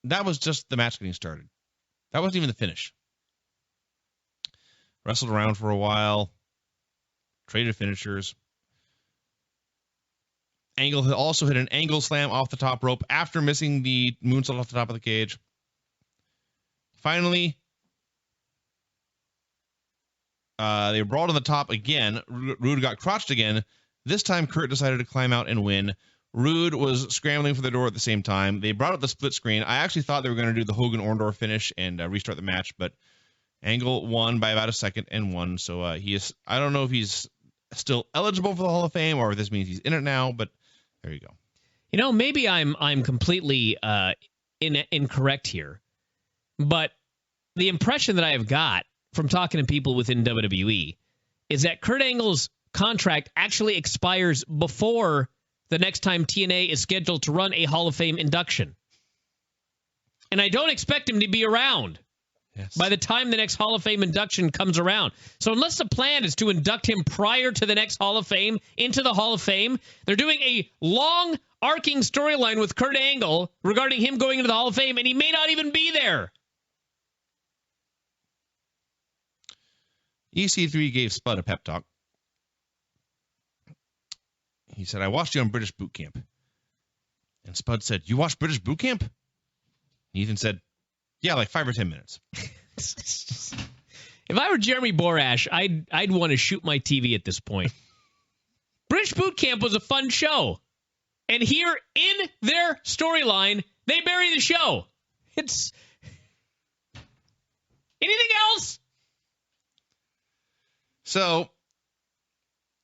that was just the match getting started. That wasn't even the finish. Wrestled around for a while. Traded finishers. Angle had also hit an angle slam off the top rope after missing the moonsault off the top of the cage. Finally, they brawled on the top again. Roode got crotched again. This time, Kurt decided to climb out and win. Roode was scrambling for the door at the same time. They brought up the split screen. I actually thought they were going to do the Hogan-Orndorff finish and restart the match, but Angle won by about a second and won. So he is. I don't know if he's still eligible for the Hall of Fame or if this means he's in it now, but there you go. You know, maybe I'm completely incorrect here, but the impression that I have got from talking to people within WWE is that Kurt Angle's contract actually expires before the next time TNA is scheduled to run a Hall of Fame induction. And I don't expect him to be around by the time the next Hall of Fame induction comes around. So unless the plan is to induct him prior to the next Hall of Fame into the Hall of Fame, they're doing a long arcing storyline with Kurt Angle regarding him going into the Hall of Fame, and he may not even be there. EC3 gave Spud a pep talk. He said, I watched you on British Boot Camp. And Spud said, you watched British Boot Camp? And Ethan said, yeah, like 5 or 10 minutes. If I were Jeremy Borash, I'd want to shoot my TV at this point. British Boot Camp was a fun show. And here in their storyline, they bury the show. It's anything else? So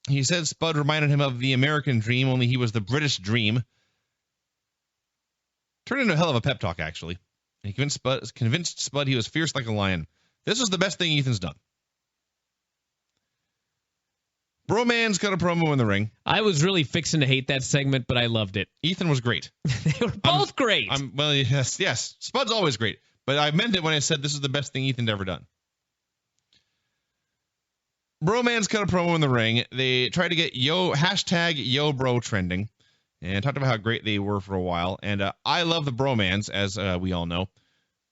he said Spud reminded him of the American dream, only he was the British dream. Turned into a hell of a pep talk, actually. And he convinced Spud he was fierce like a lion. This was the best thing Ethan's done. Broman's got a promo in the ring. I was really fixing to hate that segment, but I loved it. Ethan was great. They were both great. Well, yes. Spud's always great. But I meant it when I said this is the best thing Ethan's ever done. Broman's got a promo in the ring. They tried to get #YoBro trending and talked about how great they were for a while. And I love the Bromans, as we all know.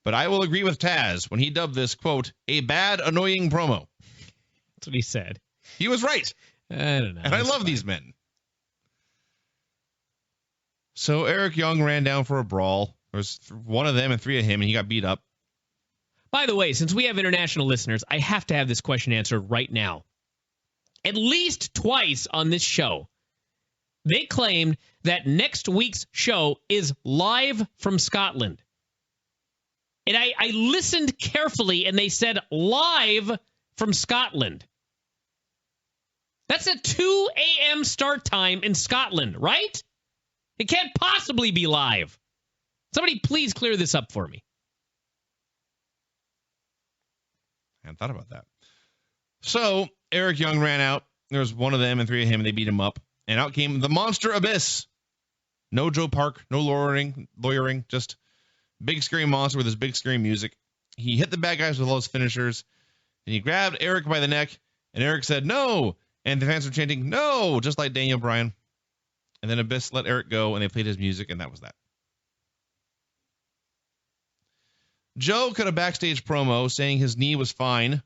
But I will agree with Taz when he dubbed this, quote, a bad, annoying promo. That's what he said. He was right. I don't know. And I love these men. So Eric Young ran down for a brawl. There was one of them and three of him, and he got beat up. By the way, since we have international listeners, I have to have this question answered right now. At least twice on this show, they claimed that next week's show is live from Scotland. And I listened carefully, and they said live from Scotland. That's a 2 a.m. start time in Scotland, right? It can't possibly be live. Somebody please clear this up for me. I hadn't thought about that. So Eric Young ran out. There was one of them and three of him, and they beat him up. And out came the Monster Abyss. No Joe Park, no lawyering, just big scary monster with his big scary music. He hit the bad guys with all his finishers, and he grabbed Eric by the neck, and Eric said, no! And the fans were chanting, no! Just like Daniel Bryan. And then Abyss let Eric go, and they played his music, and that was that. Joe cut a backstage promo saying his knee was fine.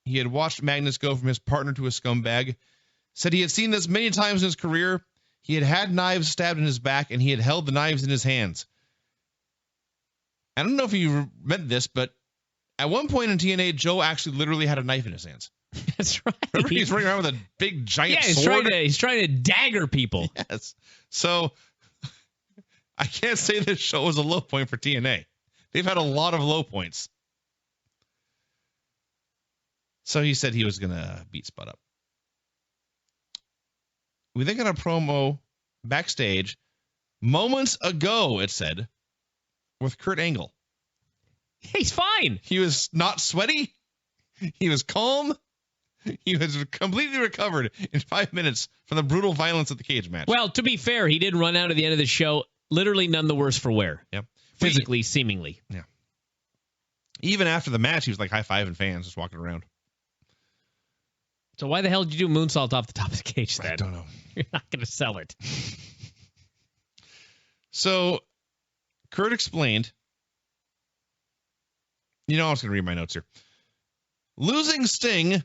He had watched Magnus go from his partner to a scumbag. Said he had seen this many times in his career. He had had knives stabbed in his back, and he had held the knives in his hands. I don't know if you meant this, but at one point in TNA, Joe actually literally had a knife in his hands. That's right. Remember, he's running around with a big giant sword. Yeah, he's trying to dagger people. Yes. So I can't say this show was a low point for TNA. They've had a lot of low points. So he said he was going to beat Spud up. We then got a promo backstage moments ago, it said, with Kurt Angle. He's fine. He was not sweaty. He was calm. He was completely recovered in 5 minutes from the brutal violence of the cage match. Well, to be fair, he did run out at the end of the show, literally none the worse for wear. Yep. Physically, seemingly. Yeah. Even after the match, he was like high-fiving fans just walking around. So why the hell did you do moonsault off the top of the cage then? I don't know. You're not going to sell it. So Kurt explained. I'm just going to read my notes here. Losing Sting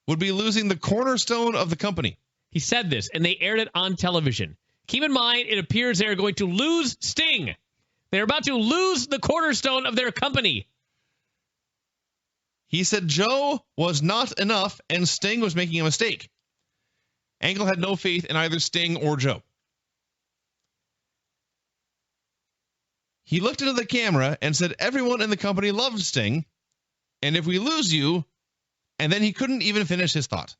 would be losing the cornerstone of the company. He said this, and they aired it on television. Keep in mind, it appears they're going to lose Sting. They're about to lose the cornerstone of their company. He said Joe was not enough, and Sting was making a mistake. Angle had no faith in either Sting or Joe. He looked into the camera and said everyone in the company loved Sting, and if we lose you, and then he couldn't even finish his thought.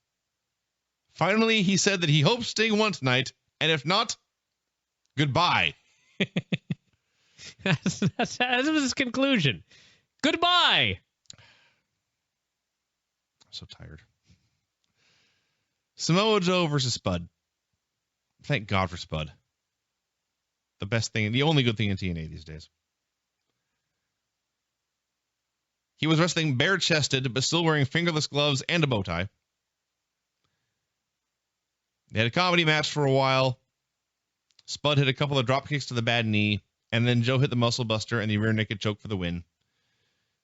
Finally, he said that he hopes Sting won tonight, and if not, goodbye. That was his conclusion. Goodbye. I'm so tired. Samoa Joe versus Spud. Thank God for Spud. The best thing, the only good thing in TNA these days. He was wrestling bare-chested, but still wearing fingerless gloves and a bow tie. They had a comedy match for a while. Spud hit a couple of drop kicks to the bad knee, and then Joe hit the muscle buster and the rear naked choke for the win.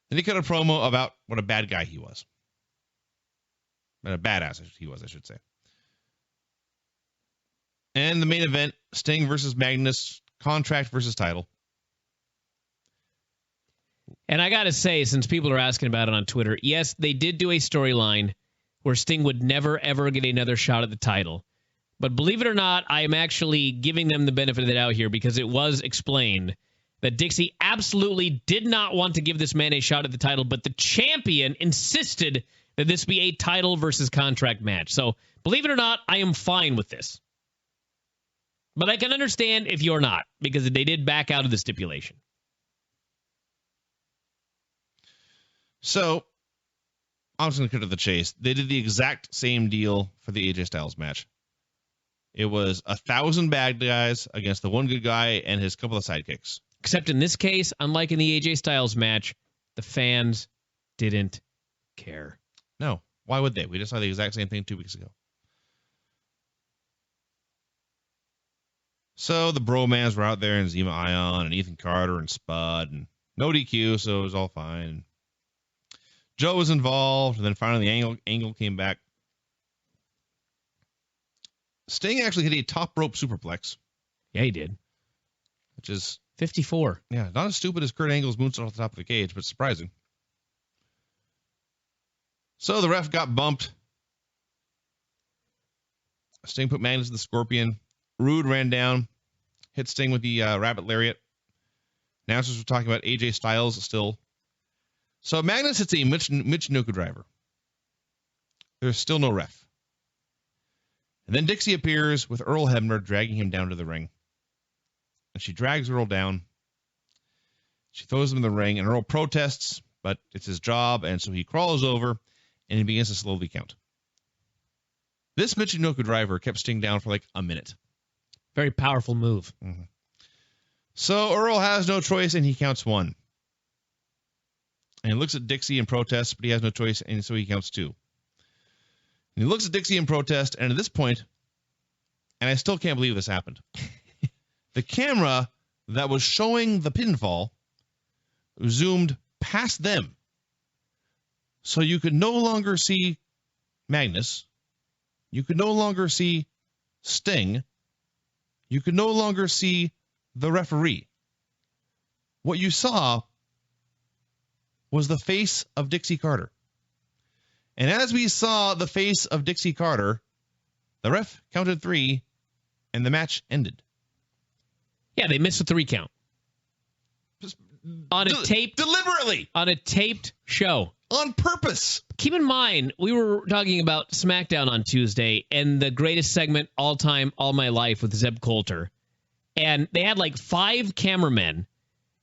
Then he cut a promo about what a bad guy he was. But a badass he was, I should say. And the main event, Sting versus Magnus, contract versus title. And I got to say, since people are asking about it on Twitter, yes, they did do a storyline where Sting would never, ever get another shot at the title. But believe it or not, I am actually giving them the benefit of the doubt here because it was explained that Dixie absolutely did not want to give this man a shot at the title, but the champion insisted that this be a title versus contract match. So, believe it or not, I am fine with this. But I can understand if you're not, because they did back out of the stipulation. So, I'm just going to cut to the chase. They did the exact same deal for the AJ Styles match. It was 1,000 bad guys against the one good guy and his couple of sidekicks. Except in this case, unlike in the AJ Styles match, the fans didn't care. No. Why would they? We just saw the exact same thing 2 weeks ago. So the Bromans were out there, and Zema Ion and Ethan Carter and Spud, and no DQ, so it was all fine. Joe was involved, and then finally Angle came back. Sting actually hit a top rope superplex. Yeah, he did. Which is 54. Yeah, not as stupid as Kurt Angle's moonsault off the top of the cage, but surprising. So the ref got bumped. Sting put Magnus in the Scorpion. Roode ran down, hit Sting with the Rabbit Lariat. Announcers were talking about AJ Styles still. So Magnus hits a Michinoku driver. There's still no ref. And then Dixie appears with Earl Hebner dragging him down to the ring. And she drags Earl down. She throws him in the ring, and Earl protests, but it's his job, and so he crawls over, and he begins to slowly count. This Michinoku driver kept Sting down for like a minute. Very powerful move. Mm-hmm. So Earl has no choice, and he counts 1. And he looks at Dixie in protest, but he has no choice, and so he counts 2. And he looks at Dixie in protest, and at this point, and I still can't believe this happened, the camera that was showing the pinfall zoomed past them. So you could no longer see Magnus. You could no longer see Sting. You could no longer see the referee. What you saw was the face of Dixie Carter. And as we saw the face of Dixie Carter, the ref counted 3, and the match ended. Yeah, they missed the 3 count. On a taped show. On purpose. Keep in mind, we were talking about SmackDown on Tuesday and the greatest segment all time, all my life with Zeb Coulter. And they had like 5 cameramen,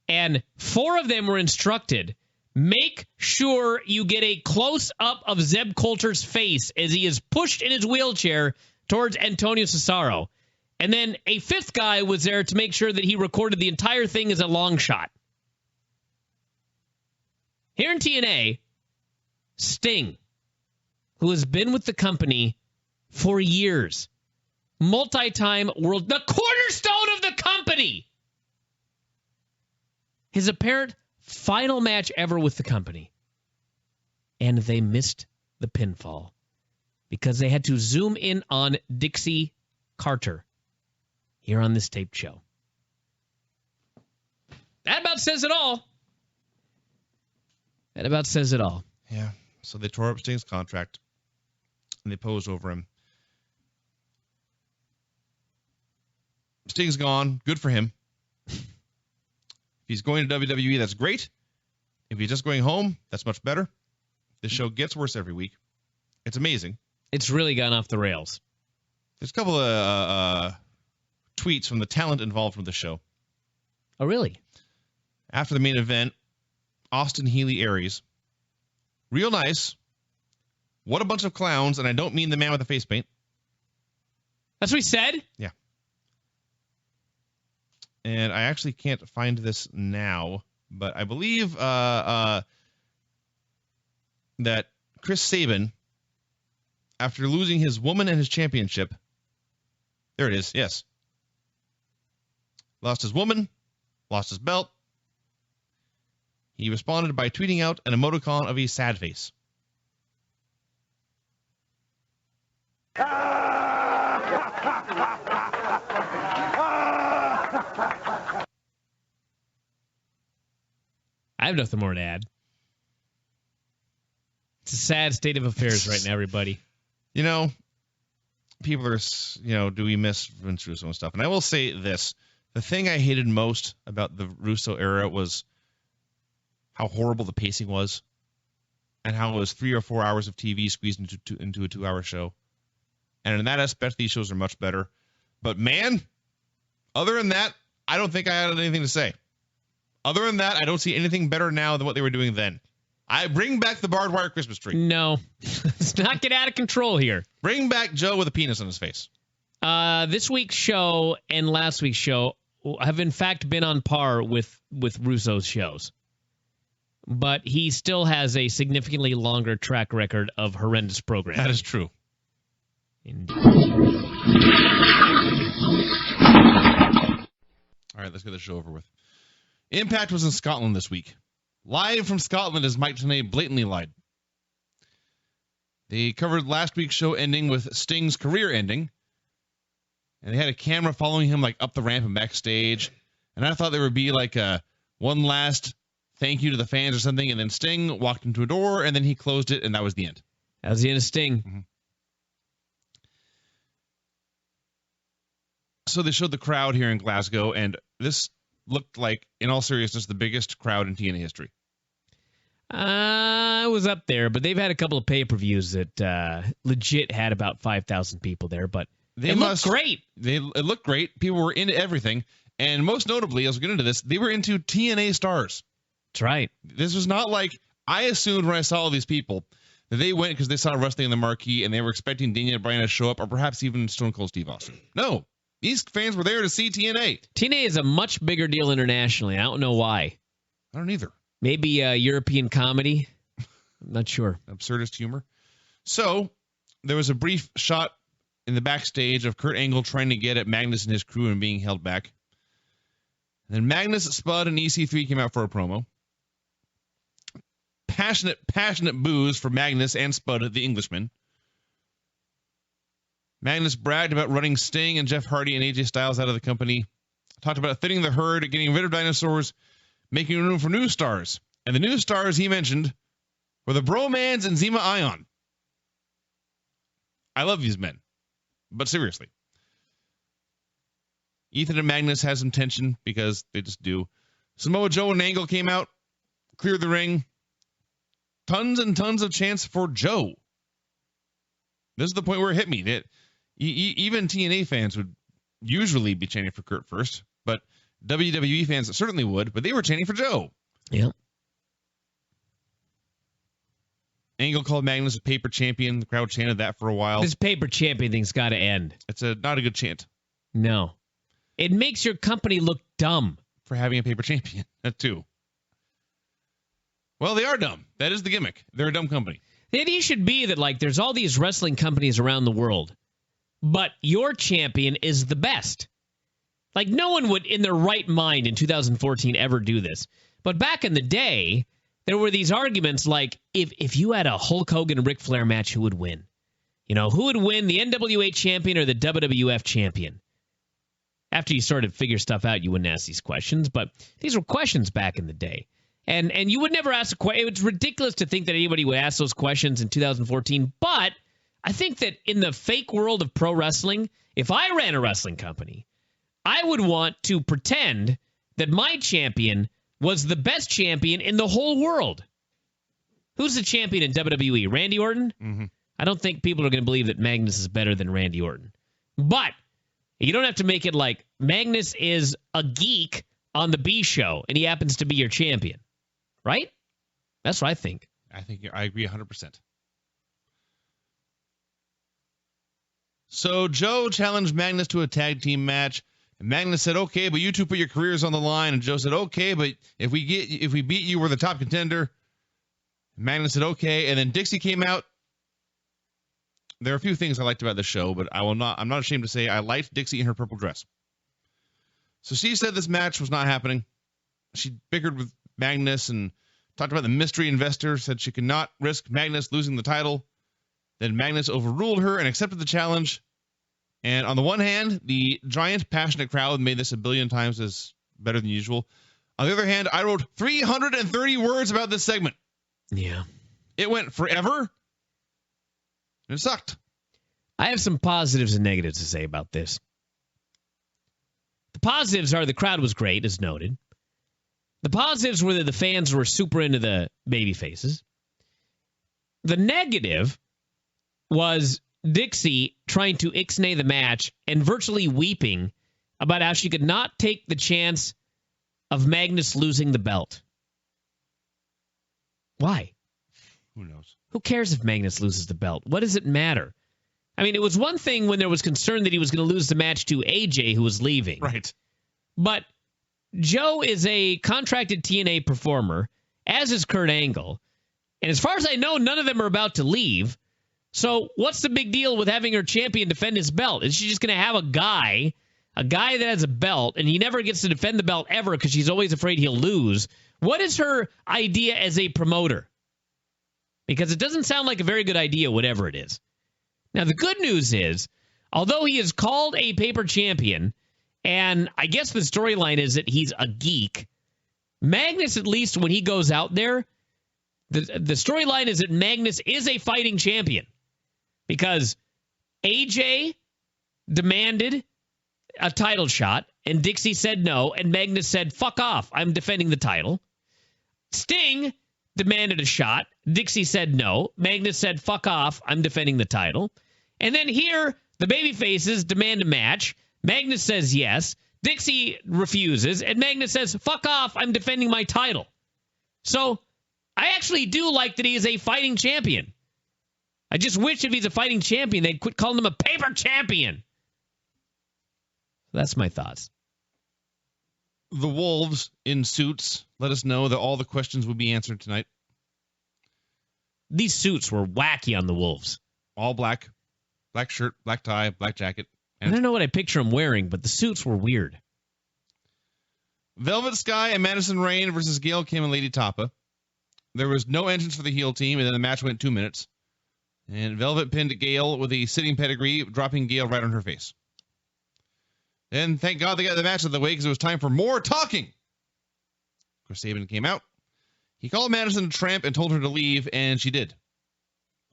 and 4 of them were instructed, make sure you get a close-up of Zeb Coulter's face as he is pushed in his wheelchair towards Antonio Cesaro. And then a 5th guy was there to make sure that he recorded the entire thing as a long shot. Here in TNA, Sting, who has been with the company for years, multi-time world, the cornerstone of the company, his apparent final match ever with the company. And they missed the pinfall because they had to zoom in on Dixie Carter here on this taped show. That about says it all. That about says it all. Yeah. So they tore up Sting's contract, and they posed over him. Sting's gone. Good for him. If he's going to WWE, that's great. If he's just going home, that's much better. This show gets worse every week. It's amazing. It's really gone off the rails. There's a couple of tweets from the talent involved with the show. Oh, really? After the main event, Austin Healy Aries. Real nice. What a bunch of clowns, and I don't mean the man with the face paint. That's what he said? Yeah. And I actually can't find this now, but I believe that Chris Sabin, after losing his woman and his championship, there it is, yes. Lost his woman, lost his belt. He responded by tweeting out an emoticon of a sad face. I have nothing more to add. It's a sad state of affairs right now, everybody. You know, people are, do we miss Vince Russo and stuff? And I will say this. The thing I hated most about the Russo era was how horrible the pacing was. and how it was 3 or 4 hours of TV squeezed into a 2-hour show. And in that aspect, these shows are much better. But man, other than that, I don't think I had anything to say. Other than that, I don't see anything better now than what they were doing then. I bring back the barbed wire Christmas tree. No, let's not get out of control here. Bring back Joe with a penis on his face. This week's show and last week's show have in fact been on par with Russo's shows. But he still has a significantly longer track record of horrendous programming. That is true. Indeed. All right, let's get the show over with. Impact was in Scotland this week. Live from Scotland, as Mike Tenay blatantly lied. They covered last week's show ending with Sting's career ending. And they had a camera following him like up the ramp and backstage. And I thought there would be like a one last thank you to the fans or something. And then Sting walked into a door and then he closed it and that was the end. That was the end of Sting. Mm-hmm. So they showed the crowd here in Glasgow, and this looked like, in all seriousness, the biggest crowd in TNA history. I was up there, but they've had a couple of pay-per-views that legit had about 5,000 people there, but it looked great. It looked great. People were into everything, and most notably, as we get into this, they were into TNA stars. That's right. This was not like, I assumed when I saw all these people that they went because they saw wrestling in the marquee, and they were expecting Daniel Bryan to show up, or perhaps even Stone Cold Steve Austin. No. These fans were there to see TNA. TNA is a much bigger deal internationally. I don't know why. I don't either. Maybe European comedy. I'm not sure. Absurdist humor. So there was a brief shot in the backstage of Kurt Angle trying to get at Magnus and his crew and being held back. And then Magnus, Spud, and EC3 came out for a promo. Passionate boos for Magnus and Spud, the Englishman. Magnus bragged about running Sting and Jeff Hardy and AJ Styles out of the company. Talked about thinning the herd, getting rid of dinosaurs, making room for new stars. And the new stars he mentioned were the Bromans and Zema Ion. I love these men. But seriously. Ethan and Magnus had some tension because they just do. Samoa Joe and Angle came out, cleared the ring. Tons and tons of chance for Joe. This is the point where it hit me. Even TNA fans would usually be chanting for Kurt first, but WWE fans certainly would, but they were chanting for Joe. Yeah. Angle called Magnus a paper champion. The crowd chanted that for a while. This paper champion thing's got to end. It's not a good chant. No. It makes your company look dumb. For having a paper champion, that too. Well, they are dumb. That is the gimmick. They're a dumb company. The idea should be that, like, there's all these wrestling companies around the world, but your champion is the best. Like, no one would, in their right mind in 2014, ever do this. But back in the day, there were these arguments like, if you had a Hulk Hogan and Ric Flair match, who would win? You know, who would win, the NWA champion or the WWF champion? After you started to figure stuff out, you wouldn't ask these questions, but these were questions back in the day. And you would never ask a question. It's ridiculous to think that anybody would ask those questions in 2014. But I think that in the fake world of pro wrestling, if I ran a wrestling company, I would want to pretend that my champion was the best champion in the whole world. Who's the champion in WWE? Randy Orton? Mm-hmm. I don't think people are going to believe that Magnus is better than Randy Orton. But you don't have to make it like Magnus is a geek on the B show and he happens to be your champion. Right? That's what I think. I agree 100%. So Joe challenged Magnus to a tag team match. And Magnus said, okay, but you two put your careers on the line. And Joe said, okay, but if we beat you, we're the top contender. And Magnus said, okay. And then Dixie came out. There are a few things I liked about the show, but I'm not ashamed to say I liked Dixie in her purple dress. So she said this match was not happening. She bickered with Magnus and talked about the mystery investor, said she could not risk Magnus losing the title. Then Magnus overruled her and accepted the challenge. And on the one hand, the giant, passionate crowd made this a billion times as better than usual. On the other hand, I wrote 330 words about this segment. Yeah. It went forever, and it sucked. I have some positives and negatives to say about this. The positives are the crowd was great, as noted. The positives were that the fans were super into the baby faces. the negative was Dixie trying to ixnay the match and virtually weeping about how she could not take the chance of Magnus losing the belt. Why? Who knows? Who cares if Magnus loses the belt? What does it matter? I mean, it was one thing when there was concern that he was going to lose the match to AJ, who was leaving. Right. But Joe is a contracted TNA performer, as is Kurt Angle. And as far as I know, none of them are about to leave. So what's the big deal with having her champion defend his belt? Is she just going to have a guy that has a belt, and he never gets to defend the belt ever because she's always afraid he'll lose? What is her idea as a promoter? Because it doesn't sound like a very good idea, whatever it is. Now, the good news is, although he is called a paper champion, and I guess the storyline is that he's a geek, Magnus, at least when he goes out there, the storyline is that Magnus is a fighting champion. Because AJ demanded a title shot, and Dixie said no, and Magnus said, fuck off, I'm defending the title. Sting demanded a shot. Dixie said no. Magnus said, fuck off, I'm defending the title. And then here, the babyfaces demand a match. Magnus says yes. Dixie refuses, and Magnus says, fuck off, I'm defending my title. So, I actually do like that he is a fighting champion. I just wish if he's a fighting champion, they'd quit calling him a paper champion. That's my thoughts. The Wolves in suits let us know that all the questions will be answered tonight. These suits were wacky on the Wolves. All black. Black shirt, black tie, black jacket. I don't know what I picture them wearing, but the suits were weird. Velvet Sky and Madison Rayne versus Gail Kim and Lady Tapa. There was no entrance for the heel team, and then the match went 2 minutes. And Velvet pinned Gail with a sitting pedigree, dropping Gail right on her face. And thank God they got the match out of the way because it was time for more talking. Chris Sabin came out. He called Madison a tramp and told her to leave, and she did.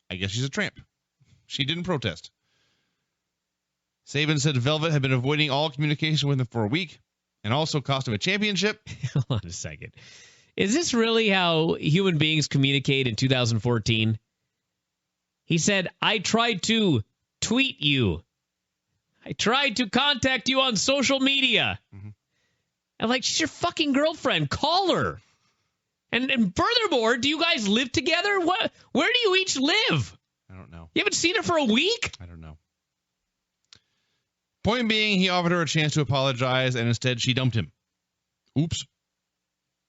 I guess she's a tramp. She didn't protest. Sabin said Velvet had been avoiding all communication with him for a week and also cost him a championship. Hold on a second. Is this really how human beings communicate in 2014? He said, I tried to tweet you. I tried to contact you on social media. Mm-hmm. I'm like, she's your fucking girlfriend. Call her. And furthermore, do you guys live together? What? Where do you each live? I don't know. You haven't seen her for a week? I don't know. Point being, he offered her a chance to apologize, and instead she dumped him. Oops.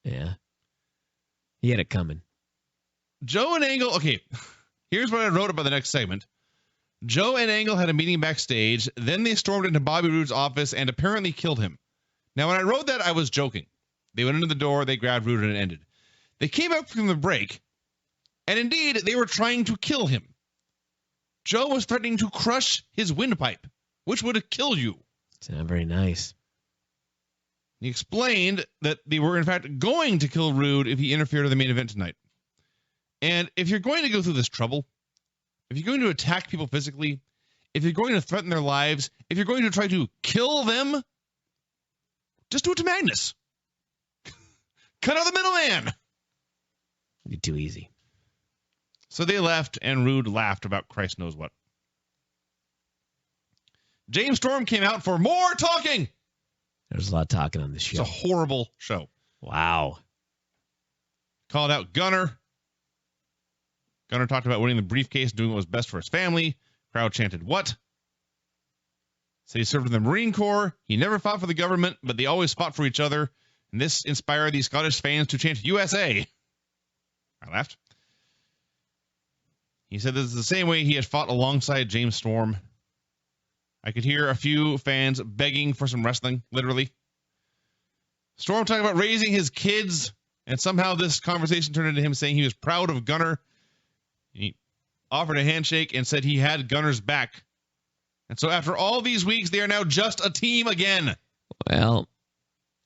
Yeah. He had it coming. Joe and Angle, okay, here's what I wrote about the next segment. Joe and Angle had a meeting backstage, then they stormed into Bobby Roode's office and apparently killed him. Now, when I wrote that, I was joking. They went into the door, they grabbed Roode, and it ended. They came out from the break, and indeed, they were trying to kill him. Joe was threatening to crush his windpipe, which would kill you. It's not very nice. He explained that they were, in fact, going to kill Roode if he interfered in the main event tonight. And if you're going to go through this trouble, if you're going to attack people physically, if you're going to threaten their lives, if you're going to try to kill them, just do it to Magnus. Cut out the middleman. It'd be too easy. So they left, and Roode laughed about Christ knows what. James Storm came out for more talking. There's a lot of talking on this show. It's a horrible show. Wow. Called out Gunner. Gunner talked about winning the briefcase, doing what was best for his family. Crowd chanted, what? Said he served in the Marine Corps. He never fought for the government, but they always fought for each other. And this inspired these Scottish fans to chant USA. I laughed. He said this is the same way he had fought alongside James Storm. I could hear a few fans begging for some wrestling, literally. Storm talking about raising his kids, and somehow this conversation turned into him saying he was proud of Gunner. He offered a handshake and said he had Gunner's back. And so after all these weeks, they are now just a team again. Well,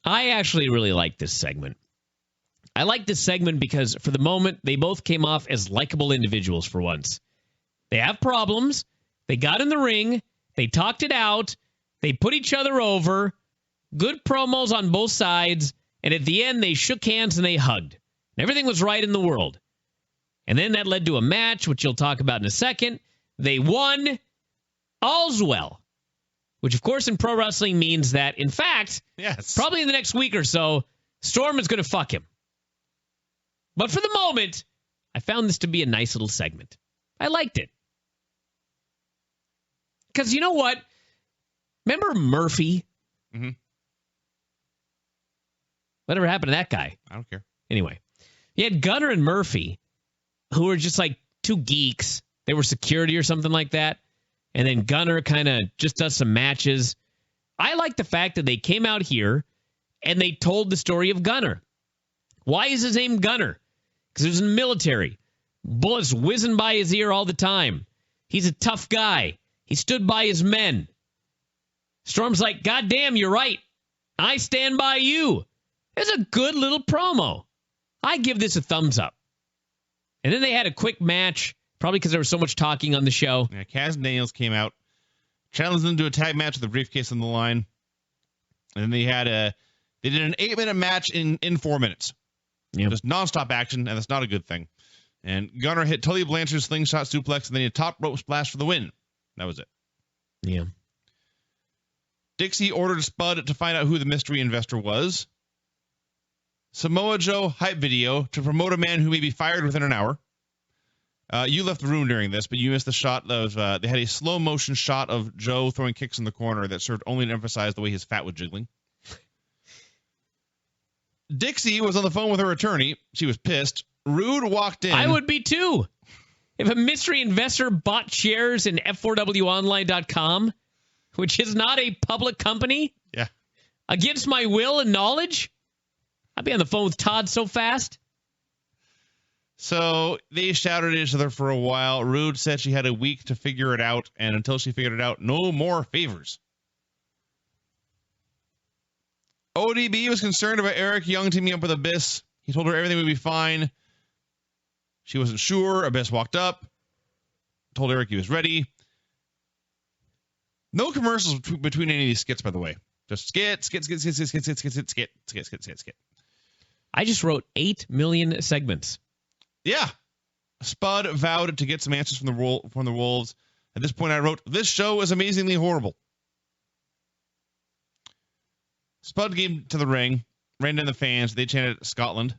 I actually really like this segment. I like this segment because for the moment, they both came off as likable individuals for once. They have problems. They got in the ring. They talked it out. They put each other over. Good promos on both sides. And at the end, they shook hands and they hugged. And everything was right in the world. And then that led to a match, which you'll talk about in a second. They won. All's well. Which, of course, in pro wrestling means that, in fact, probably in the next week or so, Storm is going to fuck him. But for the moment, I found this to be a nice little segment. I liked it. Because you know what? Remember Murphy? Mm-hmm. Whatever happened to that guy? I don't care. Anyway, you had Gunner and Murphy, who were just like two geeks. They were security or something like that. And then Gunner kind of just does some matches. I like the fact that they came out here and they told the story of Gunner. Why is his name Gunner? Because he was in the military. Bullets whizzing by his ear all the time. He's a tough guy. He stood by his men. Storm's like, God damn, you're right. I stand by you. It's a good little promo. I give this a thumbs up. And then they had a quick match. Probably because there was so much talking on the show. Yeah, Kaz and Daniels came out, challenged them to a tag match with a briefcase on the line. And then they did an 8-minute match in 4 minutes. Yep. Just nonstop action, and that's not a good thing. And Gunner hit Tully Blanchard's slingshot suplex, and then he top rope splash for the win. That was it. Yeah. Dixie ordered Spud to find out who the mystery investor was. Samoa Joe hype video to promote a man who may be fired within an hour. You left the room during this, but you missed the shot of, they had a slow motion shot of Joe throwing kicks in the corner that served only to emphasize the way his fat was jiggling. Dixie was on the phone with her attorney. She was pissed. Roode walked in. I would be too. If a mystery investor bought shares in F4WOnline.com, which is not a public company, against my will and knowledge, I'd be on the phone with Todd so fast. So they shouted at each other for a while. Roode said she had a week to figure it out, and until she figured it out, no more favors. ODB was concerned about Eric Young teaming up with Abyss. He told her everything would be fine. She wasn't sure. Abyss walked up, told Eric he was ready. No commercials between any of these skits, by the way. Just skit. I just wrote 8 million segments. Yeah. Spud vowed to get some answers from the Wolves. At this point, I wrote, this show is amazingly horrible. Spud came to the ring, ran down the fans. They chanted Scotland.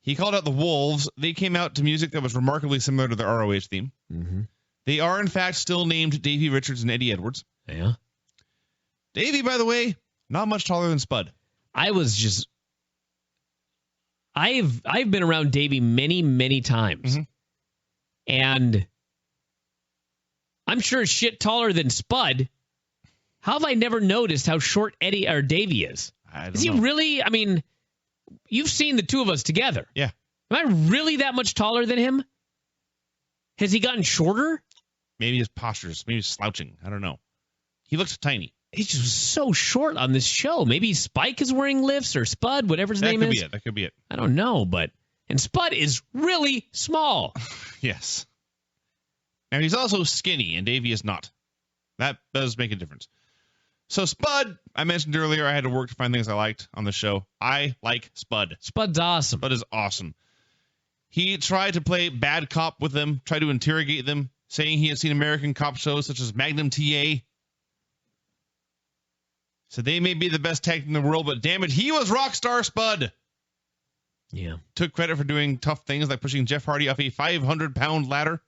He called out the Wolves. They came out to music that was remarkably similar to the ROH theme. Mm-hmm. They are, in fact, still named Davey Richards and Eddie Edwards. Yeah. Davey, by the way, not much taller than Spud. I've been around Davey many, many times. Mm-hmm. And I'm sure shit taller than Spud. How have I never noticed how short Eddie or Davey is? Is he really? I mean, you've seen the two of us together. Yeah. Am I really that much taller than him? Has he gotten shorter? Maybe his posture's maybe slouching. I don't know. He looks tiny. He's just so short on this show. Maybe Spike is wearing lifts or Spud, whatever his name is. That could be it. I don't know, and Spud is really small. Yes. Now he's also skinny, and Davey is not. That does make a difference. So Spud, I mentioned earlier, I had to work to find things I liked on the show. I like Spud. Spud's awesome. Spud is awesome. He tried to play bad cop with them, tried to interrogate them, saying he had seen American cop shows such as Magnum TA. So they may be the best tag in the world, but damn it, he was Rockstar Spud. Yeah. Took credit for doing tough things like pushing Jeff Hardy off a 500-pound ladder.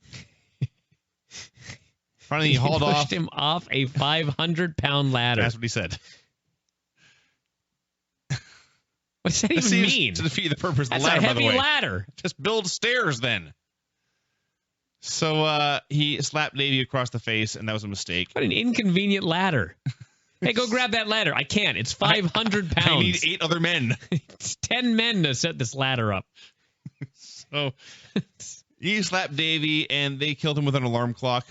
Finally, he hauled off. Pushed him off a 500-pound ladder. That's what he said. What does that even mean? To defeat the purpose of the That's ladder, a heavy by the way. ladder. Just build stairs then. So he slapped Davey across the face, and that was a mistake. What an inconvenient ladder. Hey, go grab that ladder. I can't. It's 500 pounds. I need 8 other men. It's 10 men to set this ladder up. So he slapped Davey, and they killed him with an alarm clock.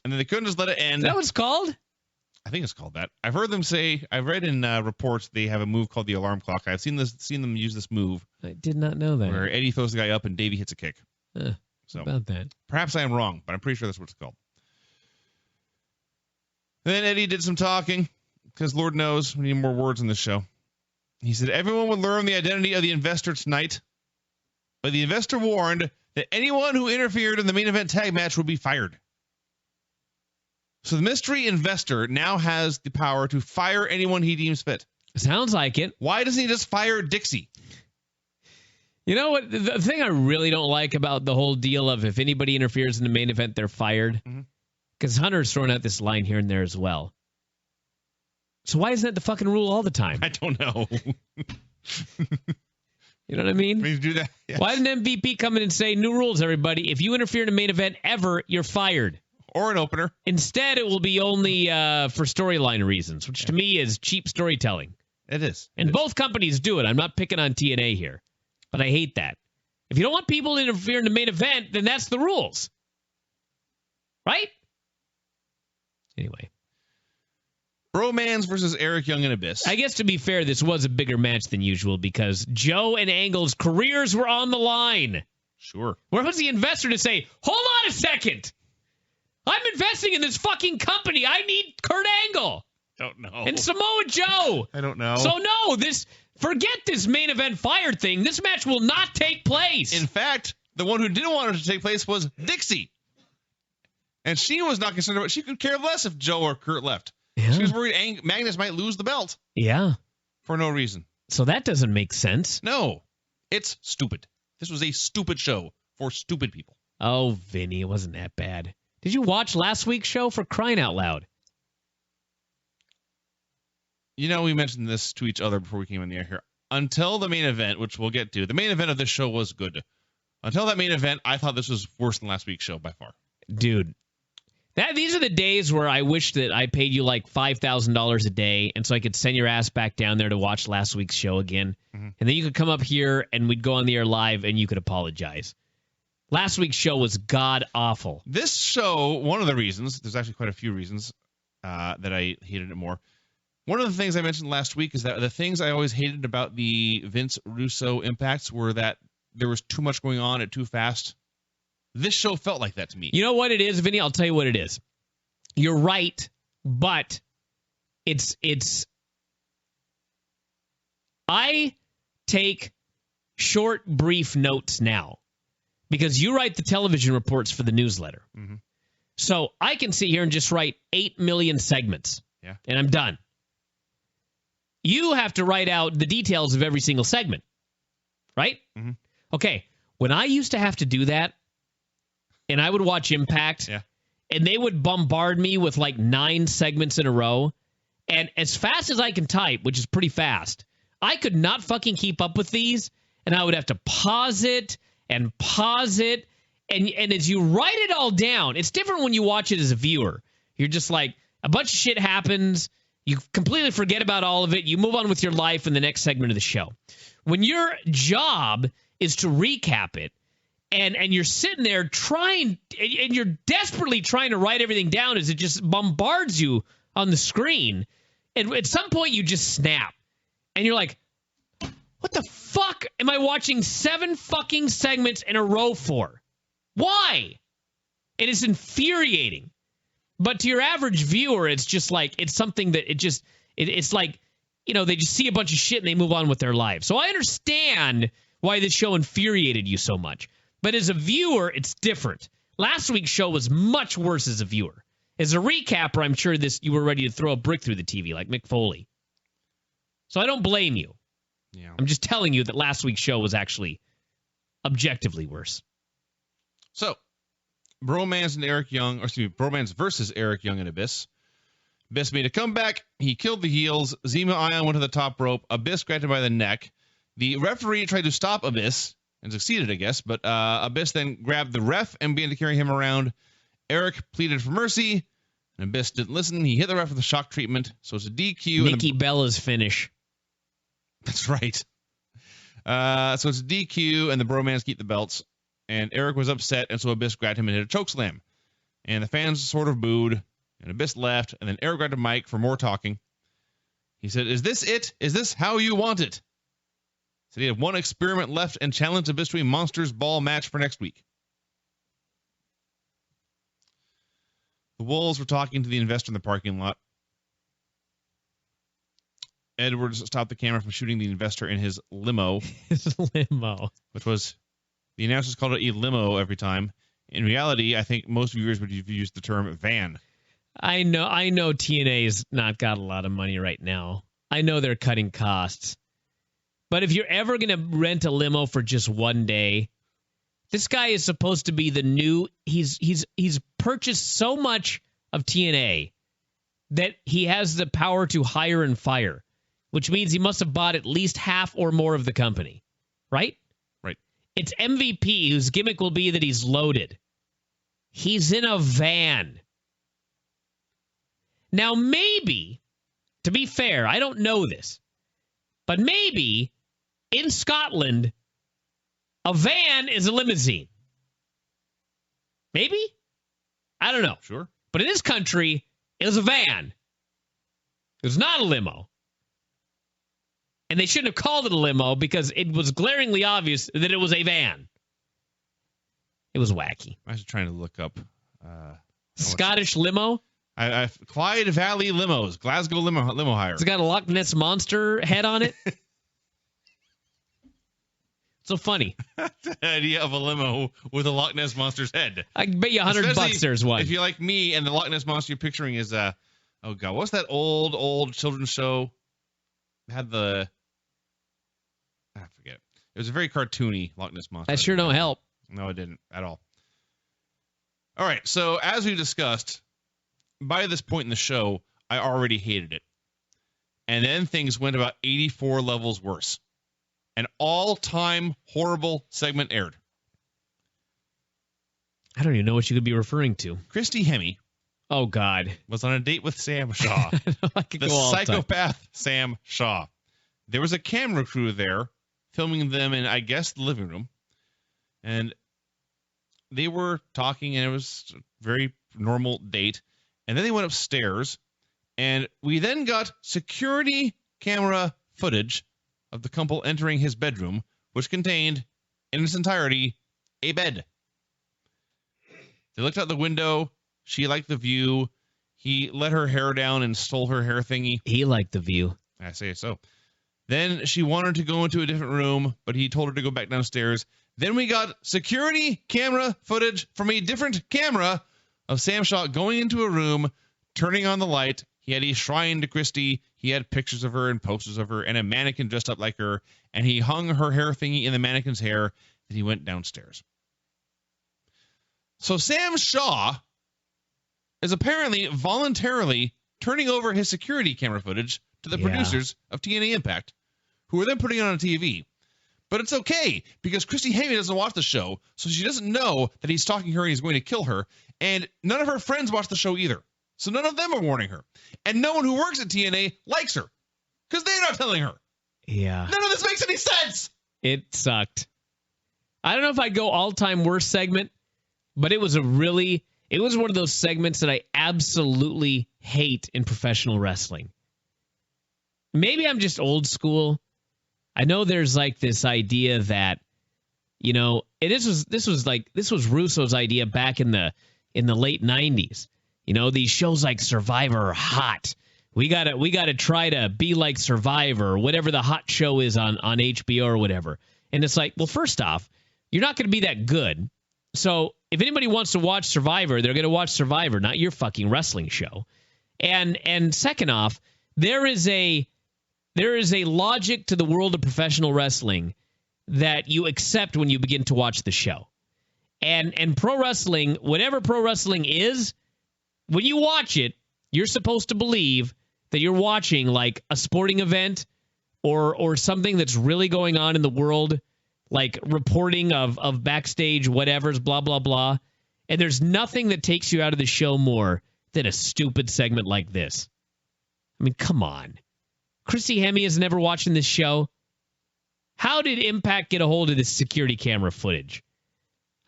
And then they couldn't just let it end. Is that what it's called? I think it's called that. I've heard them say, I've read in reports they have a move called the alarm clock. I've seen them use this move. I did not know that. Where Eddie throws the guy up and Davey hits a kick. So about that. Perhaps I am wrong, but I'm pretty sure that's what it's called. And then Eddie did some talking, because Lord knows we need more words in this show. He said, everyone would learn the identity of the investor tonight, but the investor warned that anyone who interfered in the main event tag match would be fired. So the mystery investor now has the power to fire anyone he deems fit. Sounds like it. Why doesn't he just fire Dixie? You know what? The thing I really don't like about the whole deal of if anybody interferes in the main event, they're fired. Because Hunter's throwing out this line here and there as well. So why isn't that the fucking rule all the time? I don't know. You know what I mean? We do that. Yes. Why didn't MVP come in and say, new rules, everybody? If you interfere in a main event ever, you're fired. Or an opener. Instead, it will be only for storyline reasons, which to me is cheap storytelling. It is. And both companies do it. I'm not picking on TNA here. But I hate that. If you don't want people to interfere in the main event, then that's the rules. Right? Anyway. Bromans versus Eric Young and Abyss. I guess to be fair, this was a bigger match than usual because Joe and Angle's careers were on the line. Sure. Where was the investor to say, hold on a second. I'm investing in this fucking company. I need Kurt Angle. Don't know. And Samoa Joe. I don't know. So no, forget this main event fired thing. This match will not take place. In fact, the one who didn't want it to take place was Dixie. And she was not concerned about it. She could care less if Joe or Kurt left. Yeah. She was worried Magnus might lose the belt. Yeah. For no reason. So that doesn't make sense. No. It's stupid. This was a stupid show for stupid people. Oh, Vinny, it wasn't that bad. Did you watch last week's show? For crying out loud? You know, we mentioned this to each other before we came in the air here. Until the main event, which we'll get to, the main event of this show was good. Until that main event, I thought this was worse than last week's show by far. Dude, these are the days where I wish that I paid you like $5,000 a day, and so I could send your ass back down there to watch last week's show again. And then you could come up here, and we'd go on the air live, and you could apologize. Last week's show was god-awful. This show, one of the reasons, there's actually quite a few reasons that I hated it more. One of the things I mentioned last week is that the things I always hated about the Vince Russo impacts were that there was too much going on at too fast. This show felt like that to me. You know what it is, Vinny? I'll tell you what it is. You're right, but it's I take short, brief notes now because you write the television reports for the newsletter. So I can sit here and just write 8 million segments, and I'm done. You have to write out the details of every single segment, right? Okay, when I used to have to do that, and I would watch Impact, and they would bombard me with like 9 segments in a row, and as fast as I can type, which is pretty fast, I could not fucking keep up with these, and I would have to pause it, and as you write it all down, it's different when you watch it as a viewer. You're just like, a bunch of shit happens, you completely forget about all of it, you move on with your life in the next segment of the show. When your job is to recap it, and you're sitting there trying, and you're desperately trying to write everything down as it just bombards you on the screen, and at some point you just snap, and you're like, what the fuck am I watching 7 fucking segments in a row for? Why? It is infuriating. But to your average viewer, it's just like, it's something that it's like, you know, they just see a bunch of shit and they move on with their lives. So I understand why this show infuriated you so much. But as a viewer, it's different. Last week's show was much worse as a viewer. As a recapper, I'm sure you were ready to throw a brick through the TV like Mick Foley. So I don't blame you. Yeah. I'm just telling you that last week's show was actually objectively worse. So, Bromans versus Eric Young and Abyss. Abyss made a comeback. He killed the heels. Zema Ion went to the top rope. Abyss grabbed him by the neck. The referee tried to stop Abyss and succeeded, I guess, but Abyss then grabbed the ref and began to carry him around. Eric pleaded for mercy, and Abyss didn't listen. He hit the ref with a shock treatment, so it's a DQ. Nikki Bella's finish. That's right. So it's a DQ, and the Bromans keep the belts. And Eric was upset, and so Abyss grabbed him and hit a chokeslam. And the fans sort of booed, and Abyss left, and then Eric grabbed a mic for more talking. He said, "Is this it? Is this how you want it?" He said he had one experiment left and challenged Abyss to a Monsters Ball match for next week. The Wolves were talking to the investor in the parking lot. Edwards stopped the camera from shooting the investor in his limo. His limo. Which was The announcers called it a limo every time. In reality, I think most viewers would use the term van. I know TNA's not got a lot of money right now. I know they're cutting costs. But if you're ever going to rent a limo for just one day, this guy is supposed to be the new... He's purchased so much of TNA that he has the power to hire and fire, which means he must have bought at least half or more of the company. Right? Right. It's MVP, whose gimmick will be that he's loaded. He's in a van. Now, maybe, to be fair, I don't know this, but maybe in Scotland, a van is a limousine. Maybe? I don't know. Sure. But in this country, it was a van. It was not a limo. And they shouldn't have called it a limo because it was glaringly obvious that it was a van. It was wacky. I was trying to look up. Scottish limo? Clyde Valley Limos, Glasgow limo hire. It's got a Loch Ness Monster head on it. So funny. The idea of a limo with a Loch Ness Monster's head. I can bet you $100 there's one. If you're like me and the Loch Ness Monster you're picturing is, oh God, what's that old children's show? It had I forget. It was a very cartoony Loch Ness Monster. That sure don't help. No, it didn't at all. All right, so as we discussed, by this point in the show, I already hated it. And then things went about 84 levels worse. An all-time horrible segment aired. I don't even know what you could be referring to. Christy Hemme. Oh, God. Was on a date with Sam Shaw. The psychopath Sam Shaw. There was a camera crew there filming them in, I guess, the living room. And they were talking, and it was a very normal date. And then they went upstairs, and we then got security camera footage of the couple entering his bedroom, which contained, in its entirety, a bed. They looked out the window. She liked the view. He let her hair down and stole her hair thingy. He liked the view. I say so. Then she wanted to go into a different room, but he told her to go back downstairs. Then we got security camera footage from a different camera of Sam Shaw going into a room, turning on the light. He had a shrine to Christy. He had pictures of her and posters of her and a mannequin dressed up like her. And he hung her hair thingy in the mannequin's hair. And he went downstairs. So Sam Shaw is apparently voluntarily turning over his security camera footage to the producers of TNA iMPACT, who are then putting it on TV. But it's okay, because Christy Hemme doesn't watch the show, so she doesn't know that he's stalking her and he's going to kill her. And none of her friends watch the show either. So none of them are warning her. And no one who works at TNA likes her, because they're not telling her. Yeah. None of this makes any sense. It sucked. I don't know if I'd go all-time worst segment, but it was one of those segments that I absolutely hate in professional wrestling. Maybe I'm just old school. I know there's like this idea that, you know, this was Russo's idea back in the late 90s. You know, these shows like Survivor are hot. We gotta try to be like Survivor or whatever the hot show is on HBO or whatever. And it's like, well, first off, you're not going to be that good. So if anybody wants to watch Survivor, they're going to watch Survivor, not your fucking wrestling show. And second off, there is a logic to the world of professional wrestling that you accept when you begin to watch the show. And pro wrestling, whatever pro wrestling is, when you watch it, you're supposed to believe that you're watching like a sporting event or something that's really going on in the world, like reporting of backstage whatever's blah, blah, blah. And there's nothing that takes you out of the show more than a stupid segment like this. I mean, come on. Christy Hemme is never watching this show. How did iMPACT get a hold of this security camera footage?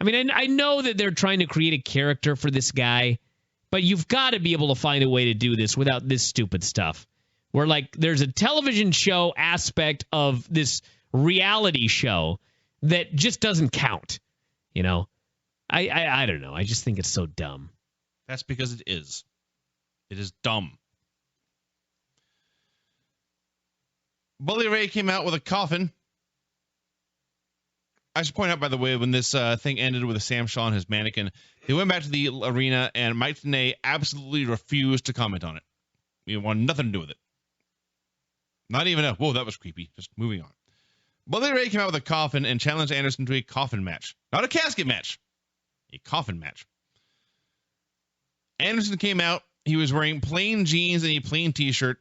I mean, I know that they're trying to create a character for this guy, but you've got to be able to find a way to do this without this stupid stuff. Where, like, there's a television show aspect of this reality show that just doesn't count. You know? I don't know. I just think it's so dumb. That's because it is. It is dumb. Bully Ray came out with a coffin. I should point out, by the way, when this thing ended with Sam Shaw and his mannequin, they went back to the arena, and Mike Tenay absolutely refused to comment on it. He wanted nothing to do with it. Not even a, whoa, that was creepy. Just moving on. Bully Ray came out with a coffin and challenged Anderson to a coffin match. Not a casket match. A coffin match. Anderson came out. He was wearing plain jeans and a plain t-shirt.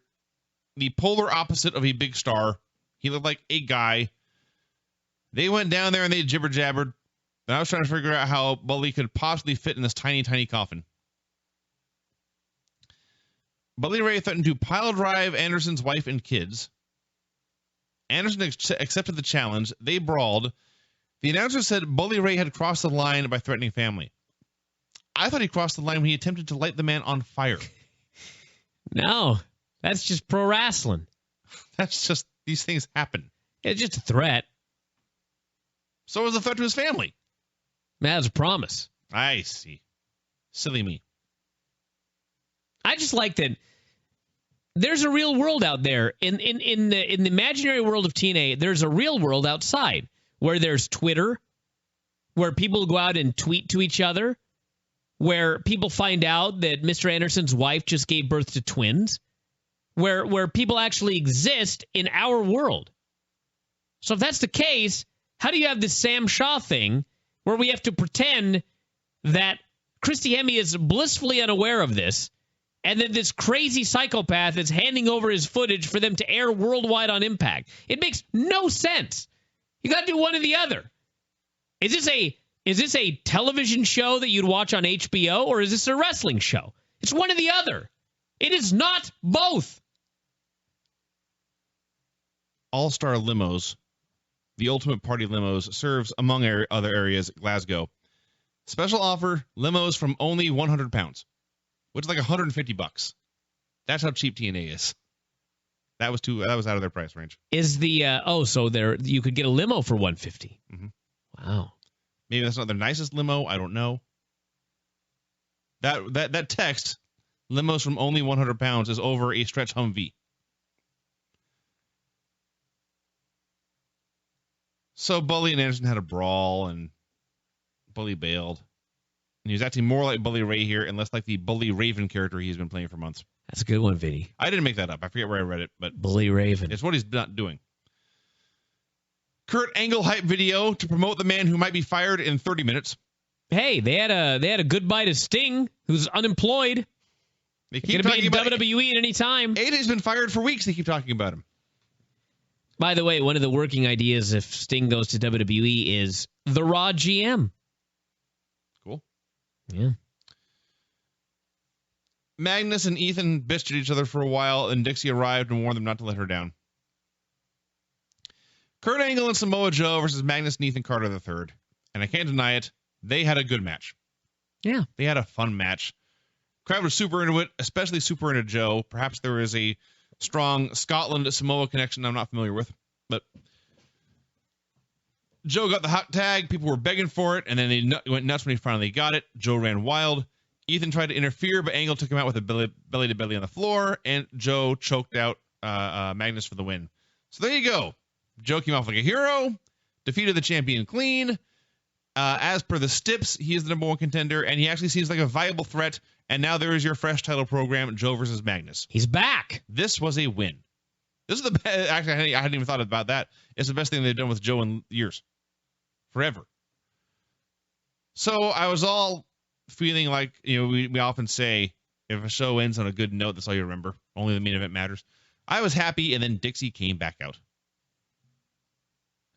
The polar opposite of a big star. He looked like a guy. They went down there and they jibber-jabbered. And I was trying to figure out how Bully could possibly fit in this tiny, tiny coffin. Bully Ray threatened to pile drive Anderson's wife and kids. Anderson accepted the challenge. They brawled. The announcer said Bully Ray had crossed the line by threatening family. I thought he crossed the line when he attempted to light the man on fire. No, that's just pro wrestling. That's just, these things happen. It's just a threat. So was the threat to his family. That's a promise. I see. Silly me. I just like that there's a real world out there. In the imaginary world of TNA, there's a real world outside where there's Twitter, where people go out and tweet to each other, where people find out that Mr. Anderson's wife just gave birth to twins, where people actually exist in our world. So if that's the case, how do you have this Sam Shaw thing where we have to pretend that Christy Hemme is blissfully unaware of this, and then this crazy psychopath is handing over his footage for them to air worldwide on Impact? It makes no sense. You got to do one or the other. Is this a television show that you'd watch on HBO, or is this a wrestling show? It's one or the other. It is not both. All-Star Limos, the Ultimate Party Limos, serves, among other areas, Glasgow. Special offer, limos from only 100 pounds, which is like $150. That's how cheap TNA is. That was out of their price range. Is the so there you could get a limo for $150? Mm-hmm. Wow. Maybe that's not their nicest limo. I don't know. That text, limos from only 100 pounds, is over a stretch Humvee. So Bully and Anderson had a brawl, and Bully bailed. And he was acting more like Bully Ray here and less like the Bully Raven character he's been playing for months. That's a good one, Vinny. I didn't make that up. I forget where I read it, but Bully Raven. It's what he's not doing. Kurt Angle hype video to promote the man who might be fired in 30 minutes. Hey, they had a goodbye to Sting, who's unemployed. They keep talking talking about about WWE at any time. AJ's been fired for weeks. They keep talking about him. By the way, one of the working ideas if Sting goes to WWE is the Raw GM. Cool. Yeah. Magnus and Ethan bitched at each other for a while, and Dixie arrived and warned them not to let her down. Kurt Angle and Samoa Joe versus Magnus and Ethan Carter III. And I can't deny it, they had a good match. Yeah. They had a fun match. Crowd was super into it, especially super into Joe. Perhaps there is a strong Scotland-Samoa connection I'm not familiar with. But Joe got the hot tag. People were begging for it, and then they went nuts when he finally got it. Joe ran wild. Ethan tried to interfere, but Angle took him out with a belly-to-belly on the floor, and Joe choked out Magnus for the win. So there you go. Joe came off like a hero, defeated the champion clean. As per the Stips, he is the number one contender, and he actually seems like a viable threat. And now there is your fresh title program, Joe versus Magnus. He's back. This was a win. This is the best. Actually, I hadn't even thought about that. It's the best thing they've done with Joe in years. Forever. So I was all feeling like, we often say, if a show ends on a good note, that's all you remember. Only the main event matters. I was happy, and then Dixie came back out.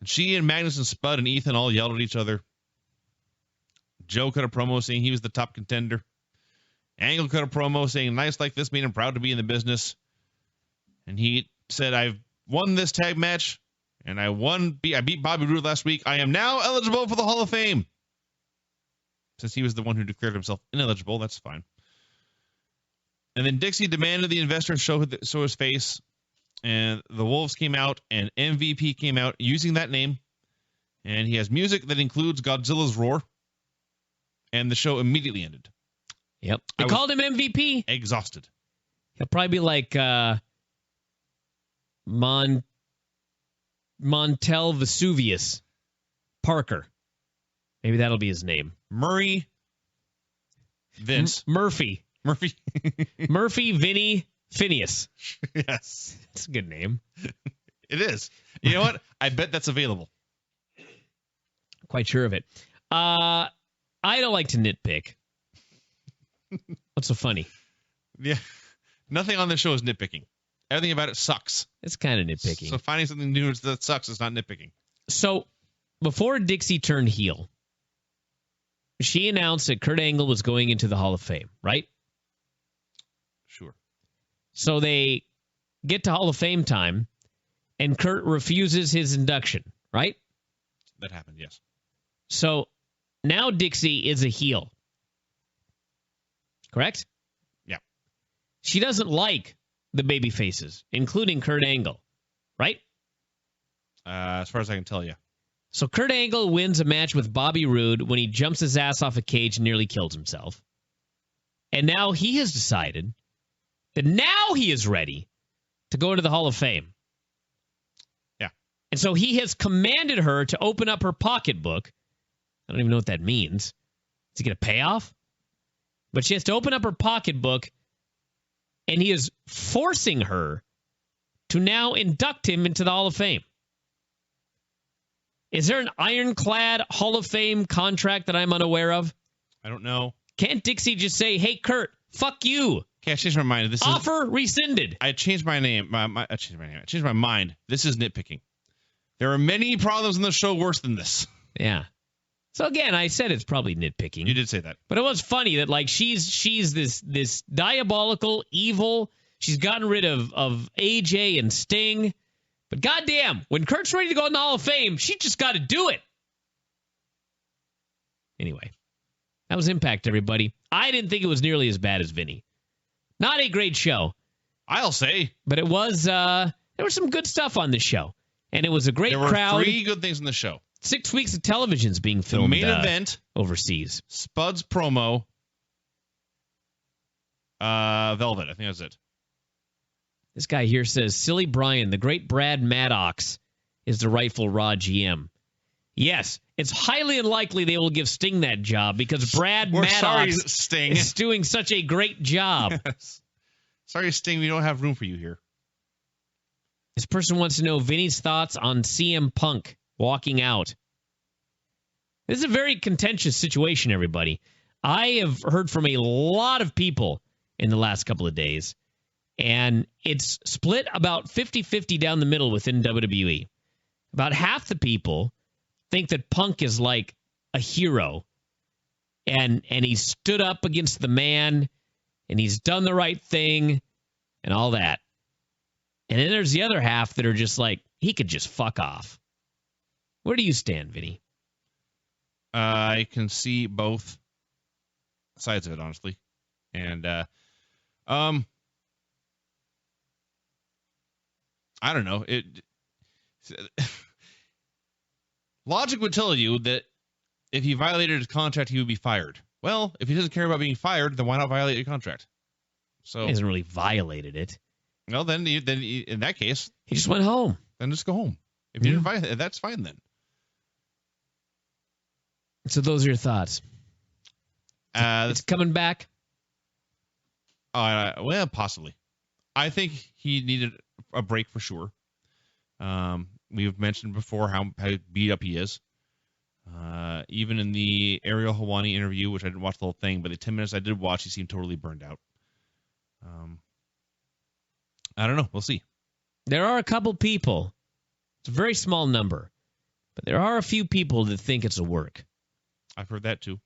And she and Magnus and Spud and Ethan all yelled at each other. Joe cut a promo saying he was the top contender. Angle cut a promo saying nice like this made him proud to be in the business. And he said, I've won this tag match, and I beat Bobby Roode last week. I am now eligible for the Hall of Fame. Since he was the one who declared himself ineligible, that's fine. And then Dixie demanded the investor show his face. And the Wolves came out, and MVP came out using that name. And he has music that includes Godzilla's roar. And the show immediately ended. Yep. They called him MVP. Exhausted. He'll probably be like Montel Vesuvius. Parker. Maybe that'll be his name. Murray. Vince. Murphy. Murphy. Murphy, Vinny, Phineas. Yes. That's a good name. It is. You know what? I bet that's available. Quite sure of it. I don't like to nitpick. What's so funny? Yeah. Nothing on the show is nitpicking. Everything about it sucks. It's kind of nitpicking. So finding something new that sucks is not nitpicking. So before Dixie turned heel, she announced that Kurt Angle was going into the Hall of Fame, right? Sure. So they get to Hall of Fame time, and Kurt refuses his induction, right? That happened, yes. So now Dixie is a heel. Correct? Yeah. She doesn't like the baby faces, including Kurt Angle, right? As far as I can tell you. So Kurt Angle wins a match with Bobby Roode when he jumps his ass off a cage and nearly kills himself. And now he has decided that now he is ready to go into the Hall of Fame. Yeah. And so he has commanded her to open up her pocketbook. I don't even know what that means. Does he get a payoff? But she has to open up her pocketbook, and he is forcing her to now induct him into the Hall of Fame. Is there an ironclad Hall of Fame contract that I'm unaware of? I don't know. Can't Dixie just say, hey, Kurt, fuck you? Okay, I changed my mind. Offer rescinded. I changed my name. I changed my name. I changed my mind. This is nitpicking. There are many problems in the show worse than this. Yeah. So again, I said it's probably nitpicking. You did say that. But it was funny that like she's this diabolical, evil. She's gotten rid of AJ and Sting. But goddamn, when Kurt's ready to go in the Hall of Fame, she just got to do it. Anyway, that was Impact, everybody. I didn't think it was nearly as bad as Vinny. Not a great show. I'll say. But it was, there was some good stuff on this show. And it was a great crowd. There were 3 good things in the show. 6 weeks of television's being filmed. The main event. Overseas. Spud's promo. Velvet. I think that's it. This guy here says, Silly Bryan, the great Brad Maddox is the rightful Raw GM. Yes, it's highly unlikely they will give Sting that job because Brad Maddox Sting. is doing such a great job. Yes. Sorry, Sting, we don't have room for you here. This person wants to know Vinny's thoughts on CM Punk walking out. This is a very contentious situation, everybody. I have heard from a lot of people in the last couple of days, and it's split about 50-50 down the middle within WWE. About half the people think that Punk is like a hero, and he stood up against the man, and he's done the right thing, and all that. And then there's the other half that are just like, he could just fuck off. Where do you stand, Vinny? I can see both sides of it, honestly. And, I don't know. Logic would tell you that if he violated his contract, he would be fired. Well, if he doesn't care about being fired, then why not violate your contract? So He hasn't really violated it. Well, then in that case, He just went home. Then just go home. If you didn't violate it, that's fine then. So those are your thoughts. It's coming back? Well, possibly. I think he needed a break for sure. We've mentioned before how beat up he is. Even in the Ariel Helwani interview, which I didn't watch the whole thing, but the 10 minutes I did watch, he seemed totally burned out. I don't know. We'll see. There are a couple people. It's a very small number. But there are a few people that think it's a work. I've heard that too.